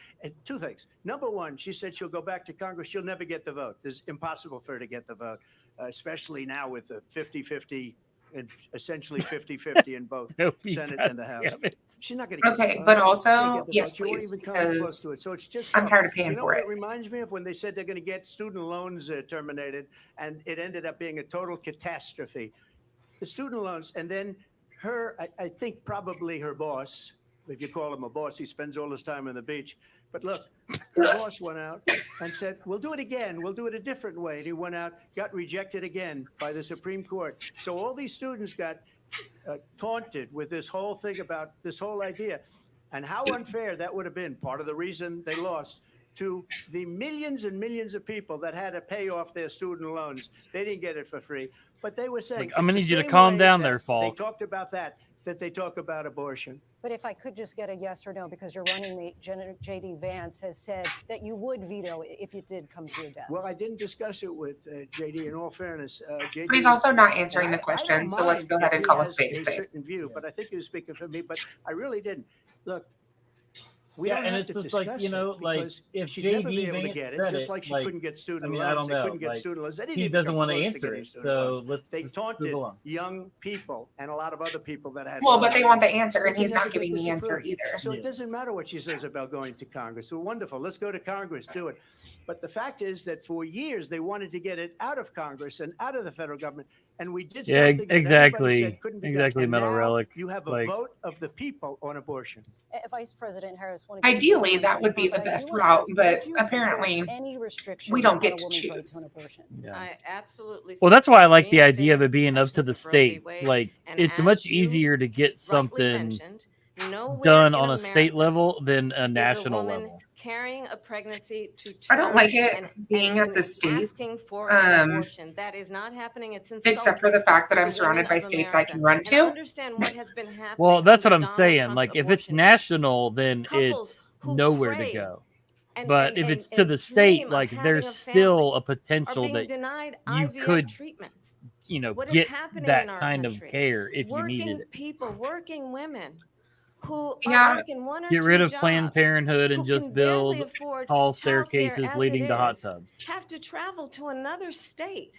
Speaker 9: two things. Number one, she said she'll go back to Congress. She'll never get the vote. It's impossible for her to get the vote, especially now with the 50-50, and essentially 50-50 in both
Speaker 2: Dopey,
Speaker 9: Senate
Speaker 2: God
Speaker 9: and the House.
Speaker 2: damn it.
Speaker 9: She's not going to get the
Speaker 10: Okay,
Speaker 9: vote.
Speaker 10: but
Speaker 9: She's not gonna
Speaker 10: also,
Speaker 9: get the
Speaker 10: yes,
Speaker 9: vote. She won't
Speaker 10: please,
Speaker 9: even come close
Speaker 10: because
Speaker 9: to it. So it's just
Speaker 10: I'm
Speaker 9: so.
Speaker 10: tired of paying
Speaker 9: You know
Speaker 10: for
Speaker 9: what
Speaker 10: it.
Speaker 9: it reminds me of when they said they're going to get student loans terminated, and it ended up being a total catastrophe. The student loans, and then I think probably her boss, if you call him a boss, he spends all his time on the beach. But look, her boss went out and said, we'll do it again. We'll do it a different way. And he went out, got rejected again by the Supreme Court. So all these students got taunted with this whole thing about this whole idea. And how unfair that would have been, part of the reason they lost, to the millions and millions of people that had to pay off their student loans. They didn't get it for free. But they were saying,
Speaker 2: I'm gonna
Speaker 9: it's
Speaker 2: need
Speaker 9: the
Speaker 2: you to
Speaker 9: same
Speaker 2: calm
Speaker 9: way
Speaker 2: down
Speaker 9: that
Speaker 2: there, Falk.
Speaker 9: They talked about that they talk about abortion.
Speaker 11: But if I could just get a yes or no, because your running mate, J.D. Vance, has said that you would veto it if it did come to your desk.
Speaker 9: Well, I didn't discuss it with J.D. In all fairness, J.D.
Speaker 10: But he's also not answering the
Speaker 9: I
Speaker 10: question,
Speaker 9: don't
Speaker 10: so let's
Speaker 9: mind
Speaker 10: go ahead
Speaker 9: if
Speaker 10: and
Speaker 9: he
Speaker 10: call a
Speaker 9: has
Speaker 10: spade a
Speaker 9: a
Speaker 10: spade.
Speaker 9: certain view, but I think he was speaking for me. But I really didn't. Look, we
Speaker 2: Yeah,
Speaker 9: don't
Speaker 2: and
Speaker 9: have
Speaker 2: it's
Speaker 9: to
Speaker 2: just like,
Speaker 9: discuss
Speaker 2: you know,
Speaker 9: it
Speaker 2: like,
Speaker 9: because
Speaker 2: if
Speaker 9: she'd never
Speaker 2: J.D.
Speaker 9: be able to
Speaker 2: Vance
Speaker 9: get it,
Speaker 2: said
Speaker 9: just
Speaker 2: it,
Speaker 9: like she
Speaker 2: like,
Speaker 9: couldn't get student
Speaker 2: I mean,
Speaker 9: loans.
Speaker 2: I don't
Speaker 9: They
Speaker 2: know.
Speaker 9: couldn't get
Speaker 2: Like,
Speaker 9: student loans. They didn't
Speaker 2: he
Speaker 9: even
Speaker 2: doesn't
Speaker 9: come
Speaker 2: want to
Speaker 9: close
Speaker 2: answer
Speaker 9: getting
Speaker 2: it,
Speaker 9: student
Speaker 2: so
Speaker 9: loans.
Speaker 2: let's
Speaker 9: They
Speaker 2: just
Speaker 9: taunted
Speaker 2: move along.
Speaker 9: young people and a lot of other people that had.
Speaker 10: Well, but
Speaker 9: loans.
Speaker 10: they want the answer, and
Speaker 9: They
Speaker 10: he's
Speaker 9: never
Speaker 10: not
Speaker 9: get
Speaker 10: giving
Speaker 9: this
Speaker 10: the answer
Speaker 9: approved.
Speaker 10: either.
Speaker 9: So it doesn't matter what she says about going to Congress. Well, wonderful. Let's go to Congress, do it. But the fact is that for years they wanted to get it out of Congress and out of the federal government. And we did
Speaker 2: Yeah,
Speaker 9: something that everybody
Speaker 2: exactly.
Speaker 9: said couldn't be
Speaker 2: Exactly,
Speaker 9: done. And
Speaker 2: Metal
Speaker 9: now
Speaker 2: Relic.
Speaker 9: you have a
Speaker 2: Like,
Speaker 9: vote of the people on abortion.
Speaker 11: Vice President Harris,
Speaker 10: Ideally, that would be the best route, but apparently
Speaker 11: any restrictions
Speaker 10: we don't
Speaker 11: on
Speaker 10: get
Speaker 11: a
Speaker 10: to
Speaker 11: woman's right to
Speaker 10: choose.
Speaker 11: an abortion?
Speaker 2: yeah.
Speaker 7: I absolutely.
Speaker 2: Well, that's why I like
Speaker 7: support
Speaker 2: the idea of it being up to the
Speaker 7: protections of Roe v.
Speaker 2: state.
Speaker 7: Wade,
Speaker 2: Like,
Speaker 7: and
Speaker 2: it's
Speaker 7: as
Speaker 2: much
Speaker 7: you
Speaker 2: easier to get
Speaker 7: rightly
Speaker 2: something
Speaker 7: mentioned, nowhere
Speaker 2: done
Speaker 7: in
Speaker 2: on a state
Speaker 7: America
Speaker 2: level than a
Speaker 7: is
Speaker 2: national
Speaker 7: woman
Speaker 2: level.
Speaker 7: carrying a pregnancy to
Speaker 10: I don't
Speaker 7: term
Speaker 10: like it
Speaker 7: and
Speaker 10: being at the states,
Speaker 7: asking for an
Speaker 10: um,
Speaker 7: abortion. That is not happening. It's
Speaker 10: except for the
Speaker 7: insulting
Speaker 10: fact that
Speaker 7: to
Speaker 10: I'm
Speaker 7: the
Speaker 10: surrounded
Speaker 7: women
Speaker 10: by
Speaker 7: of
Speaker 10: states I can
Speaker 7: America.
Speaker 10: run
Speaker 7: And
Speaker 10: to.
Speaker 7: understand what has been happening.
Speaker 2: Well, that's what
Speaker 7: under
Speaker 2: I'm
Speaker 7: Donald
Speaker 2: saying.
Speaker 7: Trump's
Speaker 2: Like, if it's
Speaker 7: abortion bans.
Speaker 2: national, then
Speaker 7: Couples
Speaker 2: it's
Speaker 7: who
Speaker 2: nowhere to
Speaker 7: pray
Speaker 2: go.
Speaker 7: and-
Speaker 2: But
Speaker 7: and-
Speaker 2: if
Speaker 7: and-
Speaker 2: it's to
Speaker 7: and
Speaker 2: the state,
Speaker 7: dream of
Speaker 2: like,
Speaker 7: having
Speaker 2: there's
Speaker 7: a
Speaker 2: still
Speaker 7: family
Speaker 2: a
Speaker 7: are
Speaker 2: potential
Speaker 7: being
Speaker 2: that
Speaker 7: denied
Speaker 2: you
Speaker 7: IVF
Speaker 2: could,
Speaker 7: treatments.
Speaker 2: you know,
Speaker 7: What is
Speaker 2: get
Speaker 7: happening
Speaker 2: that
Speaker 7: in our
Speaker 2: kind
Speaker 7: country?
Speaker 2: of care if you
Speaker 7: Working
Speaker 2: needed it.
Speaker 7: people, working women who
Speaker 10: Yeah.
Speaker 7: are working one or
Speaker 2: Get
Speaker 7: two
Speaker 2: rid of
Speaker 7: jobs,
Speaker 2: Planned Parenthood and
Speaker 7: who
Speaker 2: just
Speaker 7: can barely
Speaker 2: build
Speaker 7: afford
Speaker 2: tall
Speaker 7: childcare
Speaker 2: staircases
Speaker 7: as
Speaker 2: leading
Speaker 7: it
Speaker 2: to hot
Speaker 7: is,
Speaker 2: tubs.
Speaker 7: have to travel to another state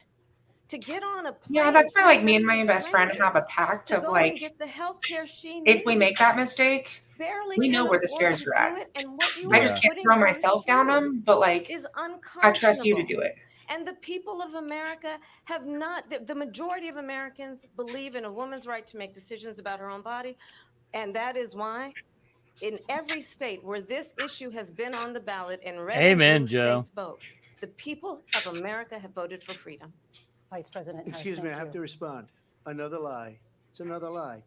Speaker 7: to get on a plane.
Speaker 10: Yeah, that's why,
Speaker 7: sit
Speaker 10: like, me and
Speaker 7: next
Speaker 10: my
Speaker 7: to
Speaker 10: best friend have a
Speaker 7: strangers
Speaker 10: pact
Speaker 7: to
Speaker 10: of,
Speaker 7: go
Speaker 10: like,
Speaker 7: and get the health care she
Speaker 10: if we
Speaker 7: needs.
Speaker 10: make that mistake,
Speaker 7: Barely
Speaker 10: we know
Speaker 7: can
Speaker 10: where the
Speaker 7: afford
Speaker 10: stairs
Speaker 7: to
Speaker 10: are
Speaker 7: do
Speaker 10: at.
Speaker 7: it, and what you
Speaker 10: I
Speaker 7: are
Speaker 10: just can't
Speaker 7: putting
Speaker 10: throw
Speaker 7: them
Speaker 10: myself down
Speaker 7: through
Speaker 10: them, but, like,
Speaker 7: is
Speaker 10: I trust you to
Speaker 7: unconscionable.
Speaker 10: do it.
Speaker 7: And the people of America have not, the majority of Americans believe in a woman's right to make decisions about her own body. And that is why in every state where this issue has been on the ballot in red
Speaker 2: Amen,
Speaker 7: and blue
Speaker 2: Joe.
Speaker 7: states both, the people of America have voted for freedom.
Speaker 11: Vice President Harris,
Speaker 9: Excuse me, I
Speaker 11: thank
Speaker 9: have
Speaker 11: you.
Speaker 9: to respond. Another lie. It's another lie.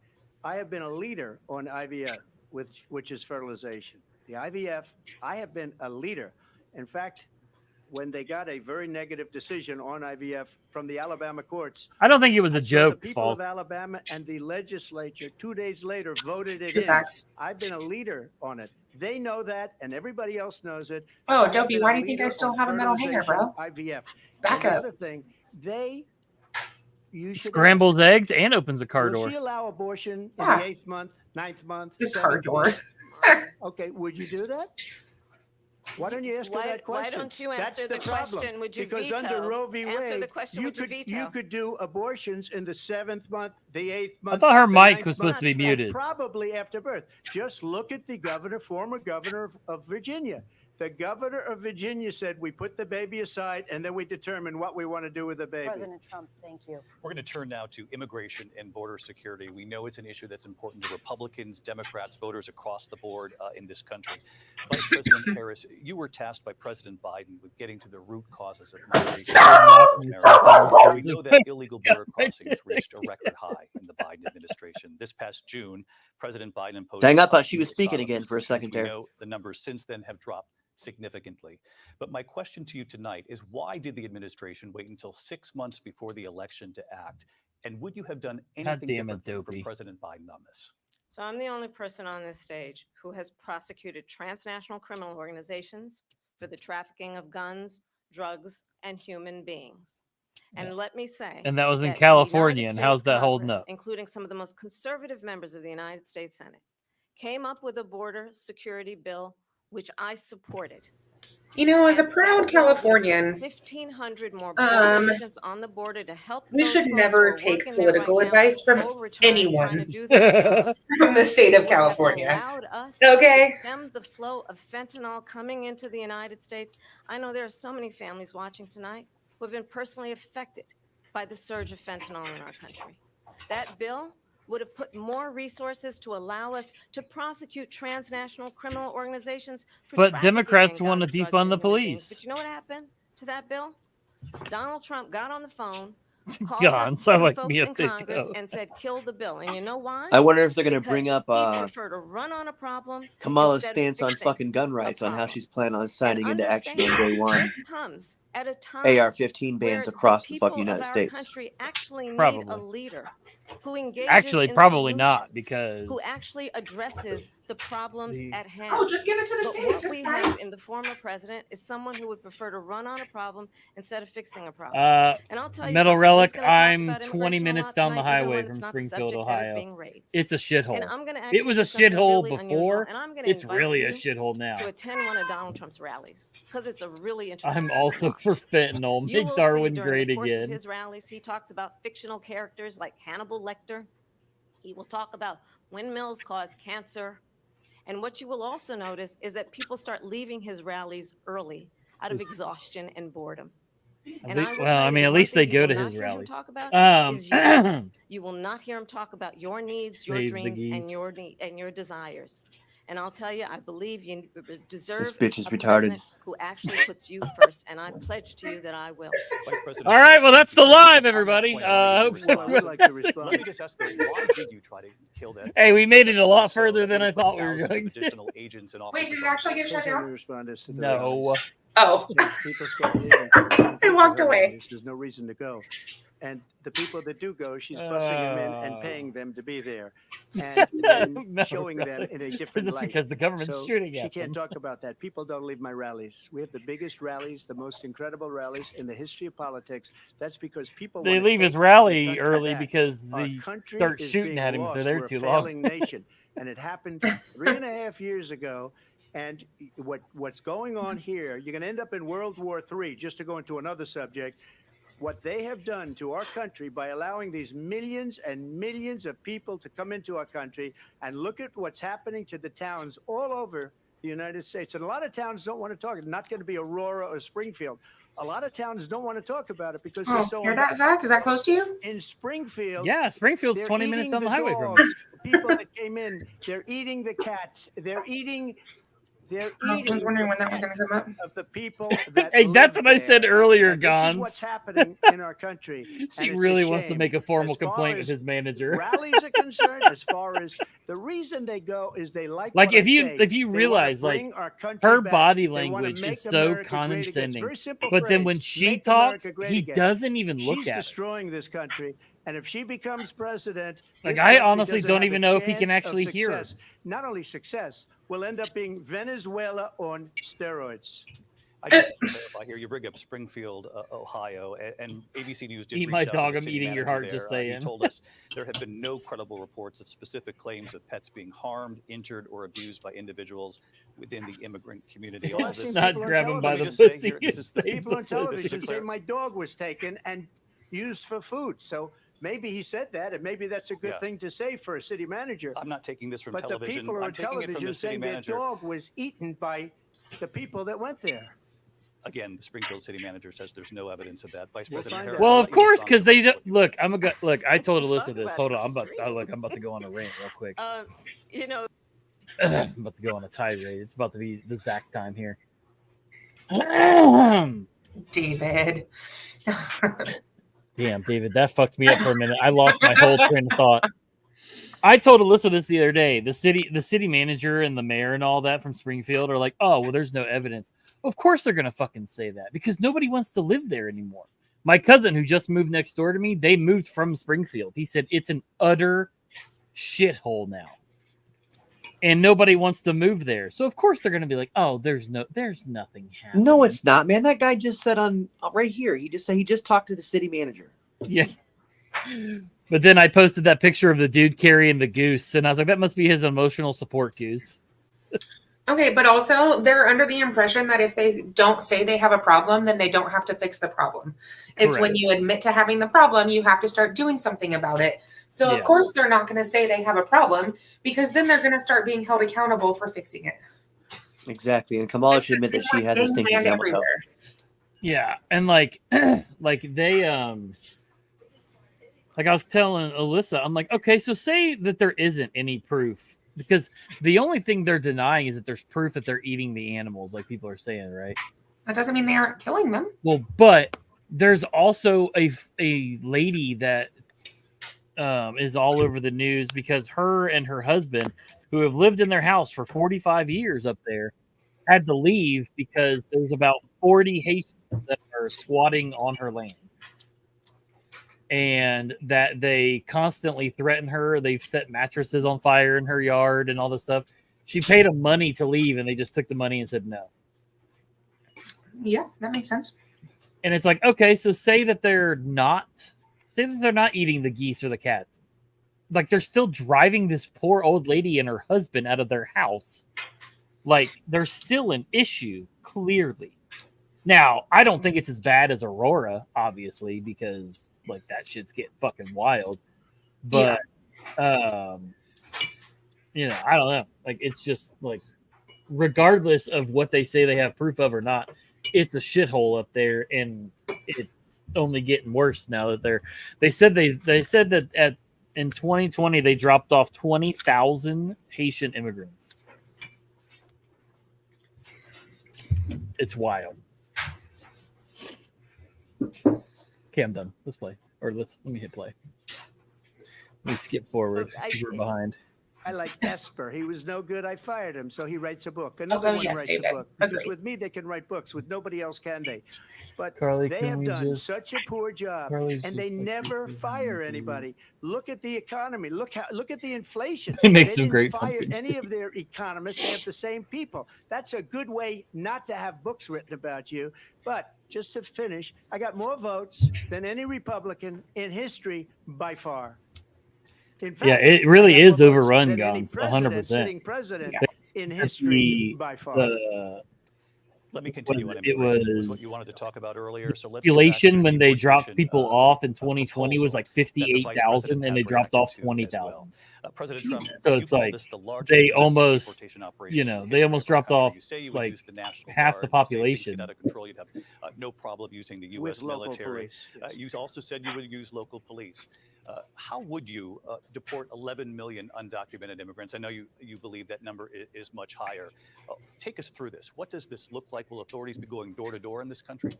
Speaker 9: I have been a leader on IVF, which is fertilization. The IVF, I have been a leader. In fact, when they got a very negative decision on IVF from the Alabama courts,
Speaker 2: I don't think it was a
Speaker 9: I saw
Speaker 2: joke,
Speaker 9: the people
Speaker 2: Falk.
Speaker 9: of Alabama and the legislature 2 days later voted it
Speaker 10: True
Speaker 9: in.
Speaker 10: facts.
Speaker 9: I've been a leader on it. They know that, and everybody else knows it.
Speaker 10: Oh,
Speaker 9: I have
Speaker 10: Dopey,
Speaker 9: been
Speaker 10: why
Speaker 9: a
Speaker 10: do you think I
Speaker 9: leader
Speaker 10: still
Speaker 9: on
Speaker 10: have a metal hanger, bro?
Speaker 9: fertilization, IVF.
Speaker 10: Back
Speaker 9: And the
Speaker 10: up.
Speaker 9: other thing, you should
Speaker 2: Scrambles
Speaker 9: ask,
Speaker 2: eggs and opens a car
Speaker 9: will
Speaker 2: door.
Speaker 9: she allow abortion in
Speaker 10: Yeah.
Speaker 9: the 8th month, 9th month,
Speaker 10: The car
Speaker 9: 7th
Speaker 10: door.
Speaker 9: month? Okay, would you do that? Why don't you ask her that question?
Speaker 7: Why don't you
Speaker 9: That's
Speaker 7: answer
Speaker 9: the
Speaker 7: the
Speaker 9: problem.
Speaker 7: question? Would you
Speaker 9: Because
Speaker 7: veto?
Speaker 9: under Roe v.
Speaker 7: Answer
Speaker 9: Wade,
Speaker 7: the question.
Speaker 9: you
Speaker 7: Would you
Speaker 9: could
Speaker 7: veto?
Speaker 9: you could do abortions in the 7th month, the 8th month.
Speaker 2: I thought her
Speaker 9: the
Speaker 2: mic
Speaker 9: 9th
Speaker 2: was supposed to be
Speaker 9: month, and
Speaker 2: muted.
Speaker 9: probably after birth. Just look at the former governor of Virginia. The governor of Virginia said we put the baby aside and then we determine what we want to do with the baby.
Speaker 11: President Trump, thank you.
Speaker 8: We're going to turn now to immigration and border security. We know it's an issue that's important to Republicans, Democrats, voters across the board in this country. Vice President Harris, you were tasked by President Biden with getting to the root causes of migration. We know that illegal border crossings reached a record high in the Biden administration. This past June, President Biden imposed.
Speaker 4: Dang, I thought she was speaking again for a second
Speaker 8: We
Speaker 4: there.
Speaker 8: know the numbers since then have dropped significantly. But my question to you tonight is, why did the administration wait until 6 months before the election to act? And would you have done anything
Speaker 2: damn it,
Speaker 8: different for
Speaker 2: Dopey.
Speaker 8: President Biden on this?
Speaker 7: So I'm the only person on this stage who has prosecuted transnational criminal organizations for the trafficking of guns, drugs, and human beings. And let me say,
Speaker 2: And that was in
Speaker 7: the
Speaker 2: California.
Speaker 7: United
Speaker 2: And how's
Speaker 7: States
Speaker 2: that holding
Speaker 7: Congress,
Speaker 2: up?
Speaker 7: including some of the most conservative members of the United States Senate, came up with a border security bill, which I supported.
Speaker 10: You know, as a
Speaker 7: And
Speaker 10: proud
Speaker 7: that bill gave
Speaker 10: Californian,
Speaker 7: 1,500 more border agents on the border to help.
Speaker 10: we
Speaker 7: those
Speaker 10: should
Speaker 7: folks
Speaker 10: never
Speaker 7: who are
Speaker 10: take
Speaker 7: working there
Speaker 10: political
Speaker 7: right now,
Speaker 10: advice from
Speaker 7: full return, trying
Speaker 10: anyone
Speaker 7: to do their job.
Speaker 10: from the state of
Speaker 7: Would have
Speaker 10: California.
Speaker 7: allowed us
Speaker 10: Okay?
Speaker 7: to stem the flow of fentanyl coming into the United States. I know there are so many families watching tonight who have been personally affected by the surge of fentanyl in our country. That bill would have put more resources to allow us to prosecute transnational criminal organizations for
Speaker 2: But
Speaker 7: trafficking
Speaker 2: Democrats
Speaker 7: in
Speaker 2: want to
Speaker 7: guns, drugs,
Speaker 2: defund
Speaker 7: and
Speaker 2: the
Speaker 7: human beings.
Speaker 2: police.
Speaker 7: But you know what happened to that bill? Donald Trump got on the phone, called
Speaker 2: God,
Speaker 7: up
Speaker 2: sound
Speaker 7: some
Speaker 2: like
Speaker 7: folks
Speaker 2: me
Speaker 7: in
Speaker 2: if they
Speaker 7: Congress
Speaker 2: do.
Speaker 7: and said, kill the bill. And you know why?
Speaker 4: I wonder if they're going to
Speaker 7: Because
Speaker 4: bring up
Speaker 7: he'd prefer to run on a problem
Speaker 4: Kamala's
Speaker 7: instead of
Speaker 4: stance on
Speaker 7: fixing
Speaker 4: fucking gun
Speaker 7: a
Speaker 4: rights, on how
Speaker 7: problem.
Speaker 4: she's planning on
Speaker 7: And
Speaker 4: signing into action on
Speaker 7: understand,
Speaker 4: day one.
Speaker 7: this comes at a time
Speaker 4: AR-15
Speaker 7: where
Speaker 4: bans
Speaker 7: the
Speaker 4: across the
Speaker 7: people
Speaker 4: fucking
Speaker 7: of
Speaker 4: United
Speaker 7: our
Speaker 4: States.
Speaker 7: country actually need a
Speaker 2: Probably.
Speaker 7: leader who engages
Speaker 2: Actually,
Speaker 7: in
Speaker 2: probably not,
Speaker 7: solutions,
Speaker 2: because
Speaker 7: who actually addresses the problems
Speaker 2: the-
Speaker 7: at hand.
Speaker 10: Oh, just give it to the
Speaker 7: But
Speaker 10: state.
Speaker 7: what
Speaker 10: It's
Speaker 7: we
Speaker 10: fine.
Speaker 7: have in the former president is someone who would prefer to run on a problem instead of fixing a problem. And I'll tell you
Speaker 2: Metal
Speaker 7: something,
Speaker 2: Relic,
Speaker 7: he's gonna talk
Speaker 2: I'm
Speaker 7: about
Speaker 2: 20
Speaker 7: immigration a
Speaker 2: minutes
Speaker 7: lot
Speaker 2: down the
Speaker 7: tonight, even
Speaker 2: highway
Speaker 7: when
Speaker 2: from
Speaker 7: it's not the
Speaker 2: Springfield,
Speaker 7: subject that is
Speaker 2: Ohio.
Speaker 7: being raised.
Speaker 2: It's a
Speaker 7: And
Speaker 2: shithole.
Speaker 7: I'm gonna
Speaker 2: It
Speaker 7: actually
Speaker 2: was a
Speaker 7: do something
Speaker 2: shithole
Speaker 7: really unusual,
Speaker 2: before.
Speaker 7: and I'm gonna
Speaker 2: It's
Speaker 7: invite
Speaker 2: really a
Speaker 7: you
Speaker 2: shithole now.
Speaker 7: to attend one of Donald Trump's rallies because it's a really interesting.
Speaker 2: I'm
Speaker 7: thing to
Speaker 2: also
Speaker 7: watch.
Speaker 2: for fentanyl.
Speaker 7: You
Speaker 2: Make
Speaker 7: will see
Speaker 2: Darwin
Speaker 7: during
Speaker 2: great
Speaker 7: the course
Speaker 2: again.
Speaker 7: of his rallies, he talks about fictional characters like Hannibal Lecter. He will talk about windmills cause cancer. And what you will also notice is that people start leaving his rallies early out of exhaustion and boredom. And I will
Speaker 2: Well,
Speaker 7: tell
Speaker 2: I
Speaker 7: you,
Speaker 2: mean,
Speaker 7: the
Speaker 2: at
Speaker 7: one
Speaker 2: least
Speaker 7: thing
Speaker 2: they
Speaker 7: you
Speaker 2: go
Speaker 7: will
Speaker 2: to
Speaker 7: not
Speaker 2: his
Speaker 7: hear him
Speaker 2: rallies.
Speaker 7: talk about is you.
Speaker 2: Um,
Speaker 7: You will not hear him talk about your needs, your
Speaker 2: Save the
Speaker 7: dreams, and
Speaker 2: geese.
Speaker 7: your desires. And I'll tell you, I believe you deserve
Speaker 4: This bitch is
Speaker 7: a
Speaker 4: retarded.
Speaker 7: president who actually puts you first. And I pledge to you that I will.
Speaker 8: Vice President
Speaker 2: All right,
Speaker 8: Harris,
Speaker 2: well, that's the
Speaker 8: you said
Speaker 2: live,
Speaker 8: on that
Speaker 2: everybody.
Speaker 8: point already
Speaker 2: Hope
Speaker 8: to
Speaker 9: Well, I would like to
Speaker 8: Let
Speaker 9: respond.
Speaker 8: me just ask, though, why did you try to kill that?
Speaker 2: Hey, we made it a lot
Speaker 8: successfully
Speaker 2: further
Speaker 8: so
Speaker 2: than
Speaker 8: that
Speaker 2: I
Speaker 8: put
Speaker 2: thought we were
Speaker 8: thousands of
Speaker 2: going to.
Speaker 8: additional agents and
Speaker 10: Wait,
Speaker 8: officers
Speaker 10: did it
Speaker 8: on
Speaker 10: actually get
Speaker 9: Please
Speaker 10: shut
Speaker 9: let me
Speaker 10: down?
Speaker 9: respond as to the
Speaker 2: No.
Speaker 9: rallies.
Speaker 10: Oh,
Speaker 9: Since people start leaving,
Speaker 10: I walked away.
Speaker 9: rallies, there's no reason to go. And the people that do go, she's busing them in and paying them to be there, and then
Speaker 2: No,
Speaker 9: showing them
Speaker 2: really.
Speaker 9: in a
Speaker 2: It's
Speaker 9: different light.
Speaker 2: because the government's
Speaker 9: So
Speaker 2: shooting
Speaker 9: she
Speaker 2: at
Speaker 9: can't
Speaker 2: them.
Speaker 9: talk about that. People don't leave my rallies. We have the biggest rallies, the most incredible rallies in the history of politics. That's because people
Speaker 2: They
Speaker 9: want to
Speaker 2: leave his
Speaker 9: take the
Speaker 2: rally
Speaker 9: country
Speaker 2: early
Speaker 9: back.
Speaker 2: because
Speaker 9: Our
Speaker 2: they
Speaker 9: country
Speaker 2: start
Speaker 9: is
Speaker 2: shooting
Speaker 9: being
Speaker 2: at him if they're
Speaker 9: lost.
Speaker 2: there
Speaker 9: We're a
Speaker 2: too long.
Speaker 9: failing nation, and it happened 3.5 years ago. And what's going on here? You're going to end up in World War III. Just to go into another subject, what they have done to our country by allowing these millions and millions of people to come into our country, and look at what's happening to the towns all over the United States. And a lot of towns don't want to talk. It's not going to be Aurora or Springfield. A lot of towns don't want to talk about it because
Speaker 10: Oh,
Speaker 9: they're so
Speaker 10: hear that, Zach? Is that close to you?
Speaker 9: in Springfield.
Speaker 2: Yeah, Springfield's
Speaker 9: they're
Speaker 2: 20 minutes
Speaker 9: eating
Speaker 2: down the highway from
Speaker 9: dogs,
Speaker 2: us.
Speaker 9: the people that came in, they're eating the cats. They're eating
Speaker 10: I was wondering when that was going to come up.
Speaker 9: of the people that
Speaker 2: Hey, that's
Speaker 9: live
Speaker 2: what I said
Speaker 9: there.
Speaker 2: earlier,
Speaker 9: And this is what's
Speaker 2: Goonz.
Speaker 9: happening in our country.
Speaker 2: She
Speaker 9: and it's
Speaker 2: really
Speaker 9: a
Speaker 2: wants to
Speaker 9: shame.
Speaker 2: make a formal
Speaker 9: As far
Speaker 2: complaint
Speaker 9: as
Speaker 2: with his manager.
Speaker 9: rallies are concerned, as far as the reason they go is they like
Speaker 2: Like
Speaker 9: what
Speaker 2: if
Speaker 9: I
Speaker 2: you
Speaker 9: say.
Speaker 2: if you
Speaker 9: They wanna
Speaker 2: realize like
Speaker 9: bring our country
Speaker 2: her
Speaker 9: back.
Speaker 2: body
Speaker 9: They wanna
Speaker 2: language
Speaker 9: make
Speaker 2: is so
Speaker 9: America great again. It's a
Speaker 2: condescending,
Speaker 9: very simple
Speaker 2: but then
Speaker 9: phrase.
Speaker 2: when she
Speaker 9: Make
Speaker 2: talks,
Speaker 9: America great
Speaker 2: he
Speaker 9: again.
Speaker 2: doesn't even look
Speaker 9: She's
Speaker 2: at it.
Speaker 9: destroying this country, and if she becomes president,
Speaker 2: Like
Speaker 9: this
Speaker 2: I
Speaker 9: country
Speaker 2: honestly
Speaker 9: doesn't
Speaker 2: don't
Speaker 9: have
Speaker 2: even
Speaker 9: a
Speaker 2: know if he can
Speaker 9: chance of
Speaker 2: actually hear her.
Speaker 9: success. Not only success, will end up being Venezuela on steroids.
Speaker 8: I just want to clarify here. You bring up Springfield, Ohio, and ABC News did
Speaker 2: Eat
Speaker 8: reach
Speaker 2: my
Speaker 8: out to
Speaker 2: dog,
Speaker 8: the
Speaker 2: I'm
Speaker 8: city
Speaker 2: eating your
Speaker 8: manager
Speaker 2: heart,
Speaker 8: there.
Speaker 2: just
Speaker 8: He
Speaker 2: saying.
Speaker 8: told us there have been no credible reports of specific claims of pets being harmed, injured, or abused by individuals within the immigrant community. All
Speaker 2: Let's
Speaker 8: this,
Speaker 2: not
Speaker 9: people on
Speaker 2: grab him by
Speaker 8: let me
Speaker 2: the
Speaker 8: just say
Speaker 2: pussy.
Speaker 8: here, this is
Speaker 2: and
Speaker 8: the
Speaker 2: say
Speaker 9: People on
Speaker 2: pussy.
Speaker 9: television
Speaker 8: Just
Speaker 9: say
Speaker 8: to
Speaker 9: my dog was taken and used for food. So maybe he said that, and maybe that's a good
Speaker 8: Yeah.
Speaker 9: thing to say for a city manager.
Speaker 8: I'm not taking this from
Speaker 9: But the
Speaker 8: television.
Speaker 9: people
Speaker 8: I'm
Speaker 9: on
Speaker 8: taking it from
Speaker 9: television
Speaker 8: the city
Speaker 9: saying their
Speaker 8: manager.
Speaker 9: dog was eaten by the people that went there.
Speaker 8: Again, the Springfield city manager says there's no evidence of that. Vice
Speaker 9: We'll
Speaker 8: President
Speaker 9: find
Speaker 8: Harris.
Speaker 9: out.
Speaker 2: Well,
Speaker 8: I'll
Speaker 2: of
Speaker 8: let you
Speaker 2: course,
Speaker 8: respond
Speaker 2: because
Speaker 8: to
Speaker 2: they
Speaker 8: what you-
Speaker 2: look. Look. I told
Speaker 7: Talk
Speaker 2: Alyssa this.
Speaker 7: about
Speaker 2: Hold on, I'm
Speaker 7: extreme.
Speaker 2: about to go on a rant real quick.
Speaker 7: You know,
Speaker 2: I'm about to go on a tirade. It's about to be the Zach time here.
Speaker 10: David.
Speaker 2: Damn, David, that fucked me up for a minute. I lost my whole train of thought. I told Alyssa this the other day. The city manager and the mayor and all that from Springfield are like, oh, well, there's no evidence. Of course they're gonna fucking say that because nobody wants to live there anymore. My cousin who just moved next door to me, they moved from Springfield. He said it's an utter shithole now. And nobody wants to move there. So of course they're gonna be like, oh, there's nothing happening.
Speaker 4: No, it's not, man. That guy just said on right here. He just said he just talked to the city manager.
Speaker 2: Yeah. But then I posted that picture of the dude carrying the goose, and I was like, that must be his emotional support goose.
Speaker 10: Okay, but also they're under the impression that if they don't say they have a problem, then they don't have to fix the problem. It's when
Speaker 2: Correct.
Speaker 10: you admit to having the problem, you have to start doing something about it. So
Speaker 2: Yeah.
Speaker 10: of course they're not going to say they have a problem because then they're going to start being held accountable for fixing it.
Speaker 4: Exactly. And Kamala should admit that she has a stinking
Speaker 10: Gangland
Speaker 4: camel toe.
Speaker 10: everywhere.
Speaker 2: Yeah, and like they like I was telling Alyssa, I'm like, okay, so say that there isn't any proof because the only thing they're denying is that there's proof that they're eating the animals, like people are saying, right?
Speaker 10: That doesn't mean they aren't killing them.
Speaker 2: Well, but there's also a lady that is all over the news because her and her husband, who have lived in their house for 45 years up there, had to leave because there's about 40 Haitians that are squatting on her land. And that they constantly threaten her. They've set mattresses on fire in her yard and all this stuff. She paid them money to leave, and they just took the money and said no.
Speaker 10: Yeah, that makes sense.
Speaker 2: And it's like, okay, so say that they're not eating the geese or the cats. Like they're still driving this poor old lady and her husband out of their house. Like there's still an issue, clearly. Now, I don't think it's as bad as Aurora, obviously, because like that shit's getting fucking wild. But you know, I don't know. Like it's just like regardless of what they say they have proof of or not, it's a shithole up there, and it's only getting worse now that they said that in 2020 they dropped off 20,000 Haitian immigrants. It's wild. Okay, I'm done. Let's play. Or let me hit play. Let me skip forward. We're behind.
Speaker 9: I like Esper. He was no good. I fired him. So he writes a book. Another
Speaker 10: Also,
Speaker 9: one
Speaker 10: yes,
Speaker 9: writes
Speaker 10: David.
Speaker 9: a book. Because
Speaker 10: Agreed.
Speaker 9: with me, they can write books. With nobody else, can they? But
Speaker 2: Carly,
Speaker 9: they
Speaker 2: can
Speaker 9: have
Speaker 2: we
Speaker 9: done
Speaker 2: just-
Speaker 9: such a poor job,
Speaker 2: Carly's
Speaker 9: and they
Speaker 2: just like,
Speaker 9: never fire anybody. Look at the economy. Look at the inflation.
Speaker 2: It makes
Speaker 9: they
Speaker 2: them
Speaker 9: didn't
Speaker 2: great
Speaker 9: fire
Speaker 2: pumpkin.
Speaker 9: any of their economists. They have the same people. That's a good way not to have books written about you. But just to finish, I got more votes than any Republican in history by far. In fact,
Speaker 2: Yeah, it really
Speaker 9: I got
Speaker 2: is
Speaker 9: more votes
Speaker 2: overrun,
Speaker 9: than any
Speaker 2: Goonz,
Speaker 9: president,
Speaker 2: 100%.
Speaker 9: Sitting president
Speaker 2: Yeah.
Speaker 9: in history by far.
Speaker 8: Let me continue on
Speaker 2: it
Speaker 8: immigration. It was what
Speaker 2: was
Speaker 8: you wanted to talk about earlier. So let's get back to
Speaker 2: population
Speaker 8: the
Speaker 2: when they dropped
Speaker 8: deportation,
Speaker 2: people off in 2020 was
Speaker 8: proposal
Speaker 2: like
Speaker 8: that the vice
Speaker 2: 58,000,
Speaker 8: president
Speaker 2: and they
Speaker 8: has
Speaker 2: dropped off
Speaker 8: reacted to as
Speaker 2: 20,000.
Speaker 8: well. President Trump,
Speaker 2: So
Speaker 8: you
Speaker 2: it's
Speaker 8: call
Speaker 2: like
Speaker 8: this the largest
Speaker 2: they
Speaker 8: domestic
Speaker 2: almost,
Speaker 8: deportation
Speaker 2: you
Speaker 8: operation in
Speaker 2: know,
Speaker 8: the
Speaker 2: they
Speaker 8: history
Speaker 2: almost
Speaker 8: of our
Speaker 2: dropped
Speaker 8: country.
Speaker 2: off
Speaker 8: You say you would
Speaker 2: like
Speaker 8: use the National
Speaker 2: half the
Speaker 8: Guard. You say things
Speaker 2: population.
Speaker 8: get out of control. You'd have no problem using the
Speaker 9: With
Speaker 8: U.S.
Speaker 9: local
Speaker 8: military.
Speaker 9: police, yes.
Speaker 8: You also said you would use local police. How would you deport 11 million undocumented immigrants? I know you believe that number is much higher. Take us through this. What does this look like? Will authorities be going door to door in this country?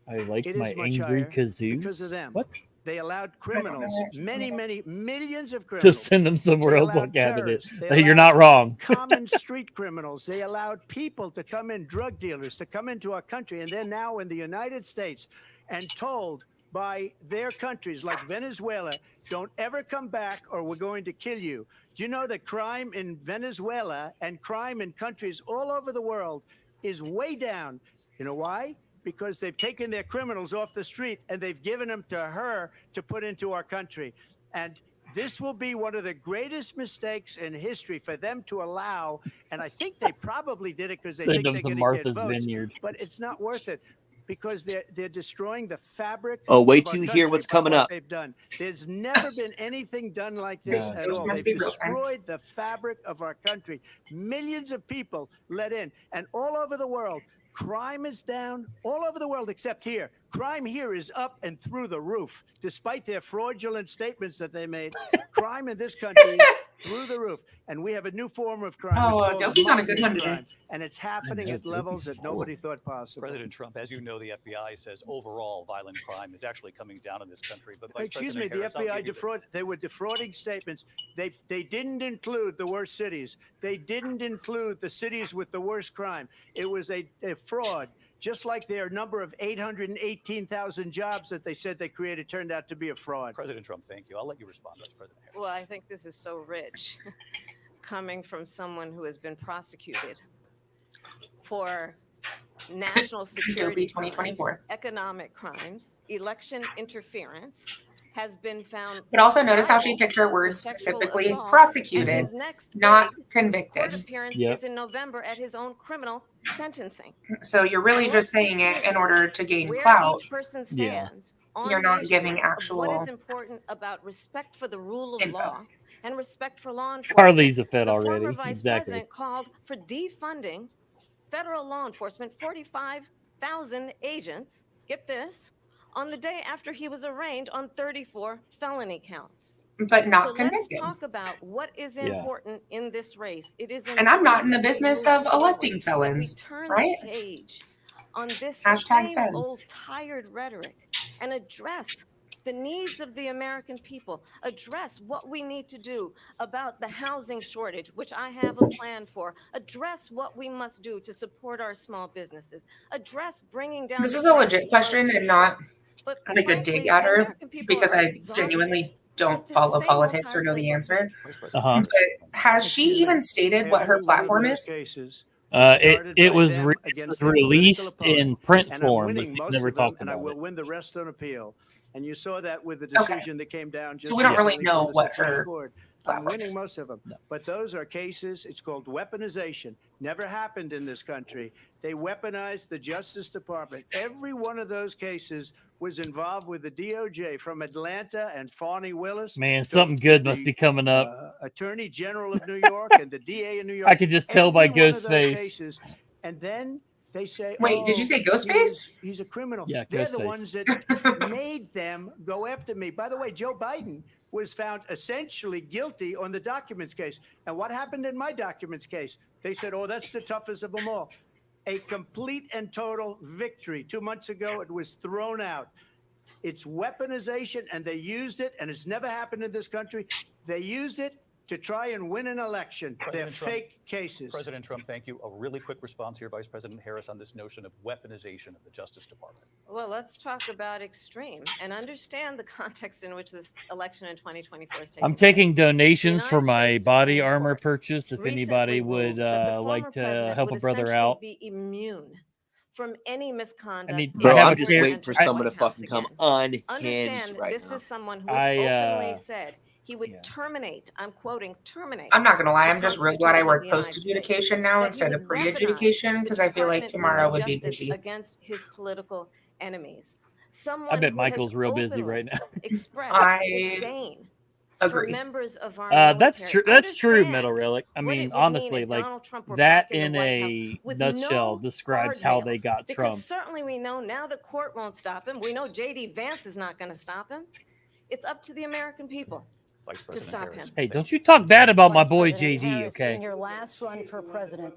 Speaker 2: I like
Speaker 9: It
Speaker 2: my
Speaker 9: is much
Speaker 2: angry
Speaker 9: higher
Speaker 2: kazoos.
Speaker 9: because of them.
Speaker 2: What?
Speaker 9: They allowed criminals, many millions of criminals.
Speaker 2: Just send them somewhere
Speaker 9: They
Speaker 2: else
Speaker 9: allowed
Speaker 2: like cabinet.
Speaker 9: terrorists. They
Speaker 2: Hey, you're
Speaker 9: allowed
Speaker 2: not wrong.
Speaker 9: common street criminals. They allowed people to come in, drug dealers to come into our country, and they're now in the United States and told by their countries like Venezuela, don't ever come back or we're going to kill you. Do you know that crime in Venezuela and crime in countries all over the world is way down? You know why? Because they've taken their criminals off the street and they've given them to her to put into our country. And this will be one of the greatest mistakes in history for them to allow. And I think they probably did it because they
Speaker 2: Send
Speaker 9: think
Speaker 2: them
Speaker 9: they're
Speaker 2: to
Speaker 9: going to
Speaker 2: Martha's
Speaker 9: get votes.
Speaker 2: Vineyard.
Speaker 9: But it's not worth it because they're destroying the fabric.
Speaker 4: Oh, wait
Speaker 9: of our
Speaker 4: till you
Speaker 9: country
Speaker 4: hear what's
Speaker 9: by
Speaker 4: coming
Speaker 9: what
Speaker 4: up.
Speaker 9: They've done. There's never been anything done like this
Speaker 2: Yeah.
Speaker 9: at all.
Speaker 10: Must
Speaker 9: They've
Speaker 10: be real time.
Speaker 9: destroyed the fabric of our country. Millions of people let in, and all over the world. Crime is down all over the world except here. Crime here is up and through the roof, despite their fraudulent statements that they made. Crime in this country is through the roof. And we have a new form of crime.
Speaker 10: Oh,
Speaker 9: It's called
Speaker 10: Doki's on a good
Speaker 9: money
Speaker 10: one today.
Speaker 9: crime, and it's happening
Speaker 2: know,
Speaker 9: at levels
Speaker 2: Doki's
Speaker 9: that nobody thought possible.
Speaker 8: President Trump, as you know, the FBI says overall violent crime is actually coming down in this country. But Vice
Speaker 9: Excuse me,
Speaker 8: President
Speaker 9: the
Speaker 8: Harris, I'll
Speaker 9: FBI
Speaker 8: give you
Speaker 9: they were defrauding statements. They didn't include the worst cities. They didn't include the cities with the worst crime. It was a fraud. Just like their number of 818,000 jobs that they said they created turned out to be a fraud.
Speaker 8: President Trump, thank you. I'll let you respond, Vice President Harris.
Speaker 7: Well, I think this is so rich coming from someone who has been prosecuted for national security,
Speaker 10: 2024.
Speaker 7: crimes, economic crimes, election interference, has been found.
Speaker 10: But also notice how she
Speaker 7: liable
Speaker 10: picked her words
Speaker 7: for sexual
Speaker 10: specifically
Speaker 7: assault, and
Speaker 10: prosecuted,
Speaker 7: his next
Speaker 10: not
Speaker 7: court
Speaker 10: convicted.
Speaker 7: appearance
Speaker 2: Yep.
Speaker 7: is in November at his own criminal sentencing.
Speaker 10: So you're really just saying it in order to gain
Speaker 7: Where
Speaker 10: clout.
Speaker 7: each person
Speaker 2: Yeah.
Speaker 7: stands on
Speaker 10: You're
Speaker 7: the
Speaker 10: not
Speaker 7: issue
Speaker 10: giving
Speaker 7: of
Speaker 10: actual
Speaker 7: what is important about respect for the rule of
Speaker 10: info.
Speaker 7: law and respect for law enforcement.
Speaker 2: Carly's a Fed
Speaker 7: The
Speaker 2: already.
Speaker 7: former vice
Speaker 2: Exactly.
Speaker 7: president called for defunding federal law enforcement, 45,000 agents. Get this, on the day after he was arraigned on 34 felony counts.
Speaker 10: But not
Speaker 7: So
Speaker 10: convicted.
Speaker 7: let's talk about what is
Speaker 2: Yeah.
Speaker 7: important in this race. It is
Speaker 10: And I'm not in the
Speaker 7: important that we
Speaker 10: business
Speaker 7: move
Speaker 10: of
Speaker 7: forward,
Speaker 10: electing
Speaker 7: that we
Speaker 10: felons,
Speaker 7: turn
Speaker 10: right?
Speaker 7: the page on this
Speaker 10: Hashtag
Speaker 7: same
Speaker 10: Fed.
Speaker 7: old tired rhetoric and address the needs of the American people, address what we need to do about the housing shortage, which I have a plan for, address what we must do to support our small businesses, address bringing down.
Speaker 10: This
Speaker 7: the
Speaker 10: is a
Speaker 7: tax
Speaker 10: legit question
Speaker 7: bars.
Speaker 10: and not
Speaker 7: But
Speaker 10: like a dig
Speaker 7: frankly,
Speaker 10: at
Speaker 7: the
Speaker 10: her
Speaker 7: American people
Speaker 10: because
Speaker 7: are
Speaker 10: I
Speaker 7: exhausted
Speaker 10: genuinely don't
Speaker 7: with this
Speaker 10: follow
Speaker 7: same
Speaker 10: politics or
Speaker 7: old
Speaker 10: know the
Speaker 7: tired
Speaker 10: answer.
Speaker 8: Vice President
Speaker 2: Uh-huh.
Speaker 8: Harris.
Speaker 10: But has she
Speaker 9: Excuse me.
Speaker 10: even stated what her
Speaker 9: Every one of
Speaker 10: platform
Speaker 9: those
Speaker 10: is?
Speaker 9: cases
Speaker 2: It
Speaker 9: started
Speaker 2: it
Speaker 9: by
Speaker 2: was
Speaker 9: them
Speaker 2: re-
Speaker 9: against
Speaker 2: was
Speaker 9: their political
Speaker 2: released
Speaker 9: opponent.
Speaker 2: in print
Speaker 9: And I'm
Speaker 2: form, but
Speaker 9: winning
Speaker 2: she
Speaker 9: most
Speaker 2: never
Speaker 9: of them,
Speaker 2: talked
Speaker 9: and I
Speaker 2: about
Speaker 9: will
Speaker 2: it.
Speaker 9: win the rest on appeal. And you saw that with the
Speaker 10: Okay.
Speaker 9: decision that came down just
Speaker 10: So we don't really
Speaker 9: recently
Speaker 10: know
Speaker 9: from the
Speaker 10: what
Speaker 9: Supreme
Speaker 10: her
Speaker 9: Court. I'm
Speaker 10: platform
Speaker 9: winning
Speaker 10: is.
Speaker 9: most of them.
Speaker 2: No.
Speaker 9: But those are cases, it's called weaponization. Never happened in this country. They weaponized the Justice Department. Every one of those cases was involved with the DOJ from Atlanta and Fani Willis.
Speaker 2: Man,
Speaker 9: to
Speaker 2: something good must
Speaker 9: the,
Speaker 2: be coming up.
Speaker 9: Attorney General of New York and the DA in New York.
Speaker 2: I could just tell by
Speaker 9: Every one of those
Speaker 2: Ghostface.
Speaker 9: cases. And then they say,
Speaker 10: Wait, did you say Ghostface?
Speaker 9: he's a criminal.
Speaker 2: Yeah,
Speaker 9: They're
Speaker 2: Ghostface.
Speaker 9: the ones that made them go after me. By the way, Joe Biden was found essentially guilty on the documents case. And what happened in my documents case? They said, oh, that's the toughest of them all. A complete and total victory. 2 months ago, it was thrown out. It's weaponization, and they used it, and it's never happened in this country. They used it to try and win an election. They're
Speaker 8: President Trump.
Speaker 9: fake cases.
Speaker 8: President Trump, thank you. A really quick response here, Vice President Harris, on this notion of weaponization of the Justice Department.
Speaker 7: Well, let's talk about extreme and understand the context in which this election in 2024 is taking
Speaker 2: I'm taking
Speaker 7: place.
Speaker 2: donations
Speaker 7: The
Speaker 2: for
Speaker 7: United
Speaker 2: my
Speaker 7: States
Speaker 2: body
Speaker 7: Supreme
Speaker 2: armor
Speaker 7: Court
Speaker 2: purchase. If
Speaker 7: recently
Speaker 2: anybody
Speaker 7: ruled
Speaker 2: would
Speaker 7: that the
Speaker 2: like
Speaker 7: former
Speaker 2: to
Speaker 7: president
Speaker 2: help a
Speaker 7: would
Speaker 2: brother
Speaker 7: essentially
Speaker 2: out,
Speaker 7: be immune from any misconduct.
Speaker 2: need-
Speaker 7: in
Speaker 4: Bro,
Speaker 2: I have
Speaker 4: I'm
Speaker 2: a
Speaker 4: just
Speaker 2: care-
Speaker 4: waiting for
Speaker 7: entering the
Speaker 4: someone to
Speaker 7: White House
Speaker 4: fucking come
Speaker 7: again.
Speaker 4: unhinged
Speaker 7: Understand,
Speaker 4: right
Speaker 7: this
Speaker 4: now.
Speaker 7: is someone who has openly said He would terminate, I'm quoting, terminate.
Speaker 10: I'm not gonna lie,
Speaker 7: the
Speaker 10: I'm just real glad I
Speaker 7: Constitution of
Speaker 10: work
Speaker 7: the United
Speaker 10: post adjudication now
Speaker 7: States, that he
Speaker 10: instead of
Speaker 7: would
Speaker 10: pre
Speaker 7: weaponize
Speaker 10: adjudication
Speaker 7: the
Speaker 10: because I feel like
Speaker 7: Department
Speaker 10: tomorrow
Speaker 7: of
Speaker 10: would be
Speaker 7: Justice
Speaker 10: busy.
Speaker 7: against his political enemies.
Speaker 2: I
Speaker 7: Someone
Speaker 2: bet
Speaker 7: who
Speaker 2: Michael's
Speaker 7: has
Speaker 2: real busy
Speaker 7: openly
Speaker 2: right now.
Speaker 7: expressed
Speaker 10: I
Speaker 7: disdain for
Speaker 10: agreed.
Speaker 7: members of our military.
Speaker 2: That's true. That's true,
Speaker 7: Understand
Speaker 2: Metal Relic. I
Speaker 7: what
Speaker 2: mean,
Speaker 7: it would
Speaker 2: honestly,
Speaker 7: mean if
Speaker 2: like
Speaker 7: Donald Trump were
Speaker 2: that
Speaker 7: back in
Speaker 2: in
Speaker 7: the White House
Speaker 2: a
Speaker 7: with
Speaker 2: nutshell
Speaker 7: no
Speaker 2: describes how they
Speaker 7: guardrails,
Speaker 2: got
Speaker 7: because
Speaker 2: Trump.
Speaker 7: certainly we know now the court won't stop him. We know J.D. Vance is not going to stop him. It's up to the American people
Speaker 8: Vice
Speaker 7: to
Speaker 8: President
Speaker 7: stop
Speaker 8: Harris.
Speaker 7: him.
Speaker 2: Hey, don't you talk bad about my
Speaker 11: Vice
Speaker 2: boy
Speaker 11: President
Speaker 2: JD,
Speaker 11: Harris,
Speaker 2: okay?
Speaker 11: in your last run for president.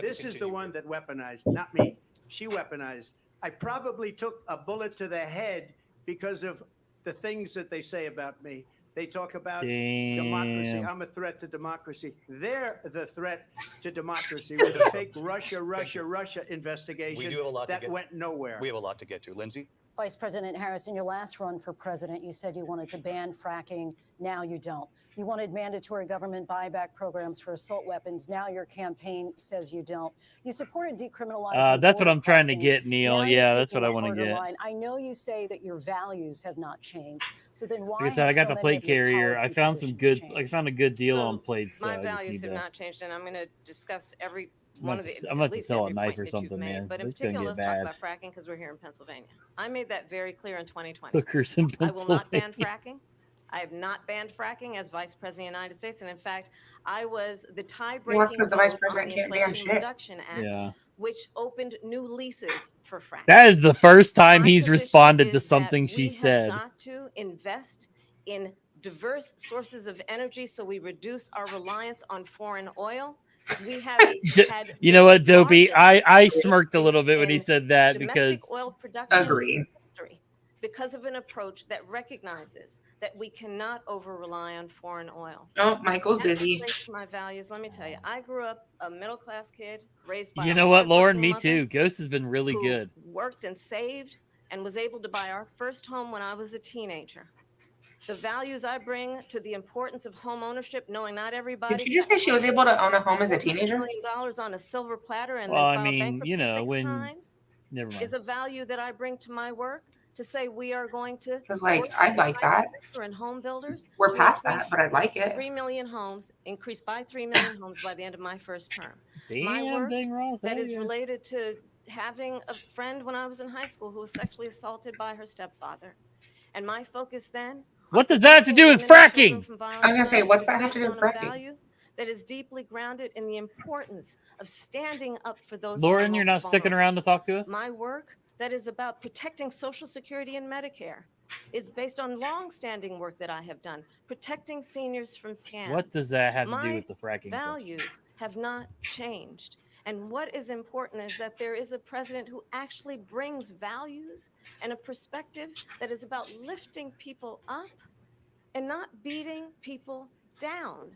Speaker 9: This is the one that weaponized, not me. She weaponized. I probably took a bullet to the head because of the things that they say about me. They talk about democracy.
Speaker 2: Damn.
Speaker 9: I'm a threat to democracy. They're the threat to democracy with a fake Russia investigation
Speaker 8: We do have a lot to
Speaker 9: that
Speaker 8: get.
Speaker 9: went nowhere.
Speaker 8: We have a lot to get to. Lindsay?
Speaker 11: Vice President Harris, in your last run for president, you said you wanted to ban fracking. Now you don't. You wanted mandatory government buyback programs for assault weapons. Now your campaign says you don't. You supported decriminalizing.
Speaker 2: That's what
Speaker 11: border
Speaker 2: I'm trying to
Speaker 11: crossings.
Speaker 2: get, Neil.
Speaker 11: Now you're
Speaker 2: Yeah, that's
Speaker 11: taking
Speaker 2: what I
Speaker 11: a
Speaker 2: want to
Speaker 11: harder
Speaker 2: get.
Speaker 11: line. I know you say that your values have not changed. So then why?
Speaker 2: Like I said, I
Speaker 11: have
Speaker 2: got
Speaker 11: so
Speaker 2: the
Speaker 11: many
Speaker 2: plate
Speaker 11: of your
Speaker 2: carrier. I
Speaker 11: policy
Speaker 2: found some
Speaker 11: positions
Speaker 2: good.
Speaker 11: changed?
Speaker 2: I found a good deal
Speaker 7: So,
Speaker 2: on plates. So
Speaker 7: my
Speaker 2: I just
Speaker 7: values
Speaker 2: need
Speaker 7: have
Speaker 2: to.
Speaker 7: not changed, and I'm going to discuss every
Speaker 2: I'm
Speaker 7: one
Speaker 2: about
Speaker 7: of
Speaker 2: to,
Speaker 7: the.
Speaker 2: I'm
Speaker 7: at
Speaker 2: about to
Speaker 7: least
Speaker 2: sell a
Speaker 7: every
Speaker 2: knife
Speaker 7: point
Speaker 2: or
Speaker 7: that you've
Speaker 2: something,
Speaker 7: made.
Speaker 2: man.
Speaker 7: But in
Speaker 2: It's gonna
Speaker 7: particular,
Speaker 2: get
Speaker 7: let's talk
Speaker 2: bad.
Speaker 7: about fracking because we're here in Pennsylvania. I made that very clear in 2020.
Speaker 2: Hookers in
Speaker 7: I will not ban
Speaker 2: Pennsylvania.
Speaker 7: fracking. I have not banned fracking as Vice President of the United States. And in fact, I was the
Speaker 10: Well, that's
Speaker 7: tie-breaking
Speaker 10: because the
Speaker 7: vote
Speaker 10: vice
Speaker 7: on
Speaker 10: president
Speaker 7: the
Speaker 10: can't ban
Speaker 7: Inflation
Speaker 10: shit.
Speaker 7: Reduction Act,
Speaker 2: Yeah.
Speaker 7: which opened new leases for fracking.
Speaker 2: That is the first time
Speaker 7: My
Speaker 2: he's
Speaker 7: position
Speaker 2: responded to
Speaker 7: is that
Speaker 2: something she
Speaker 7: we have
Speaker 2: said.
Speaker 7: got to invest in diverse sources of energy so we reduce our reliance on foreign oil. We have had
Speaker 2: You know what,
Speaker 7: the
Speaker 2: Dopey? I
Speaker 7: largest
Speaker 2: smirked a little bit when he
Speaker 7: increase
Speaker 2: said that
Speaker 7: in domestic
Speaker 2: because
Speaker 7: oil production
Speaker 10: Agree.
Speaker 7: in history because of an approach that recognizes that we cannot over rely on foreign oil.
Speaker 10: Oh, Michael's
Speaker 7: As it
Speaker 10: busy.
Speaker 7: relates to my values, let me tell you, I grew up a middle class kid raised by
Speaker 2: you
Speaker 7: a
Speaker 2: know what, Lauren?
Speaker 7: hardworking
Speaker 2: Me
Speaker 7: mother
Speaker 2: too. Ghost has been really
Speaker 7: who
Speaker 2: good.
Speaker 7: worked and saved and was able to buy our first home when I was a teenager. The values I bring to the importance of home ownership, knowing not everybody.
Speaker 10: Did you just say she was able to own a home as a teenager?
Speaker 7: $1 million on a silver platter and
Speaker 2: Well, I
Speaker 7: then file
Speaker 2: mean,
Speaker 7: bankruptcy
Speaker 2: you know,
Speaker 7: 6
Speaker 2: when
Speaker 7: times
Speaker 2: never mind.
Speaker 7: is a value that I bring to my work to say we are going to.
Speaker 10: Because, like,
Speaker 7: work
Speaker 10: I'd
Speaker 7: with
Speaker 10: like that.
Speaker 7: private sector and home builders.
Speaker 10: We're
Speaker 7: to
Speaker 10: past that,
Speaker 7: increase
Speaker 10: but I'd like it.
Speaker 7: 3 million homes, increased by 3 million homes by the end of my first term. My
Speaker 2: Damn
Speaker 7: work
Speaker 2: thing, Ross.
Speaker 7: that
Speaker 2: hell
Speaker 7: is
Speaker 2: yeah.
Speaker 7: related to having a friend when I was in high school who was sexually assaulted by her stepfather. And my focus then.
Speaker 2: What does that have to do with fracking?
Speaker 10: I was gonna say, what's that have to do with fracking?
Speaker 7: Value that is deeply grounded in the importance of standing up for those.
Speaker 2: Lauren, you're not sticking around to talk to us?
Speaker 7: My work that is about protecting Social Security and Medicare is based on long-standing work that I have done, protecting seniors from scams.
Speaker 2: What does that have to do
Speaker 7: My
Speaker 2: with the fracking?
Speaker 7: values have not changed. And what is important is that there is a president who actually brings values and a perspective that is about lifting people up and not beating people down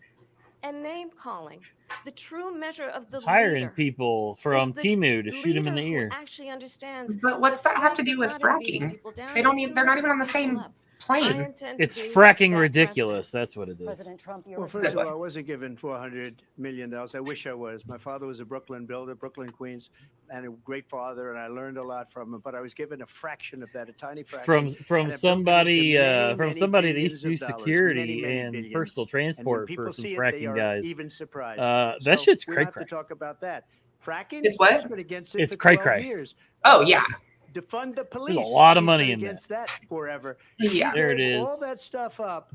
Speaker 7: and name calling. The true measure of the
Speaker 2: Hiring
Speaker 7: leader
Speaker 2: people from Timu to shoot him in the
Speaker 7: leader who
Speaker 2: ear.
Speaker 7: actually understands.
Speaker 10: But what's that have to do with fracking? They don't even, they're not even on the same plane.
Speaker 2: It's fracking ridiculous. That's what it is.
Speaker 11: President Trump,
Speaker 9: Well, first of all, I wasn't given $400 million. I wish I was. My father was a Brooklyn builder, Brooklyn, Queens, and a great father, and I learned a lot from him. But I was given a fraction of that, a tiny fraction.
Speaker 2: From somebody that used to do security and
Speaker 9: billions.
Speaker 2: personal transport
Speaker 9: And when
Speaker 2: for
Speaker 9: people
Speaker 2: some
Speaker 9: see it,
Speaker 2: fracking
Speaker 9: they are
Speaker 2: guys.
Speaker 9: even surprised.
Speaker 2: That shit's
Speaker 9: we
Speaker 2: cray
Speaker 9: don't have
Speaker 2: cray.
Speaker 9: to talk about that. Fracking.
Speaker 10: It's what?
Speaker 9: She's been against it
Speaker 2: It's
Speaker 9: for
Speaker 2: cray
Speaker 9: 12
Speaker 2: cray.
Speaker 9: years.
Speaker 10: Oh, yeah.
Speaker 9: Defund the police.
Speaker 2: There's a lot of
Speaker 9: She's
Speaker 2: money
Speaker 9: been
Speaker 2: in that.
Speaker 9: against that forever.
Speaker 10: Yeah.
Speaker 9: She
Speaker 2: There it
Speaker 9: gave
Speaker 2: is.
Speaker 9: All that stuff up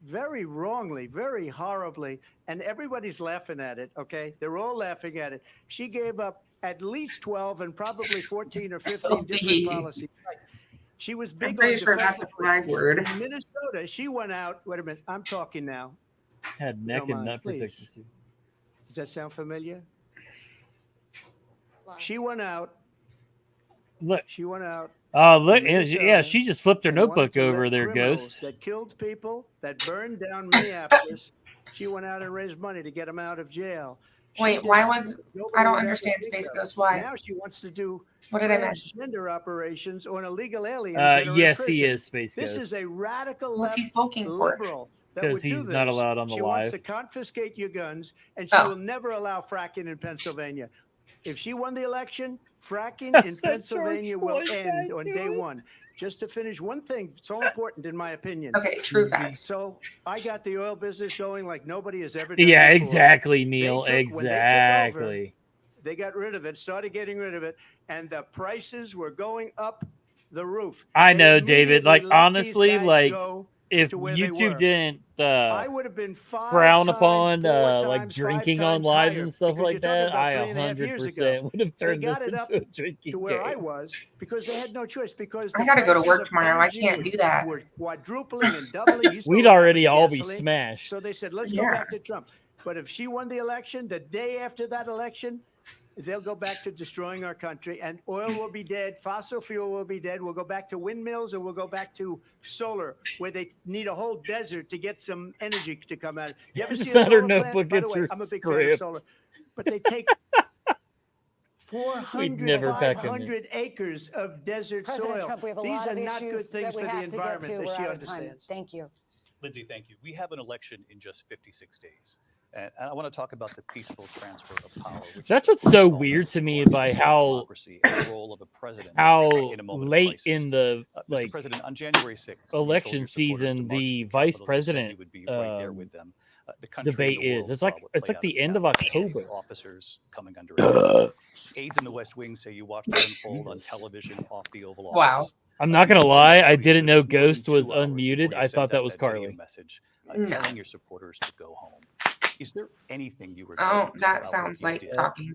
Speaker 9: very wrongly, very horribly, and everybody's laughing at it. Okay, they're all laughing at it. She gave up at least 12 and probably 14 or 15 different policies. She was big
Speaker 10: I'm pretty
Speaker 9: on
Speaker 10: sure that's a flag word.
Speaker 9: In Minnesota, she went out. Wait a minute, I'm talking now.
Speaker 2: Had neck
Speaker 9: Don't
Speaker 2: and
Speaker 9: mind,
Speaker 2: nut
Speaker 9: please.
Speaker 2: protection.
Speaker 9: Does that sound familiar? She went out.
Speaker 2: Look.
Speaker 9: She went out.
Speaker 2: Oh, look.
Speaker 9: in Minnesota
Speaker 2: Yeah, she just flipped her
Speaker 9: and wanted
Speaker 2: notebook
Speaker 9: to let
Speaker 2: over there,
Speaker 9: criminals
Speaker 2: Ghost.
Speaker 9: That killed people, that burned down Minneapolis. She went out and raised money to get them out of jail. She
Speaker 10: Wait,
Speaker 9: did
Speaker 10: why
Speaker 9: things
Speaker 10: was
Speaker 9: nobody
Speaker 10: I don't
Speaker 9: would ever
Speaker 10: understand
Speaker 9: think
Speaker 10: Space
Speaker 9: of.
Speaker 10: Ghost? Why?
Speaker 9: Now she wants to do
Speaker 10: What did I miss?
Speaker 9: transgender operations on illegal aliens. that are in
Speaker 2: Yes, he
Speaker 9: prison.
Speaker 2: is, Space
Speaker 9: This
Speaker 2: Ghost.
Speaker 9: is a radical
Speaker 10: What's he
Speaker 9: left
Speaker 10: smoking for?
Speaker 9: liberal. that
Speaker 2: Because
Speaker 9: would do
Speaker 2: he's not
Speaker 9: this.
Speaker 2: allowed on the
Speaker 9: She wants
Speaker 2: live.
Speaker 9: to confiscate your guns, and she
Speaker 10: Oh.
Speaker 9: will never allow fracking in Pennsylvania. If she won the election, fracking
Speaker 2: I
Speaker 9: in
Speaker 2: said
Speaker 9: Pennsylvania
Speaker 2: George
Speaker 9: will
Speaker 2: Floyd,
Speaker 9: end
Speaker 2: thank
Speaker 9: on
Speaker 2: you.
Speaker 9: day one. just to finish one thing so important in my opinion.
Speaker 10: Okay, true facts.
Speaker 9: So I got the oil business going like nobody has ever done
Speaker 2: Yeah,
Speaker 9: before.
Speaker 2: exactly, Neil.
Speaker 9: When they took over,
Speaker 2: Exactly.
Speaker 9: they got rid of it, started getting rid of it, and the prices were going up the roof.
Speaker 2: I
Speaker 9: They
Speaker 2: know, David.
Speaker 9: immediately
Speaker 2: Like,
Speaker 9: let these
Speaker 2: honestly,
Speaker 9: guys
Speaker 2: like,
Speaker 9: go
Speaker 2: if
Speaker 9: to where they
Speaker 2: YouTube
Speaker 9: were.
Speaker 2: didn't
Speaker 9: I would have been
Speaker 2: frown upon like
Speaker 9: five
Speaker 2: drinking on
Speaker 9: times
Speaker 2: lives
Speaker 9: higher,
Speaker 2: and stuff
Speaker 9: because
Speaker 2: like
Speaker 9: you're talking
Speaker 2: that,
Speaker 9: about
Speaker 2: I
Speaker 9: 3.5 years ago.
Speaker 2: 100% would have
Speaker 9: They
Speaker 2: turned
Speaker 9: got
Speaker 2: this
Speaker 9: it up
Speaker 2: into a drinking
Speaker 9: to where I
Speaker 2: game.
Speaker 9: was because they had no choice. Because
Speaker 10: I
Speaker 9: the
Speaker 10: gotta go to
Speaker 9: prices
Speaker 10: work
Speaker 9: of
Speaker 10: tomorrow. I
Speaker 9: energy
Speaker 10: can't do that.
Speaker 9: were quadrupling and doubling. You saw
Speaker 2: We'd
Speaker 9: what
Speaker 2: already
Speaker 9: happened to
Speaker 2: all be
Speaker 9: gasoline.
Speaker 2: smashed.
Speaker 9: So they said, let's
Speaker 10: Yeah.
Speaker 9: go back to Trump. But if she won the election, the day after that election, they'll go back to destroying our country, and oil will be dead. Fossil fuel will be dead. We'll go back to windmills, and we'll go back to solar, where they need a whole desert to get some energy to come out. You ever see a
Speaker 2: Not her
Speaker 9: solar plant?
Speaker 2: notebook,
Speaker 9: By the
Speaker 2: it's
Speaker 9: way,
Speaker 2: her
Speaker 9: I'm a big fan of
Speaker 2: script.
Speaker 9: solar, but they take 400,
Speaker 2: never peck
Speaker 9: 500 acres of desert
Speaker 11: President
Speaker 9: soil.
Speaker 11: Trump, we have a
Speaker 9: These
Speaker 11: lot
Speaker 9: are
Speaker 11: of
Speaker 9: not good
Speaker 11: issues
Speaker 9: things
Speaker 11: that we
Speaker 9: for the
Speaker 11: have to get
Speaker 9: environment
Speaker 11: to.
Speaker 9: that
Speaker 11: We're
Speaker 9: she
Speaker 11: out of time.
Speaker 9: understands.
Speaker 11: Thank you.
Speaker 8: Lindsay, thank you. We have an election in just 56 days. And I want to talk about the peaceful transfer of power. Which
Speaker 2: That's what's so weird to me by how
Speaker 8: democracy and the role of a president
Speaker 2: how
Speaker 8: in a moment of
Speaker 2: late
Speaker 8: crisis.
Speaker 2: in the
Speaker 8: Mr.
Speaker 2: like
Speaker 8: President, on January 6th, you told
Speaker 2: election
Speaker 8: your supporters to
Speaker 2: season,
Speaker 8: march to
Speaker 2: the
Speaker 8: the
Speaker 2: vice
Speaker 8: Capitol. You said
Speaker 2: president
Speaker 8: you would be right there with them. The country and
Speaker 2: debate
Speaker 8: the
Speaker 2: is.
Speaker 8: world
Speaker 2: It's
Speaker 8: saw
Speaker 2: like
Speaker 8: what
Speaker 2: it's
Speaker 8: played
Speaker 2: like
Speaker 8: out
Speaker 2: the
Speaker 8: at
Speaker 2: end of
Speaker 8: Capitol.
Speaker 2: October.
Speaker 8: Officers coming under attack. Aides in the West Wing say you watched it unfold on television off the Oval
Speaker 10: Wow.
Speaker 8: Office.
Speaker 2: I'm not gonna lie, I didn't know
Speaker 8: It was more than
Speaker 2: Ghost was
Speaker 8: 2 hours
Speaker 2: unmuted.
Speaker 8: before you
Speaker 2: I
Speaker 8: sent
Speaker 2: thought that
Speaker 8: out
Speaker 2: was
Speaker 8: video
Speaker 2: Carly.
Speaker 8: message,
Speaker 10: No.
Speaker 8: telling your supporters to go home. Is there anything you regret
Speaker 10: Oh,
Speaker 8: about
Speaker 10: that
Speaker 8: what
Speaker 10: sounds
Speaker 8: you
Speaker 10: like
Speaker 8: did?
Speaker 10: talking.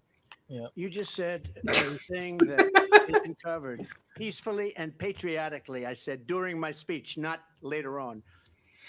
Speaker 9: You just said a thing that isn't covered. Peacefully and patriotically, I said during my speech, not later on.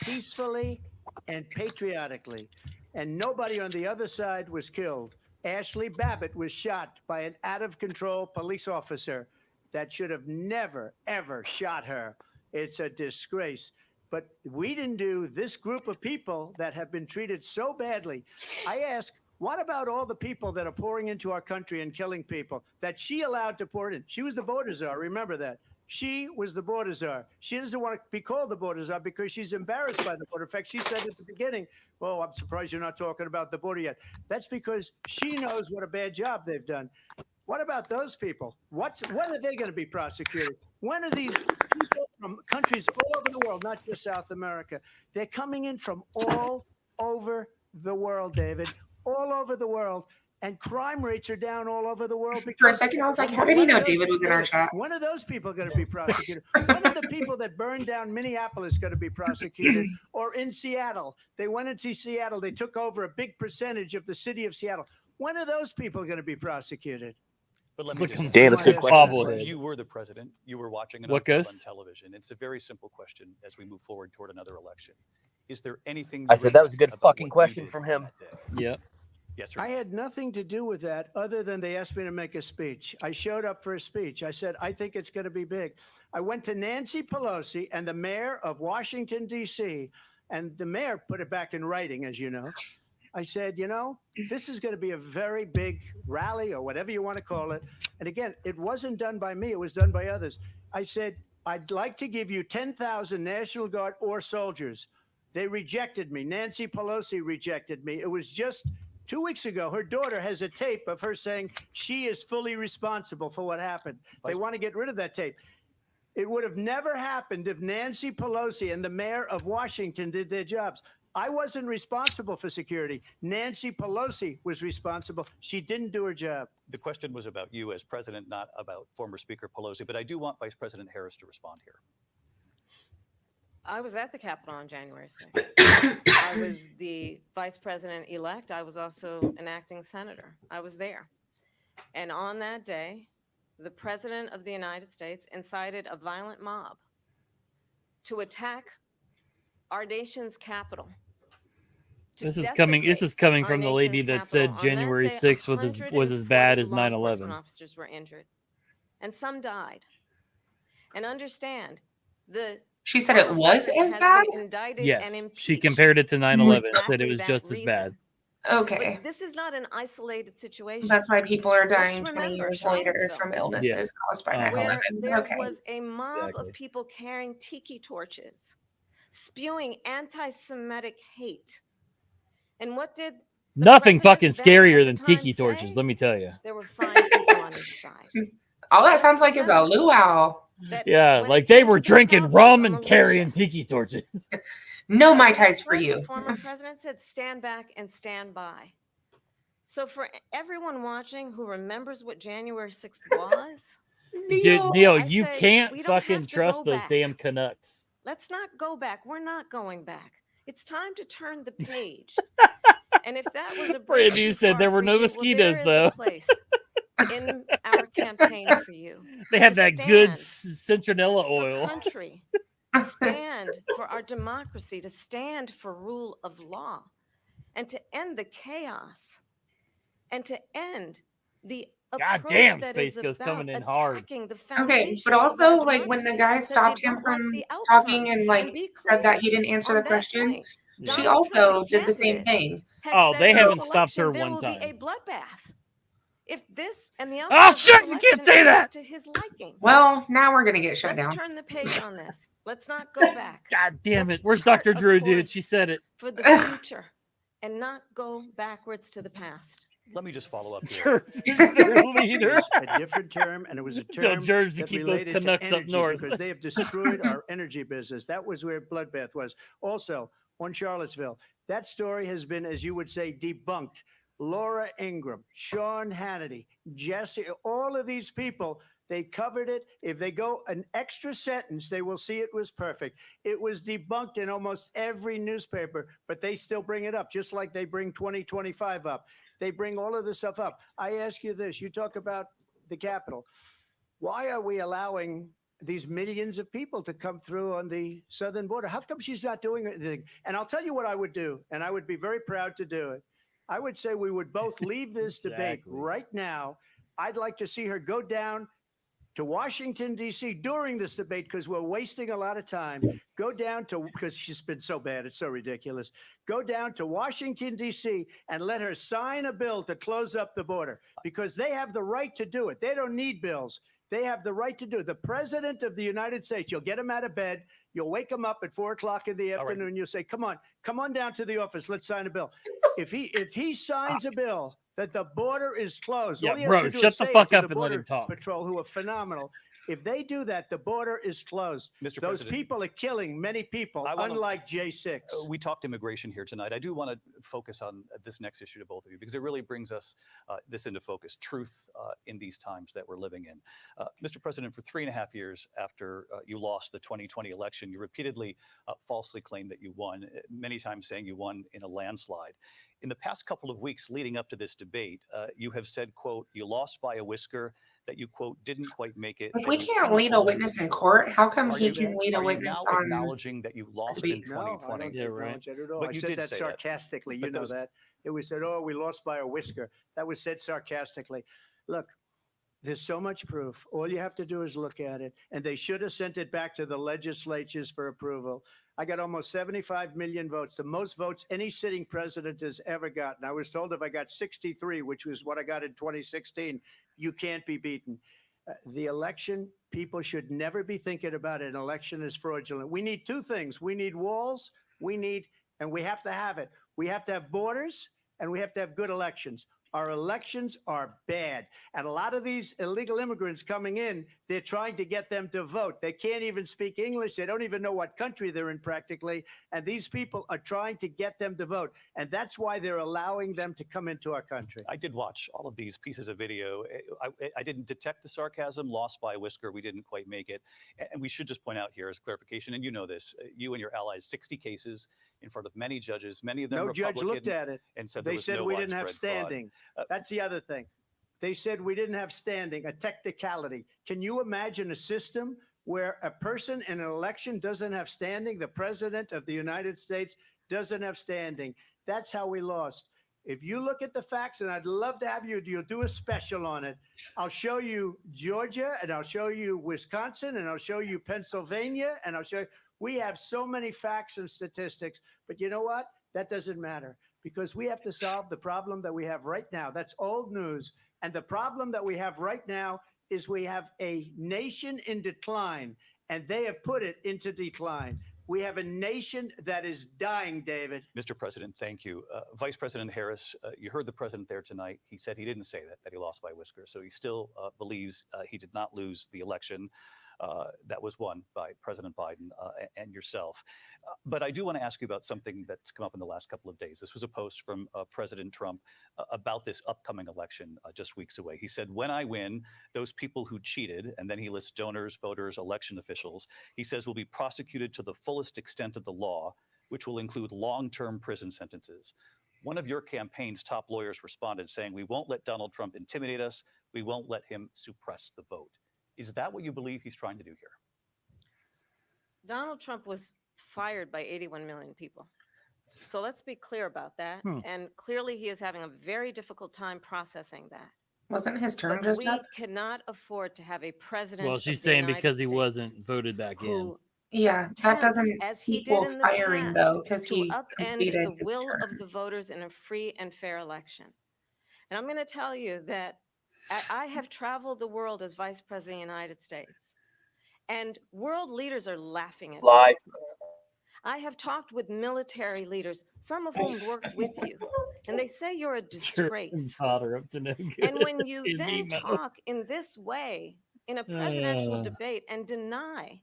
Speaker 9: Peacefully and patriotically. And nobody on the other side was killed. Ashley Babbitt was shot by an out-of-control police officer that should have never, ever shot her. It's a disgrace. But we didn't do this group of people that have been treated so badly. I ask, what about all the people that are pouring into our country and killing people that she allowed to pour in? She was the border czar. Remember that. She was the border czar. She doesn't want to be called the border czar because she's embarrassed by the border. In fact, she said at the beginning, well, I'm surprised you're not talking about the border yet. That's because she knows what a bad job they've done. What about those people? When are they going to be prosecuted? When are these people from countries all over the world, not just South America? They're coming in from all over the world, David, all over the world. And crime rates are down all over the world.
Speaker 10: For a second, I was like, how did he know David was in our chat?
Speaker 9: When are those people going to be prosecuted? When are the people that burned down Minneapolis going to be prosecuted? Or in Seattle? They went into Seattle. They took over a big percentage of the city of Seattle. When are those people going to be prosecuted?
Speaker 8: But let me just
Speaker 4: Dan, that's a good question.
Speaker 2: Bobblehead.
Speaker 8: You were the president. You were watching it
Speaker 2: What
Speaker 8: unfold on
Speaker 2: goes?
Speaker 8: television. It's a very simple question as we move forward toward another election. Is there anything
Speaker 4: I
Speaker 8: you
Speaker 4: said that was a good
Speaker 8: regret about
Speaker 4: fucking
Speaker 8: what you
Speaker 4: question
Speaker 8: did
Speaker 4: from
Speaker 8: on
Speaker 4: him.
Speaker 8: that day?
Speaker 2: Yep.
Speaker 8: Yes, sir.
Speaker 9: I had nothing to do with that other than they asked me to make a speech. I showed up for a speech. I said, I think it's going to be big. I went to Nancy Pelosi and the mayor of Washington, D.C., and the mayor put it back in writing, as you know. I said, you know, this is going to be a very big rally or whatever you want to call it. And again, it wasn't done by me. It was done by others. I said, I'd like to give you 10,000 National Guard or soldiers. They rejected me. Nancy Pelosi rejected me. It was just 2 weeks ago. Her daughter has a tape of her saying she is fully responsible for what happened. They want to get rid of that tape. It would have never happened if Nancy Pelosi and the mayor of Washington did their jobs. I wasn't responsible for security. Nancy Pelosi was responsible. She didn't do her job.
Speaker 8: The question was about you as president, not about former Speaker Pelosi, but I do want Vice President Harris to respond here.
Speaker 7: I was at the Capitol on January 6th. I was the vice president-elect. I was also an acting senator. I was there. And on that day, the President of the United States incited a violent mob to attack our nation's capital.
Speaker 2: This is coming
Speaker 7: our
Speaker 2: from the lady
Speaker 7: nation's
Speaker 2: that said
Speaker 7: capital. On that
Speaker 2: January
Speaker 7: day,
Speaker 2: 6th was as bad as
Speaker 7: 140 law
Speaker 2: 9/11.
Speaker 7: officers were injured, and some died. And understand, the
Speaker 10: She said it was as
Speaker 7: has
Speaker 10: bad?
Speaker 7: been indicted and
Speaker 2: Yes, she
Speaker 7: impeached
Speaker 2: compared it to 9/11. Said
Speaker 7: exactly
Speaker 2: it was
Speaker 7: that
Speaker 2: just as
Speaker 7: reason.
Speaker 2: bad.
Speaker 10: Okay.
Speaker 7: But this is not an isolated situation.
Speaker 10: That's why people are
Speaker 7: Let's
Speaker 10: dying 20
Speaker 7: remember
Speaker 10: years later
Speaker 7: Charlottesville,
Speaker 10: from illnesses caused by
Speaker 2: Uh-huh.
Speaker 10: 9/11.
Speaker 7: where there
Speaker 10: Okay.
Speaker 7: was a mob
Speaker 2: Exactly.
Speaker 7: of people carrying tiki torches, spewing anti-Semitic hate. And what did the
Speaker 2: Nothing
Speaker 7: president
Speaker 2: fucking
Speaker 7: then at
Speaker 2: scarier
Speaker 7: the
Speaker 2: than
Speaker 7: time
Speaker 2: tiki torches,
Speaker 7: say?
Speaker 2: let me tell you.
Speaker 7: There were fine people on each side.
Speaker 10: All that sounds like is a luau.
Speaker 2: Yeah, like they were drinking rum and carrying tiki torches.
Speaker 10: No Mai Tais for
Speaker 7: The
Speaker 10: you.
Speaker 7: former president said, stand back and stand by. So for everyone watching who remembers what January 6th was,
Speaker 2: Dude, Neil,
Speaker 7: I
Speaker 2: you
Speaker 7: say,
Speaker 2: can't
Speaker 7: we don't have
Speaker 2: fucking
Speaker 7: to
Speaker 2: trust
Speaker 7: go
Speaker 2: those
Speaker 7: back.
Speaker 2: damn Canucks.
Speaker 7: Let's not go back. We're not going back. It's time to turn the page. And if that was a bridge
Speaker 2: Randy
Speaker 7: too
Speaker 2: said
Speaker 7: far
Speaker 2: there were
Speaker 7: for
Speaker 2: no
Speaker 7: you,
Speaker 2: mosquitoes,
Speaker 7: well, there is
Speaker 2: though.
Speaker 7: a place in our campaign for you.
Speaker 2: They have
Speaker 7: to
Speaker 2: that good
Speaker 7: stand
Speaker 2: citronella
Speaker 7: for
Speaker 2: oil.
Speaker 7: country, to stand for our democracy, to stand for rule of law, and to end the chaos, and to end the
Speaker 2: God
Speaker 7: approach
Speaker 2: damn,
Speaker 7: that
Speaker 2: Space
Speaker 7: is
Speaker 2: Ghost
Speaker 7: about
Speaker 2: coming in hard.
Speaker 7: attacking the
Speaker 10: Okay,
Speaker 7: foundations
Speaker 10: but
Speaker 7: of
Speaker 10: also
Speaker 7: our
Speaker 10: like when the
Speaker 7: democracy
Speaker 10: guy
Speaker 7: because you
Speaker 10: stopped him
Speaker 7: don't like
Speaker 10: from
Speaker 7: the outcome.
Speaker 10: talking and like
Speaker 7: be
Speaker 10: said that
Speaker 7: clear
Speaker 10: he didn't answer
Speaker 7: on
Speaker 10: the
Speaker 7: that
Speaker 10: question,
Speaker 7: point.
Speaker 2: Yeah.
Speaker 10: she
Speaker 7: Donald Trump,
Speaker 10: also
Speaker 7: the
Speaker 10: did the same
Speaker 7: candidate,
Speaker 10: thing.
Speaker 7: has
Speaker 2: Oh,
Speaker 7: said
Speaker 2: they
Speaker 7: in
Speaker 2: haven't
Speaker 7: this
Speaker 2: stopped her
Speaker 7: election there
Speaker 2: one
Speaker 7: will
Speaker 2: time.
Speaker 7: be a bloodbath. If this and the
Speaker 2: Oh,
Speaker 7: outcome of this
Speaker 2: shit, you can't
Speaker 7: election
Speaker 2: say
Speaker 7: is
Speaker 2: that.
Speaker 7: not to his liking.
Speaker 10: Well, now we're gonna get shut
Speaker 7: Let's
Speaker 10: down.
Speaker 7: turn the page on this. Let's not go back.
Speaker 2: God damn it.
Speaker 7: Let's
Speaker 2: Where's
Speaker 7: chart
Speaker 2: Dr.
Speaker 7: a
Speaker 2: Drew, dude?
Speaker 7: course
Speaker 2: She said it.
Speaker 7: for the future and not go backwards to the past.
Speaker 8: Let me just follow up here.
Speaker 9: It was a different term, and it was a
Speaker 2: Tell
Speaker 9: term
Speaker 2: Jersey
Speaker 9: that
Speaker 2: keep those
Speaker 9: related to
Speaker 2: Canucks up
Speaker 9: energy
Speaker 2: north.
Speaker 9: because they have destroyed our energy business. That was where bloodbath was. Also, on Charlottesville, that story has been, as you would say, debunked. Laura Ingraham, Sean Hannity, Jesse, all of these people, they covered it. If they go an extra sentence, they will see it was perfect. It was debunked in almost every newspaper, but they still bring it up, just like they bring 2025 up. They bring all of this stuff up. I ask you this, you talk about the Capitol. Why are we allowing these millions of people to come through on the southern border? How come she's not doing anything? And I'll tell you what I would do, and I would be very proud to do it. I would say we would both leave this debate right now. I'd like to see her go down to Washington, D.C. during this debate because we're wasting a lot of time. Go down to, because she's been so bad, it's so ridiculous. Go down to Washington, D.C. and let her sign a bill to close up the border because they have the right to do it. They don't need bills. They have the right to do it. The president of the United States, you'll get him out of bed. You'll wake him up at 4 o'clock in the afternoon. Right. You'll say, come on down to the office. Let's sign a bill. If he signs a bill that the border is closed, all he has to do is say it to the Border Patrol, who are phenomenal. If they do that, the border is closed.
Speaker 8: Mr.
Speaker 9: Those
Speaker 8: President,
Speaker 9: people are killing many people, unlike J6.
Speaker 8: We talked immigration here tonight. I do want to focus on this next issue to both of you because it really brings us this into focus, truth in these times that we're living in. Mr. President, for 3.5 years after you lost the 2020 election, you repeatedly falsely claimed that you won, many times saying you won in a landslide. In the past couple of weeks leading up to this debate, you have said, quote, you lost by a whisker, that you, quote, didn't quite make it.
Speaker 10: If we can't lead a witness in court, how come he can lead a witness on
Speaker 8: acknowledging that you lost in 2020?
Speaker 9: No, I don't acknowledge it at all.
Speaker 8: But
Speaker 9: I
Speaker 8: you
Speaker 9: said
Speaker 8: did
Speaker 9: that
Speaker 8: say
Speaker 9: sarcastically.
Speaker 8: That.
Speaker 9: You know that. It was said, oh, we lost by a whisker. That was said sarcastically. Look, there's so much proof. All you have to do is look at it. And they should have sent it back to the legislatures for approval. I got almost 75 million votes, the most votes any sitting president has ever gotten. I was told if I got 63, which was what I got in 2016, you can't be beaten. The election, people should never be thinking about an election as fraudulent. We need two things. We need walls, and we have to have it. We have to have borders, and we have to have good elections. Our elections are bad. And a lot of these illegal immigrants coming in, they're trying to get them to vote. They can't even speak English. They don't even know what country they're in practically. And these people are trying to get them to vote. And that's why they're allowing them to come into our country.
Speaker 8: I did watch all of these pieces of video. I didn't detect the sarcasm, lost by a whisker. We didn't quite make it. And we should just point out here as clarification, and you know this, you and your allies, 60 cases in front of many judges, many of them Republican.
Speaker 9: No judge looked at it.
Speaker 8: And said
Speaker 9: they said we didn't have standing. That's the other thing. They said we didn't have standing, a technicality. Can you imagine a system where a person in an election doesn't have standing? The president of the United States doesn't have standing. That's how we lost. If you look at the facts, and I'd love to have you'll do a special on it. I'll show you Georgia, and I'll show you Wisconsin, and I'll show you Pennsylvania, and I'll show you. We have so many facts and statistics, but you know what? That doesn't matter because we have to solve the problem that we have right now. That's old news. And the problem that we have right now is we have a nation in decline, and they have put it into decline. We have a nation that is dying, David.
Speaker 8: Mr. President, thank you. Vice President Harris, you heard the president there tonight. He said he didn't say that he lost by whiskers. So he still believes he did not lose the election that was won by President Biden and yourself. But I do want to ask you about something that's come up in the last couple of days. This was a post from President Trump about this upcoming election just weeks away. He said, when I win, those people who cheated, and then he lists donors, voters, election officials, he says will be prosecuted to the fullest extent of the law, which will include long-term prison sentences. One of your campaign's top lawyers responded saying, we won't let Donald Trump intimidate us. We won't let him suppress the vote. Is that what you believe he's trying to do here?
Speaker 7: Donald Trump was fired by 81 million people. So let's be clear about that. And clearly he is having a very difficult time processing that.
Speaker 10: Wasn't his term
Speaker 7: But
Speaker 10: just
Speaker 7: we
Speaker 10: up?
Speaker 7: cannot afford to have a president.
Speaker 2: Well, she's saying because he wasn't voted back in.
Speaker 7: who
Speaker 10: Yeah, that doesn't
Speaker 7: as he
Speaker 10: equal
Speaker 7: did in the
Speaker 10: firing
Speaker 7: past,
Speaker 10: though, because
Speaker 7: to
Speaker 10: he
Speaker 7: upend
Speaker 10: completed
Speaker 7: the
Speaker 10: his
Speaker 7: will
Speaker 10: term.
Speaker 7: of the voters in a free and fair election. And I'm going to tell you that I have traveled the world as vice president of the United States, and world leaders are laughing at me. I have talked with military leaders, some of whom work with you, and they say you're a disgrace.
Speaker 2: Up to no good.
Speaker 7: And when you
Speaker 2: Is
Speaker 7: then
Speaker 2: he metal?
Speaker 7: talk in this way in a presidential debate and deny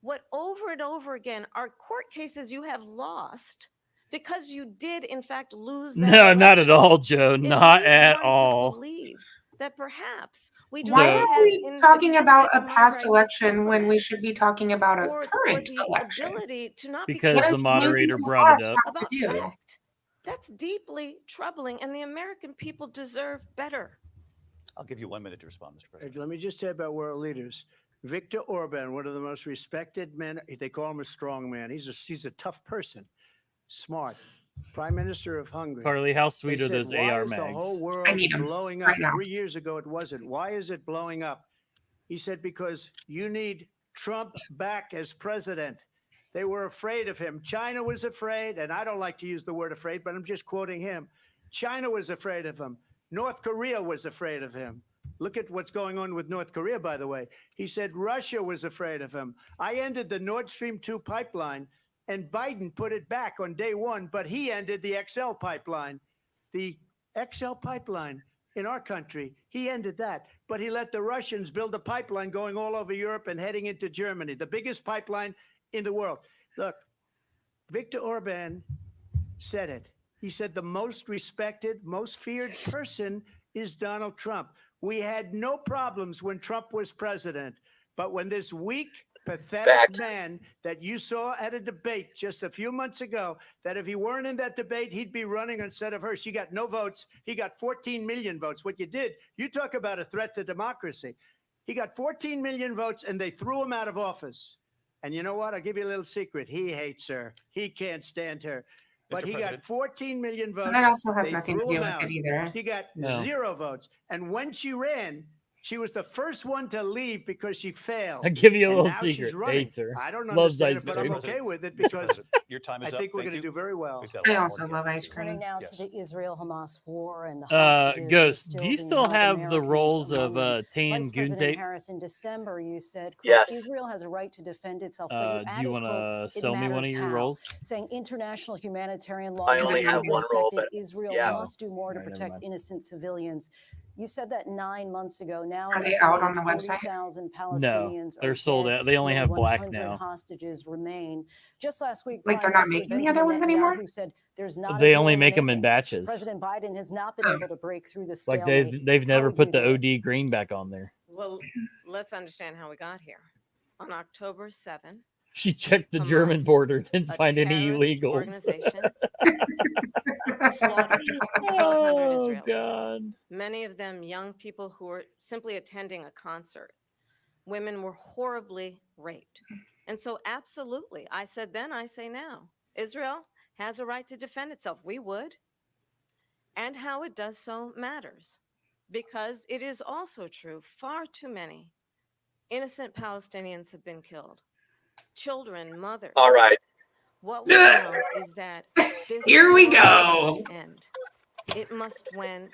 Speaker 7: what over and over again are court cases you have lost because you did in fact lose that
Speaker 2: No, not at
Speaker 7: election,
Speaker 2: all, Joe.
Speaker 7: it
Speaker 2: Not
Speaker 7: leads
Speaker 2: at
Speaker 7: one to
Speaker 2: all.
Speaker 7: believe that perhaps we do
Speaker 10: Why
Speaker 7: not
Speaker 10: are
Speaker 7: have
Speaker 10: we
Speaker 7: in
Speaker 10: talking
Speaker 7: the
Speaker 10: about a
Speaker 7: mind
Speaker 10: past
Speaker 7: right
Speaker 10: election when we should be talking about a
Speaker 7: or
Speaker 10: current
Speaker 7: the
Speaker 10: election?
Speaker 7: ability to not
Speaker 2: Because
Speaker 7: be
Speaker 10: What
Speaker 2: the
Speaker 10: does
Speaker 2: moderator
Speaker 10: losing the
Speaker 2: brought it
Speaker 10: past
Speaker 2: up.
Speaker 10: have to
Speaker 7: about
Speaker 10: do?
Speaker 7: fact. That's deeply troubling, and the American people deserve better.
Speaker 8: I'll give you 1 minute to respond, Mr. President.
Speaker 9: Let me just say about world leaders. Viktor Orban, one of the most respected men, they call him a strong man. He's a tough person, smart. Prime Minister of Hungary.
Speaker 2: Carly, how sweet
Speaker 9: They
Speaker 2: are
Speaker 9: said,
Speaker 2: those
Speaker 9: why
Speaker 2: AR
Speaker 9: is the
Speaker 2: mags?
Speaker 9: whole
Speaker 10: I
Speaker 9: world
Speaker 10: need 'em
Speaker 9: blowing
Speaker 10: right
Speaker 9: up?
Speaker 10: now.
Speaker 9: 3 years ago it wasn't. Why is it blowing up? He said, because you need Trump back as president. They were afraid of him. China was afraid, and I don't like to use the word afraid, but I'm just quoting him. China was afraid of him. North Korea was afraid of him. Look at what's going on with North Korea, by the way. He said Russia was afraid of him. I ended the Nord Stream 2 pipeline, and Biden put it back on day one, but he ended the XL pipeline. The XL pipeline in our country, he ended that. But he let the Russians build a pipeline going all over Europe and heading into Germany, the biggest pipeline in the world. Look, Viktor Orban said it. He said the most respected, most feared person is Donald Trump. We had no problems when Trump was president, but when this weak, pathetic man that you saw at a debate just a few months ago, that if he weren't in that debate, he'd be running instead of her. She got no votes. He got 14 million votes. What you did, you talk about a threat to democracy. He got 14 million votes, and they threw him out of office. And you know what? I'll give you a little secret. He hates her. He can't stand her. But
Speaker 8: Mr.
Speaker 9: he
Speaker 8: President.
Speaker 9: got 14 million votes.
Speaker 10: That also has
Speaker 9: They
Speaker 10: nothing to
Speaker 9: threw
Speaker 10: do
Speaker 9: him
Speaker 10: with
Speaker 9: out.
Speaker 10: it either.
Speaker 9: She got
Speaker 2: No.
Speaker 9: 0 votes. And when she ran, she was the first one to leave because she failed.
Speaker 2: I'll give you a
Speaker 9: And
Speaker 2: little
Speaker 9: now she's
Speaker 2: secret.
Speaker 9: running.
Speaker 2: Hates her.
Speaker 9: I don't
Speaker 2: Loves
Speaker 9: understand
Speaker 2: ice
Speaker 9: it, but
Speaker 2: cream.
Speaker 9: I'm okay with it
Speaker 8: Mr.
Speaker 9: because
Speaker 8: President, your time
Speaker 9: I
Speaker 8: is up.
Speaker 9: think we're
Speaker 8: Thank
Speaker 9: going to
Speaker 8: you.
Speaker 9: do very well.
Speaker 8: We've got a
Speaker 10: I
Speaker 8: lot
Speaker 10: also
Speaker 8: more to
Speaker 10: love
Speaker 8: get
Speaker 10: ice
Speaker 8: to.
Speaker 11: Turning
Speaker 10: cream.
Speaker 11: now
Speaker 8: Yes.
Speaker 11: to the Israel-Hamas war and the hostages.
Speaker 2: Ghost,
Speaker 11: who are
Speaker 2: do you
Speaker 11: still
Speaker 2: still
Speaker 11: being held,
Speaker 2: have the
Speaker 11: Americans
Speaker 2: rolls of
Speaker 11: among them.
Speaker 2: tan
Speaker 11: Vice
Speaker 2: goon
Speaker 11: President
Speaker 2: tape?
Speaker 11: Harris, in December, you said, quote,
Speaker 3: Yes.
Speaker 11: Israel has a right to defend itself, but you
Speaker 2: Do
Speaker 11: added,
Speaker 2: you want
Speaker 11: quote,
Speaker 2: to
Speaker 11: it
Speaker 2: sell me one
Speaker 11: matters
Speaker 2: of your
Speaker 11: how,
Speaker 2: rolls?
Speaker 11: saying international humanitarian law
Speaker 3: I
Speaker 11: must
Speaker 3: only
Speaker 11: be
Speaker 3: have one roll,
Speaker 11: respected.
Speaker 3: but
Speaker 11: Israel
Speaker 3: yeah.
Speaker 11: must do more to
Speaker 2: Alright, never
Speaker 11: protect
Speaker 2: mind.
Speaker 11: innocent civilians. You said that 9 months ago. Now
Speaker 10: Are
Speaker 11: an
Speaker 10: they out on
Speaker 11: estimated
Speaker 10: the website?
Speaker 11: 40,000
Speaker 2: No,
Speaker 11: Palestinians
Speaker 2: they're
Speaker 11: are
Speaker 2: sold
Speaker 11: dead.
Speaker 2: out. They only
Speaker 11: Nearly
Speaker 2: have black
Speaker 11: 100
Speaker 2: now.
Speaker 11: hostages remain. Just last week,
Speaker 10: Like
Speaker 11: Prime
Speaker 10: they're not
Speaker 11: Minister
Speaker 10: making the other
Speaker 11: Benjamin
Speaker 10: ones anymore?
Speaker 11: Netanyahu said there's not
Speaker 2: They
Speaker 11: a deal
Speaker 2: only
Speaker 11: in
Speaker 2: make
Speaker 11: the
Speaker 2: them in
Speaker 11: making.
Speaker 2: batches.
Speaker 11: President Biden has not been
Speaker 10: Oh.
Speaker 11: able to break through the
Speaker 2: Like
Speaker 11: stalemate.
Speaker 2: they've
Speaker 11: How
Speaker 2: never
Speaker 11: would
Speaker 2: put
Speaker 11: you
Speaker 2: the
Speaker 11: do it?
Speaker 2: OD green back on there.
Speaker 7: Well, let's understand how we got here. On October 7th,
Speaker 2: She checked the German
Speaker 7: Hamas,
Speaker 2: border, didn't
Speaker 7: a
Speaker 2: find any
Speaker 7: terrorist
Speaker 2: illegals.
Speaker 7: organization, slaughtered 1,200
Speaker 2: Oh
Speaker 7: Israelis.
Speaker 2: God!
Speaker 7: Many of them young people who were simply attending a concert. Women were horribly raped. And so, absolutely, I said then, I say now, Israel has a right to defend itself. We would. And how it does so matters. Because it is also true, far too many innocent Palestinians have been killed. Children, mothers.
Speaker 3: All right.
Speaker 7: What we know is that this
Speaker 10: Here we
Speaker 7: war
Speaker 10: go.
Speaker 7: must end. It must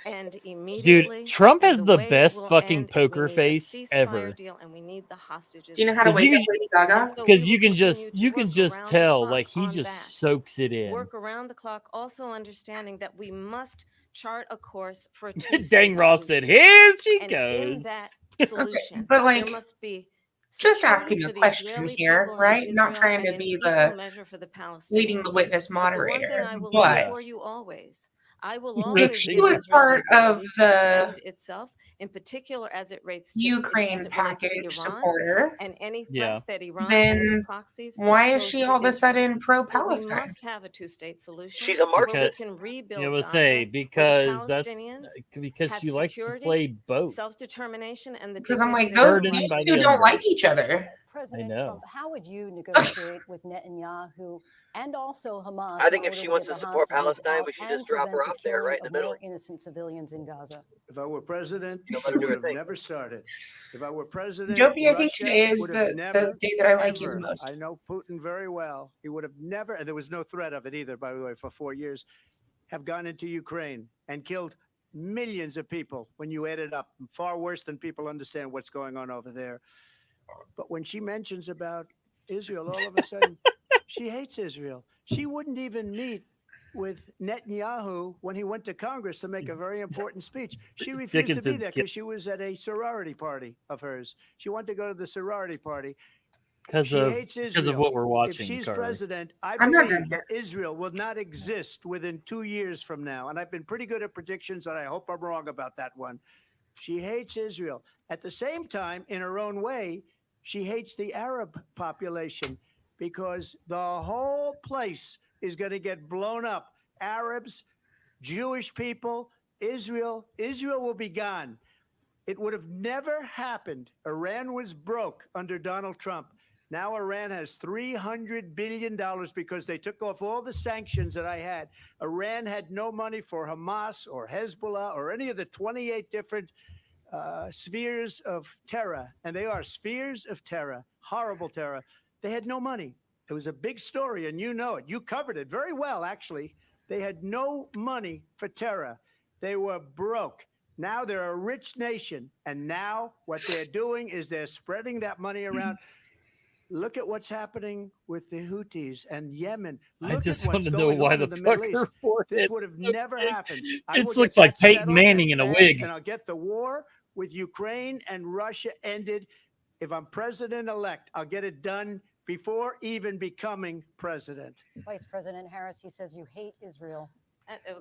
Speaker 7: end immediately.
Speaker 2: Dude, Trump
Speaker 7: and
Speaker 2: has
Speaker 7: the
Speaker 2: the
Speaker 7: way it
Speaker 2: best
Speaker 7: will
Speaker 2: fucking
Speaker 7: end is we
Speaker 2: poker
Speaker 7: need a
Speaker 2: face
Speaker 7: ceasefire
Speaker 2: ever.
Speaker 7: deal, and we need the hostages
Speaker 10: Do you know how to
Speaker 2: Because
Speaker 10: wake
Speaker 2: you
Speaker 10: up Lady Gaga?
Speaker 7: And so
Speaker 2: because
Speaker 7: we
Speaker 2: you
Speaker 7: will
Speaker 2: can
Speaker 7: continue to work
Speaker 2: just
Speaker 7: around the
Speaker 2: tell
Speaker 7: clock
Speaker 2: like he
Speaker 7: on
Speaker 2: just
Speaker 7: that.
Speaker 2: soaks it in.
Speaker 7: Work around the clock, also understanding that we must chart a course for a
Speaker 2: Dang
Speaker 7: two-state
Speaker 2: Ross said,
Speaker 7: solution.
Speaker 2: "Here she
Speaker 7: And
Speaker 2: goes."
Speaker 7: in that
Speaker 10: Okay,
Speaker 7: solution,
Speaker 10: but
Speaker 7: there
Speaker 10: like,
Speaker 7: must be
Speaker 10: just
Speaker 7: security
Speaker 10: asking a
Speaker 7: for the
Speaker 10: question
Speaker 7: Israeli
Speaker 10: here,
Speaker 7: people
Speaker 10: right?
Speaker 7: in
Speaker 10: Not
Speaker 7: Israel
Speaker 10: trying
Speaker 7: and
Speaker 10: to
Speaker 7: in
Speaker 10: be
Speaker 7: equal
Speaker 10: the
Speaker 7: measure for the
Speaker 10: leading the
Speaker 7: Palestinians.
Speaker 10: witness
Speaker 7: But the one thing
Speaker 10: moderator,
Speaker 7: I will
Speaker 10: but
Speaker 7: assure you always, I will
Speaker 2: You
Speaker 7: always
Speaker 10: if she
Speaker 7: give
Speaker 10: was
Speaker 7: Israel
Speaker 10: part
Speaker 7: the
Speaker 10: of
Speaker 7: ability to
Speaker 10: the
Speaker 7: defend itself, in particular as it relates
Speaker 10: Ukraine
Speaker 7: to
Speaker 10: package
Speaker 7: Iran
Speaker 10: supporter,
Speaker 7: and any threat
Speaker 2: Yeah.
Speaker 7: that Iran and its
Speaker 10: then
Speaker 7: proxies
Speaker 10: why is
Speaker 7: pose
Speaker 10: she
Speaker 7: to
Speaker 10: all of a
Speaker 7: Israel.
Speaker 10: sudden
Speaker 7: But we
Speaker 10: pro-Palestine?
Speaker 7: must have a two-state solution
Speaker 3: She's a
Speaker 7: where we
Speaker 3: Marxist.
Speaker 7: can rebuild
Speaker 2: Yeah, I would
Speaker 7: Gaza,
Speaker 2: say
Speaker 7: where the
Speaker 2: because that's
Speaker 7: Palestinians
Speaker 2: because
Speaker 7: have
Speaker 2: she likes to
Speaker 7: security,
Speaker 2: play both.
Speaker 7: self-determination, and the
Speaker 10: Because I'm
Speaker 7: dignity
Speaker 10: like,
Speaker 7: that
Speaker 10: those
Speaker 2: Burdened by
Speaker 10: those
Speaker 2: the
Speaker 10: two don't
Speaker 2: other.
Speaker 10: like each other.
Speaker 11: President
Speaker 2: know.
Speaker 11: Trump, how would you negotiate with Netanyahu and also Hamas
Speaker 3: I think
Speaker 11: in
Speaker 3: if
Speaker 11: order
Speaker 3: she
Speaker 11: to
Speaker 3: wants
Speaker 11: get
Speaker 3: to
Speaker 11: the
Speaker 3: support
Speaker 11: hostages
Speaker 3: Palestine,
Speaker 11: out
Speaker 3: we should
Speaker 11: and
Speaker 3: just drop
Speaker 11: prevent
Speaker 3: her
Speaker 11: the
Speaker 3: off there,
Speaker 11: killing
Speaker 3: right in
Speaker 11: of
Speaker 3: the middle.
Speaker 11: more innocent civilians in Gaza?
Speaker 9: If I were president,
Speaker 3: You know,
Speaker 9: it
Speaker 3: let her do
Speaker 9: would
Speaker 3: her
Speaker 9: have
Speaker 3: thing.
Speaker 9: never started. If I were president,
Speaker 10: Dopey, I think
Speaker 9: Russia
Speaker 10: today is
Speaker 9: would have
Speaker 10: the
Speaker 9: never,
Speaker 10: day that I like you
Speaker 9: ever,
Speaker 10: the most.
Speaker 9: I know Putin very well. He would have never, and there was no threat of it either, by the way, for 4 years, have gone into Ukraine and killed millions of people when you add it up. Far worse than people understand what's going on over there. But when she mentions about Israel, all of a sudden, she hates Israel. She wouldn't even meet with Netanyahu when he went to Congress to make a very important speech. She refused to be
Speaker 2: Dickinson's
Speaker 9: there because she was at a sorority party of hers. She wanted to go to the sorority party.
Speaker 2: because
Speaker 9: She
Speaker 2: of
Speaker 9: hates
Speaker 2: because of
Speaker 9: Israel.
Speaker 2: what we're
Speaker 9: If
Speaker 2: watching.
Speaker 9: she's
Speaker 2: Carly.
Speaker 9: president, I
Speaker 10: I'm not
Speaker 9: believe
Speaker 10: done
Speaker 9: that Israel will not exist within 2 years from now. And I've been pretty good at predictions, and I hope I'm wrong about that one. She hates Israel. At the same time, in her own way, she hates the Arab population because the whole place is going to get blown up. Arabs, Jewish people, Israel will be gone. It would have never happened. Iran was broke under Donald Trump. Now Iran has $300 billion because they took off all the sanctions that I had. Iran had no money for Hamas or Hezbollah or any of the 28 different spheres of terror. And they are spheres of terror, horrible terror. They had no money. It was a big story, and you know it. You covered it very well, actually. They had no money for terror. They were broke. Now they're a rich nation. And now what they're doing is they're spreading that money around. Look at what's happening with the Houthis and Yemen.
Speaker 2: I
Speaker 9: Look
Speaker 2: just
Speaker 9: at
Speaker 2: want
Speaker 9: what's
Speaker 2: to know
Speaker 9: going
Speaker 2: why
Speaker 9: on
Speaker 2: the
Speaker 9: in the Middle East.
Speaker 2: fucker for
Speaker 9: This
Speaker 2: it.
Speaker 9: would have never happened. I
Speaker 2: It
Speaker 9: will
Speaker 2: looks
Speaker 9: get
Speaker 2: like
Speaker 9: that
Speaker 2: Peyton
Speaker 9: settled
Speaker 2: Manning
Speaker 9: and
Speaker 2: in a
Speaker 9: fast,
Speaker 2: wig.
Speaker 9: and I'll get the war with Ukraine and Russia ended. If I'm president-elect, I'll get it done before even becoming president.
Speaker 11: Vice President Harris, he says you hate Israel.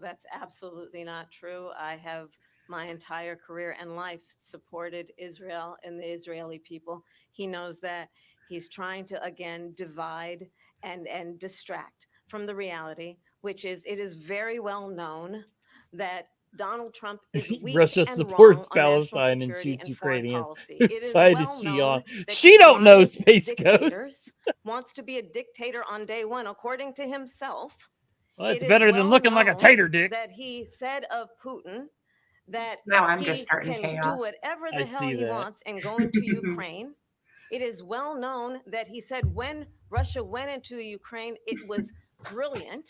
Speaker 7: That's absolutely not true. I have my entire career and life supported Israel and the Israeli people. He knows that. He's trying to, again, divide and distract from the reality, which is it is very well known that Donald Trump is weak
Speaker 2: Russia
Speaker 7: and
Speaker 2: supports
Speaker 7: wrong on national
Speaker 2: Palestine and
Speaker 7: security
Speaker 2: shoots
Speaker 7: and foreign
Speaker 2: Ukrainians.
Speaker 7: policy.
Speaker 2: Whose
Speaker 7: It is
Speaker 2: side
Speaker 7: well
Speaker 2: is she
Speaker 7: known
Speaker 2: on?
Speaker 7: that
Speaker 2: She
Speaker 7: he
Speaker 2: don't know,
Speaker 7: binds
Speaker 2: Space Ghost.
Speaker 7: dictators, wants to be a dictator on day one, according to himself.
Speaker 2: Well, it's
Speaker 7: It is
Speaker 2: better than
Speaker 7: well
Speaker 2: looking like a
Speaker 7: known
Speaker 2: tater dick.
Speaker 7: that he said of Putin that
Speaker 10: Now I'm
Speaker 7: he
Speaker 10: just starting
Speaker 7: can do
Speaker 10: chaos.
Speaker 7: whatever the
Speaker 2: I
Speaker 7: hell
Speaker 2: see
Speaker 7: he
Speaker 2: that.
Speaker 7: wants and go into Ukraine. It is well known that he said when Russia went into Ukraine, it was brilliant.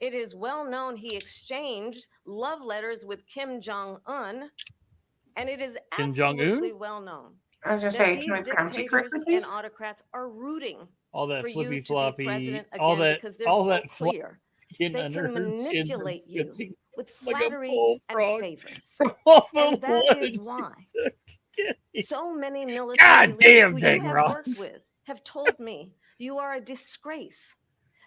Speaker 7: It is well known he exchanged love letters with Kim Jong-un, and it is
Speaker 2: Kim
Speaker 7: absolutely
Speaker 2: Jong-un?
Speaker 7: well known
Speaker 10: I was just
Speaker 7: that
Speaker 10: saying,
Speaker 7: these
Speaker 10: can we pronounce it correctly,
Speaker 7: dictators and
Speaker 10: please?
Speaker 7: autocrats are rooting
Speaker 2: All that
Speaker 7: for you
Speaker 2: flippy
Speaker 7: to be
Speaker 2: floppy,
Speaker 7: president
Speaker 2: all
Speaker 7: again
Speaker 2: that,
Speaker 7: because they're
Speaker 2: all
Speaker 7: so
Speaker 2: that fluff
Speaker 7: clear.
Speaker 2: skin
Speaker 7: They
Speaker 2: under
Speaker 7: can
Speaker 2: her chin from
Speaker 7: manipulate you
Speaker 2: switching
Speaker 7: with
Speaker 2: like a
Speaker 7: flattery and
Speaker 2: bullfrog
Speaker 7: favors.
Speaker 2: from all the
Speaker 7: And that is
Speaker 2: ones she
Speaker 7: why
Speaker 2: took.
Speaker 7: so many military
Speaker 2: God
Speaker 7: leaders
Speaker 2: damn,
Speaker 7: who you
Speaker 2: dang
Speaker 7: have worked
Speaker 2: Ross.
Speaker 7: with have told me you are a disgrace.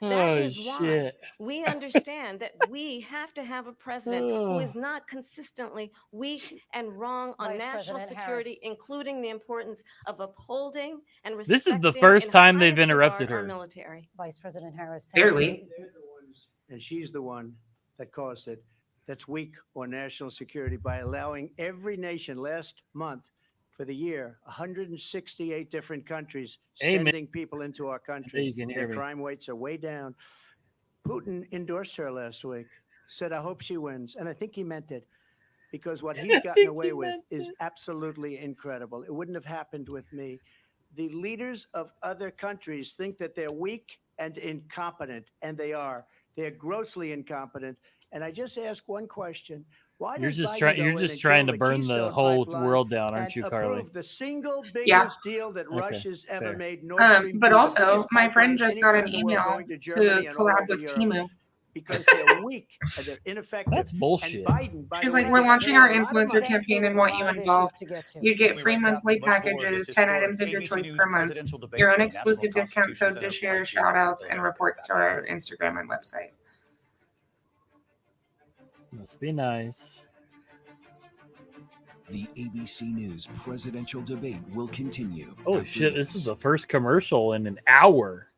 Speaker 7: That
Speaker 2: Oh,
Speaker 7: is why
Speaker 2: shit.
Speaker 7: we understand that we have to have a president who
Speaker 2: Oh.
Speaker 7: is not consistently weak and wrong on
Speaker 11: Vice
Speaker 7: national
Speaker 11: President
Speaker 7: security,
Speaker 11: Harris.
Speaker 7: including the importance of upholding and
Speaker 2: This is the
Speaker 7: respecting
Speaker 2: first
Speaker 7: in
Speaker 2: time they've
Speaker 7: highest
Speaker 2: interrupted
Speaker 7: regard our
Speaker 2: her.
Speaker 7: military.
Speaker 11: Vice President Harris, thank
Speaker 10: Clearly.
Speaker 11: you.
Speaker 9: They're the ones, and she's the one that caused it, that's weak on national security by allowing every nation last month for the year, 168 different countries
Speaker 2: Amen.
Speaker 9: sending people into our country.
Speaker 2: You can hear
Speaker 9: Their
Speaker 2: me.
Speaker 9: crime rates are way down. Putin endorsed her last week, said, I hope she wins. And I think he meant it because what he's gotten away with is absolutely incredible. It wouldn't have happened with me. The leaders of other countries think that they're weak and incompetent, and they are. They're grossly incompetent. And I just ask one question. Why
Speaker 2: You're
Speaker 9: does
Speaker 2: just
Speaker 9: Biden
Speaker 2: trying.
Speaker 9: go
Speaker 2: You're
Speaker 9: in
Speaker 2: just
Speaker 9: and
Speaker 2: trying
Speaker 9: kill
Speaker 2: to burn the
Speaker 9: Keystone
Speaker 2: whole
Speaker 9: pipeline
Speaker 2: world down, aren't
Speaker 9: and
Speaker 2: you, Carly?
Speaker 9: approve the single
Speaker 10: Yeah.
Speaker 9: biggest deal that
Speaker 2: Okay,
Speaker 9: Russia's ever
Speaker 2: fair.
Speaker 9: made? Nord Stream 2,
Speaker 10: But
Speaker 9: the
Speaker 10: also,
Speaker 9: biggest
Speaker 10: my friend
Speaker 9: pipeline
Speaker 10: just got
Speaker 9: anywhere
Speaker 10: an
Speaker 9: in the world,
Speaker 10: email
Speaker 9: going to Germany
Speaker 10: to
Speaker 9: and all
Speaker 10: collab
Speaker 9: over
Speaker 10: with
Speaker 9: Europe,
Speaker 10: Timu.
Speaker 9: because they're weak and they're ineffective.
Speaker 2: That's bullshit.
Speaker 9: And Biden, by
Speaker 10: She's
Speaker 9: the
Speaker 10: like,
Speaker 9: way,
Speaker 10: we're
Speaker 9: is
Speaker 10: launching
Speaker 9: paying
Speaker 10: our
Speaker 9: a lot of
Speaker 10: influencer
Speaker 9: money.
Speaker 10: campaign and
Speaker 11: We have
Speaker 10: want
Speaker 11: a
Speaker 10: you
Speaker 11: lot of
Speaker 10: involved.
Speaker 11: issues to get to.
Speaker 10: You get
Speaker 8: We
Speaker 10: free
Speaker 8: right now,
Speaker 10: monthly
Speaker 8: much more of
Speaker 10: packages,
Speaker 8: this
Speaker 10: 10
Speaker 8: historic
Speaker 10: items of your
Speaker 8: ABC
Speaker 10: choice
Speaker 8: News
Speaker 10: per month,
Speaker 8: presidential debate
Speaker 10: your own
Speaker 8: on national
Speaker 10: exclusive discount
Speaker 8: constitution
Speaker 10: code to
Speaker 8: center
Speaker 10: share,
Speaker 8: plus
Speaker 10: shout outs,
Speaker 8: America
Speaker 10: and
Speaker 8: Back
Speaker 10: reports to
Speaker 8: Up.
Speaker 10: our Instagram and website.
Speaker 2: Must be nice.
Speaker 12: The ABC News presidential debate will continue.
Speaker 2: Holy
Speaker 12: after
Speaker 2: shit! This is
Speaker 12: this.
Speaker 2: the first commercial in an hour.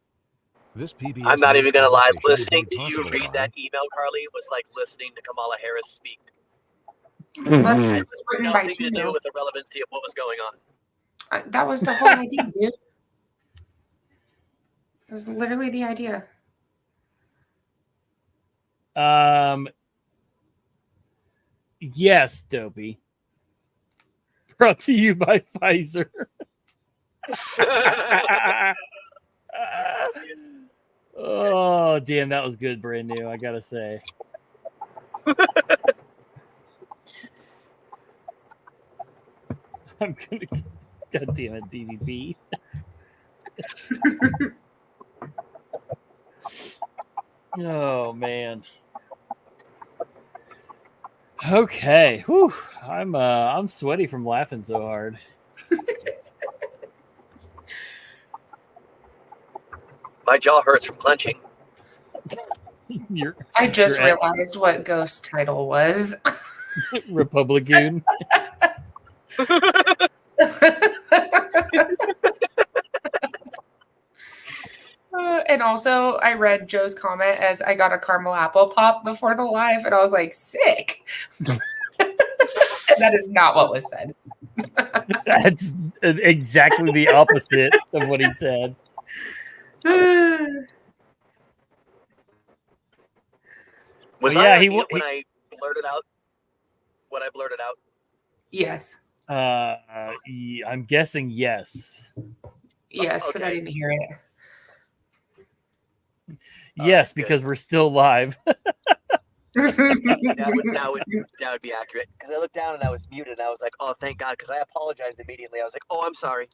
Speaker 13: This PBS
Speaker 3: I'm not even
Speaker 13: News
Speaker 3: gonna lie.
Speaker 13: presentation is
Speaker 3: Listening
Speaker 13: made
Speaker 3: to you
Speaker 13: possible
Speaker 3: read
Speaker 13: by
Speaker 3: that email, Carly, was like listening to Kamala Harris speak.
Speaker 10: Well,
Speaker 3: It
Speaker 10: it was written by
Speaker 3: nothing to do
Speaker 10: Timu.
Speaker 3: with the relevancy of what was going on.
Speaker 10: That was the whole idea, dude. It was literally the idea.
Speaker 2: Yes, Dopey. Brought to you by Pfizer. Oh, damn, that was good, brand new, I gotta say. I'm gonna. God damn it, DVB. Oh man. Okay. Whew. I'm sweaty from laughing so hard.
Speaker 3: My jaw hurts from clenching.
Speaker 10: I just
Speaker 2: you're
Speaker 10: realized what Ghost title was.
Speaker 2: Republican.
Speaker 10: And also, I read Joe's comment as I got a caramel apple pop before the live, and I was like, sick. And that is not what was said.
Speaker 2: That's exactly the opposite of what he said.
Speaker 3: Was
Speaker 2: Well,
Speaker 3: I
Speaker 2: yeah,
Speaker 3: on
Speaker 2: he
Speaker 3: mute when I blurted out what I blurted out?
Speaker 10: Yes.
Speaker 2: I'm guessing yes.
Speaker 10: Yes, because I
Speaker 3: Okay.
Speaker 10: didn't hear it.
Speaker 2: Yes, because we're still live.
Speaker 3: That would be accurate. Because I looked down and I was muted, and I was like, "Oh, thank God!" Because I apologized immediately. I was like, "Oh, I'm sorry."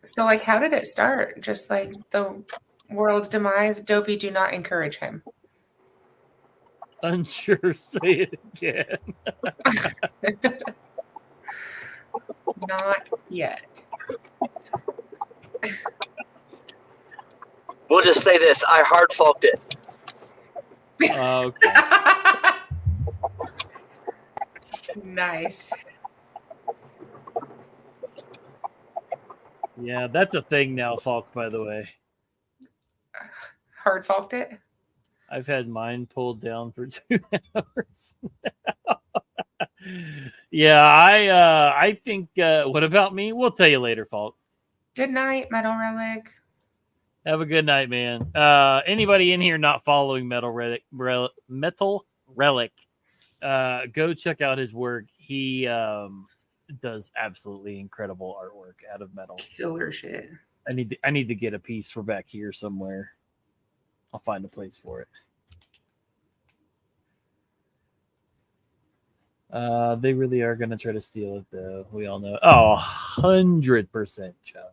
Speaker 10: So, like, how did it start? Just like the world's demise? Dopey, do not encourage him.
Speaker 2: Unsure, say it again.
Speaker 10: Not yet.
Speaker 3: We'll just say this: I hard faulted it.
Speaker 2: Okay.
Speaker 10: Nice.
Speaker 2: Yeah, that's a thing now, Falk, by the way.
Speaker 10: Hard fault it?
Speaker 2: I've had mine pulled down for 2 hours. Yeah, I think what about me? We'll tell you later, Falk.
Speaker 10: Good night, Metal Relic.
Speaker 2: Have a good night, man. Anybody in here not following Metal Relic, go check out his work. He does absolutely incredible artwork out of metal.
Speaker 10: Killer shit.
Speaker 2: I need to get a piece for back here somewhere. I'll find a place for it. They really are gonna try to steal it, though. We all know. Oh, 100%, Joe.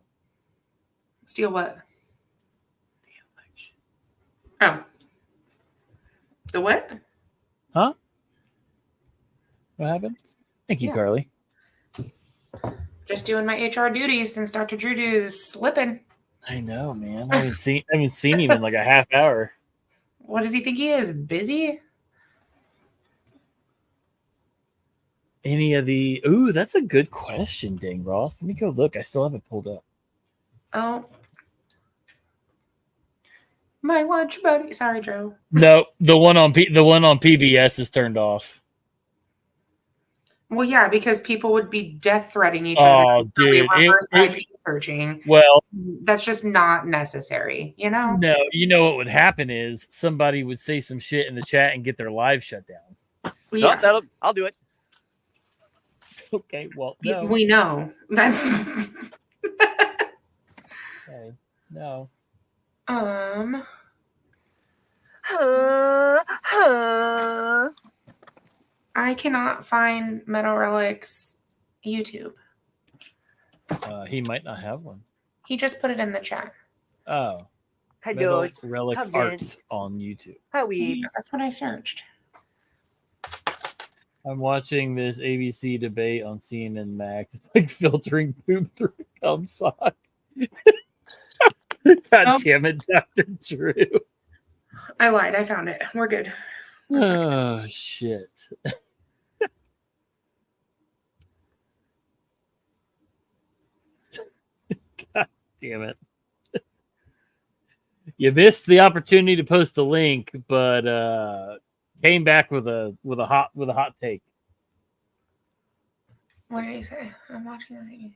Speaker 10: Steal what? Oh. The what?
Speaker 2: Huh? What happened? Thank you,
Speaker 10: Yeah.
Speaker 2: Carly.
Speaker 10: Just doing my HR duties since Dr. Drew is slipping.
Speaker 2: I know, man. I haven't seen him in like a half hour.
Speaker 10: What does he think he is? Busy?
Speaker 2: Any of the? Ooh, that's a good question, Dang Ross. Let me go look. I still have it pulled up.
Speaker 10: Oh. My lunch buddy. Sorry, Joe.
Speaker 2: No, the one on PBS is turned off.
Speaker 10: Well, yeah, because people would be death threatening each
Speaker 2: Oh,
Speaker 10: other. They
Speaker 2: dude,
Speaker 10: reverse IP searching.
Speaker 2: Well,
Speaker 10: that's just not necessary, you know?
Speaker 2: no, you know what would happen is somebody would say some shit in the chat and get their live shut down.
Speaker 10: Yeah.
Speaker 3: I'll do it.
Speaker 2: Okay, well, no.
Speaker 10: We know. That's
Speaker 2: No.
Speaker 10: I cannot find Metal Relic's YouTube.
Speaker 2: He might not have one.
Speaker 10: He just put it in the chat.
Speaker 2: Oh.
Speaker 3: Hello,
Speaker 2: Metal Relic
Speaker 3: Pumpkins.
Speaker 2: Art on YouTube.
Speaker 3: How weeps.
Speaker 10: That's what I searched.
Speaker 2: I'm watching this ABC debate on CNN Max. It's like filtering poop through a cum sock. God damn it, Dr. Drew.
Speaker 10: I lied. I found it. We're good.
Speaker 2: Oh, shit. God damn it. You missed the opportunity to post a link, but came back with a hot take.
Speaker 10: What did he say? I'm watching the TV.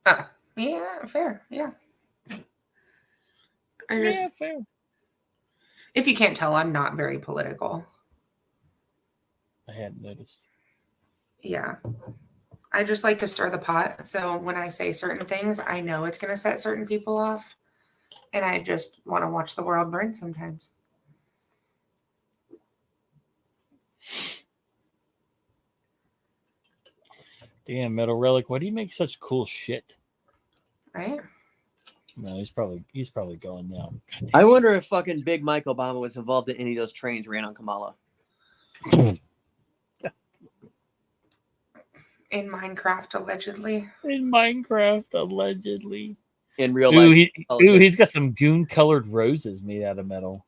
Speaker 10: Oh, yeah, fair. Yeah.
Speaker 2: Fair.
Speaker 10: If you can't tell, I'm not very political.
Speaker 2: I hadn't noticed.
Speaker 10: Yeah. I just like to stir the pot. So when I say certain things, I know it's going to set certain people off. And I just want to watch the world burn sometimes.
Speaker 2: Damn, Metal Relic, why do you make such cool shit?
Speaker 10: Right?
Speaker 2: No, he's probably going now.
Speaker 4: I wonder if fucking Big Mike Obama was involved in any of those trains ran on Kamala.
Speaker 10: In Minecraft, allegedly.
Speaker 2: In Minecraft, allegedly.
Speaker 4: In real life.
Speaker 2: He's got some goon-colored roses made out of metal.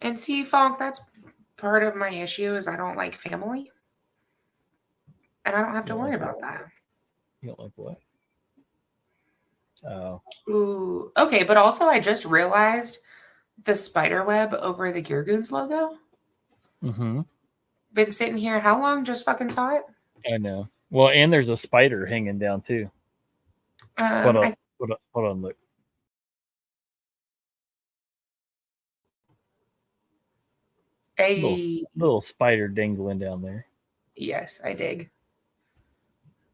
Speaker 10: And see, Falk, that's part of my issue is I don't like family. And I don't have to worry about that.
Speaker 2: You don't like what? Oh.
Speaker 10: Ooh. Okay, but also I just realized the spider web over the Goonz logo.
Speaker 2: Mm-hmm.
Speaker 10: Been sitting here how long? Just fucking saw it?
Speaker 2: I know. Well, and there's a spider hanging down too. Hold on, look.
Speaker 10: A
Speaker 2: little spider dangling down there.
Speaker 10: Yes, I dig.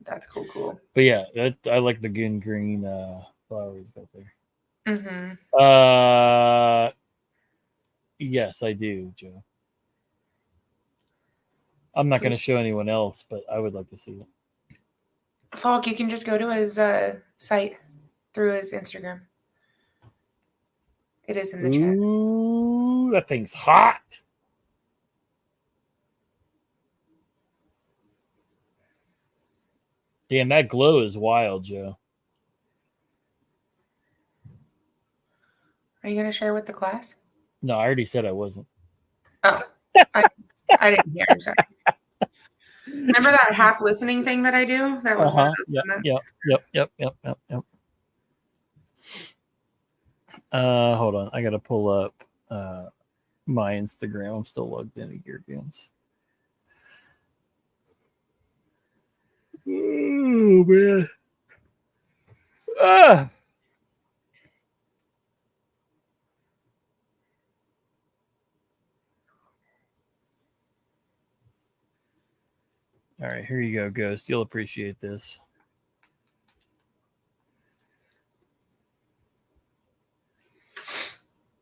Speaker 10: That's cool.
Speaker 2: But yeah, I like the goon green flowers out there.
Speaker 10: Mm-hmm.
Speaker 2: Yes, I do, Joe. I'm not going to show anyone else, but I would like to see it.
Speaker 10: Falk, you can just go to his site through his Instagram. It is in the chat.
Speaker 2: Ooh, that thing's hot. Damn, that glow is wild, Joe.
Speaker 10: Are you going to share with the class?
Speaker 2: No, I already said I wasn't.
Speaker 10: Oh, I didn't hear. I'm sorry. Remember that half listening thing that I do? That was one of those moments.
Speaker 2: Yep. Hold on. I got to pull up my Instagram. I'm still logged into Gear Goonz. Oh, man. Ah! All right, here you go, Ghost. You'll appreciate this.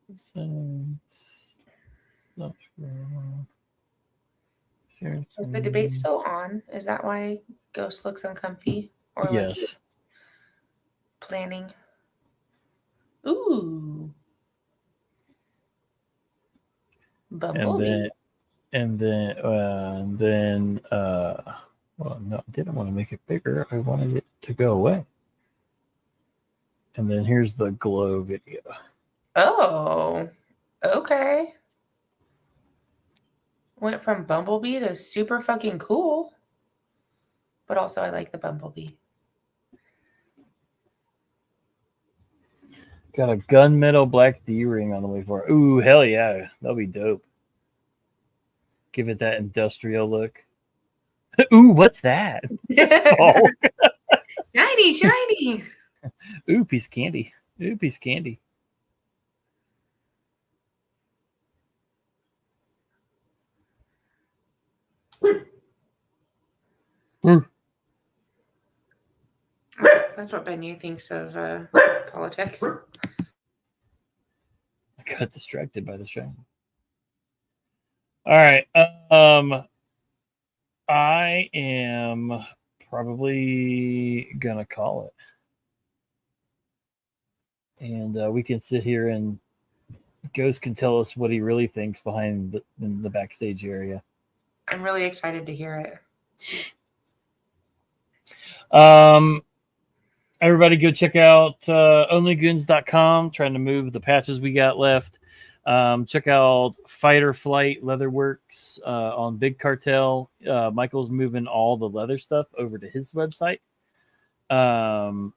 Speaker 10: Is the debate still on? Is that why Ghost looks uncomfy? Or
Speaker 2: yes.
Speaker 10: Like planning? Ooh. Bumblebee.
Speaker 2: Well, no, I didn't want to make it bigger. I wanted it to go away. And then here's the glow video.
Speaker 10: Oh, okay. Went from Bumblebee to super fucking cool. But also I like the Bumblebee.
Speaker 2: Got a gunmetal black D-ring on the way for it. Ooh, hell yeah. That'll be dope. Give it that industrial look. Ooh, what's that? Oh.
Speaker 10: Shiny.
Speaker 2: Ooh, piece of candy.
Speaker 10: That's what Beignet thinks of politics.
Speaker 2: I got distracted by the show. All right. I am probably gonna call it, and we can sit here and Ghost can tell us what he really thinks behind in the backstage area.
Speaker 10: I'm really excited to hear it.
Speaker 2: Everybody go check out onlygoons.com, trying to move the patches we got left. Check out Fight or Flight Leatherworks on Big Cartel. Michael's moving all the leather stuff over to his website.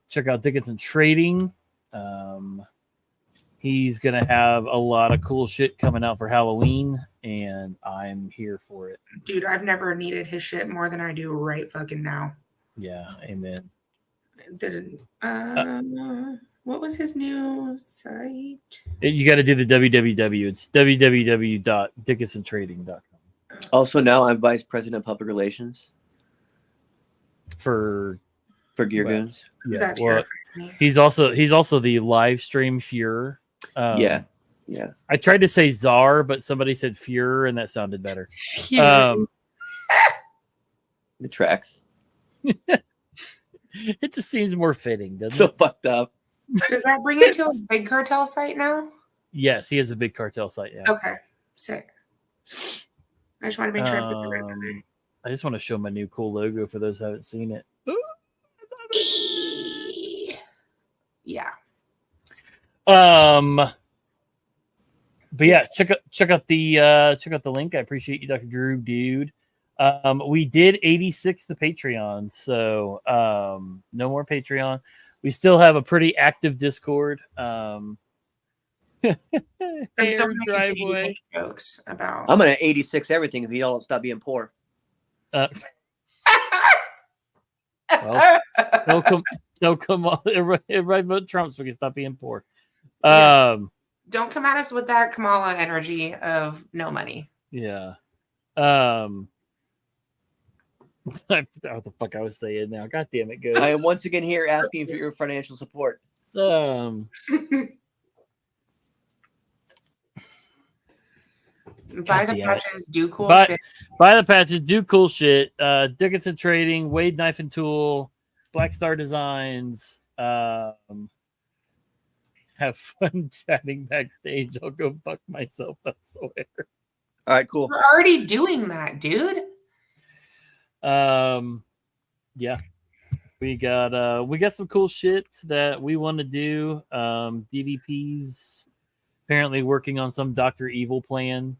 Speaker 2: Check out Dickinson Trading. He's going to have a lot of cool shit coming out for Halloween, and I'm here for it.
Speaker 10: Dude, I've never needed his shit more than I do right fucking now.
Speaker 2: Yeah, amen.
Speaker 10: What was his new site?
Speaker 2: You got to do the www. It's www.dickinsonTrading.com.
Speaker 4: Also, now I'm vice president of public relations
Speaker 2: for
Speaker 4: Gear Goonz.
Speaker 2: Yeah, well, he's also the live stream Fuhrer.
Speaker 4: Yeah.
Speaker 2: I tried to say czar, but somebody said Fuhrer, and that sounded better.
Speaker 4: The tracks.
Speaker 2: It just seems more fitting, doesn't
Speaker 4: So
Speaker 2: it?
Speaker 4: fucked up.
Speaker 10: Does that bring it to his Big Cartel site now?
Speaker 2: Yes, he has a Big Cartel site. Yeah.
Speaker 10: Okay, sick. I just want to make sure I put the right one.
Speaker 2: I just want to show my new cool logo for those who haven't seen it.
Speaker 10: Yeah.
Speaker 2: But yeah, check out the link. I appreciate you, Dr. Drew, dude. We did 86 the Patreon, so no more Patreon. We still have a pretty active Discord.
Speaker 10: I'm still going to continue to make jokes about.
Speaker 4: I'm gonna 86 everything if you all don't stop being poor.
Speaker 2: Well, they'll come on. Everybody vote Trump so we can stop being poor.
Speaker 10: Don't come at us with that Kamala energy of no money.
Speaker 2: Yeah. I forgot what the fuck I was saying now. God damn it, Ghost.
Speaker 4: I am once again here asking for your financial support.
Speaker 10: Buy the patches, do cool shit.
Speaker 2: Buy the patches, do cool shit. Dickinson Trading, Wade Knife and Tool, Black Star Designs. Have fun chatting backstage. I'll go fuck myself, I swear.
Speaker 4: All right, cool.
Speaker 10: We're already doing that, dude.
Speaker 2: Yeah. We got some cool shit that we want to do. DDP's apparently working on some Dr. Evil plan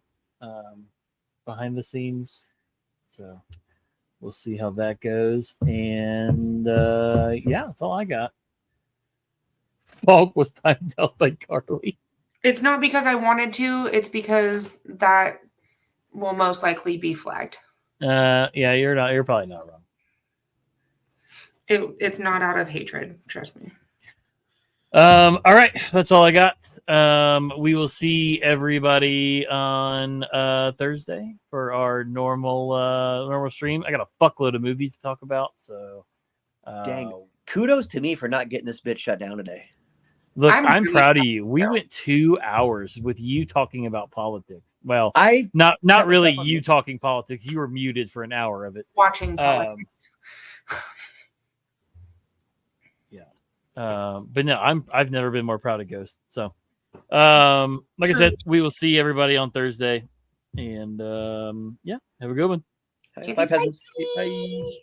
Speaker 2: behind the scenes. So we'll see how that goes. And yeah, that's all I got. Falk was timed out by Carly.
Speaker 10: It's not because I wanted to, it's because that will most likely be flagged.
Speaker 2: Yeah, you're probably not wrong.
Speaker 10: It's not out of hatred, trust me.
Speaker 2: All right, that's all I got. We will see everybody on Thursday for our normal stream. I got a fuckload of movies to talk about, so
Speaker 4: dang, kudos to me for not getting this bitch shut down today.
Speaker 2: Look, I'm really proud of you. We went 2 hours with you talking about politics. Well, not really you talking politics. You were muted for an hour of it.
Speaker 10: Watching politics.
Speaker 2: But no, I've never been more proud of Ghost. So, like I said, we will see everybody on Thursday, and yeah, have a good one.
Speaker 4: Bye, peasants.
Speaker 2: Bye.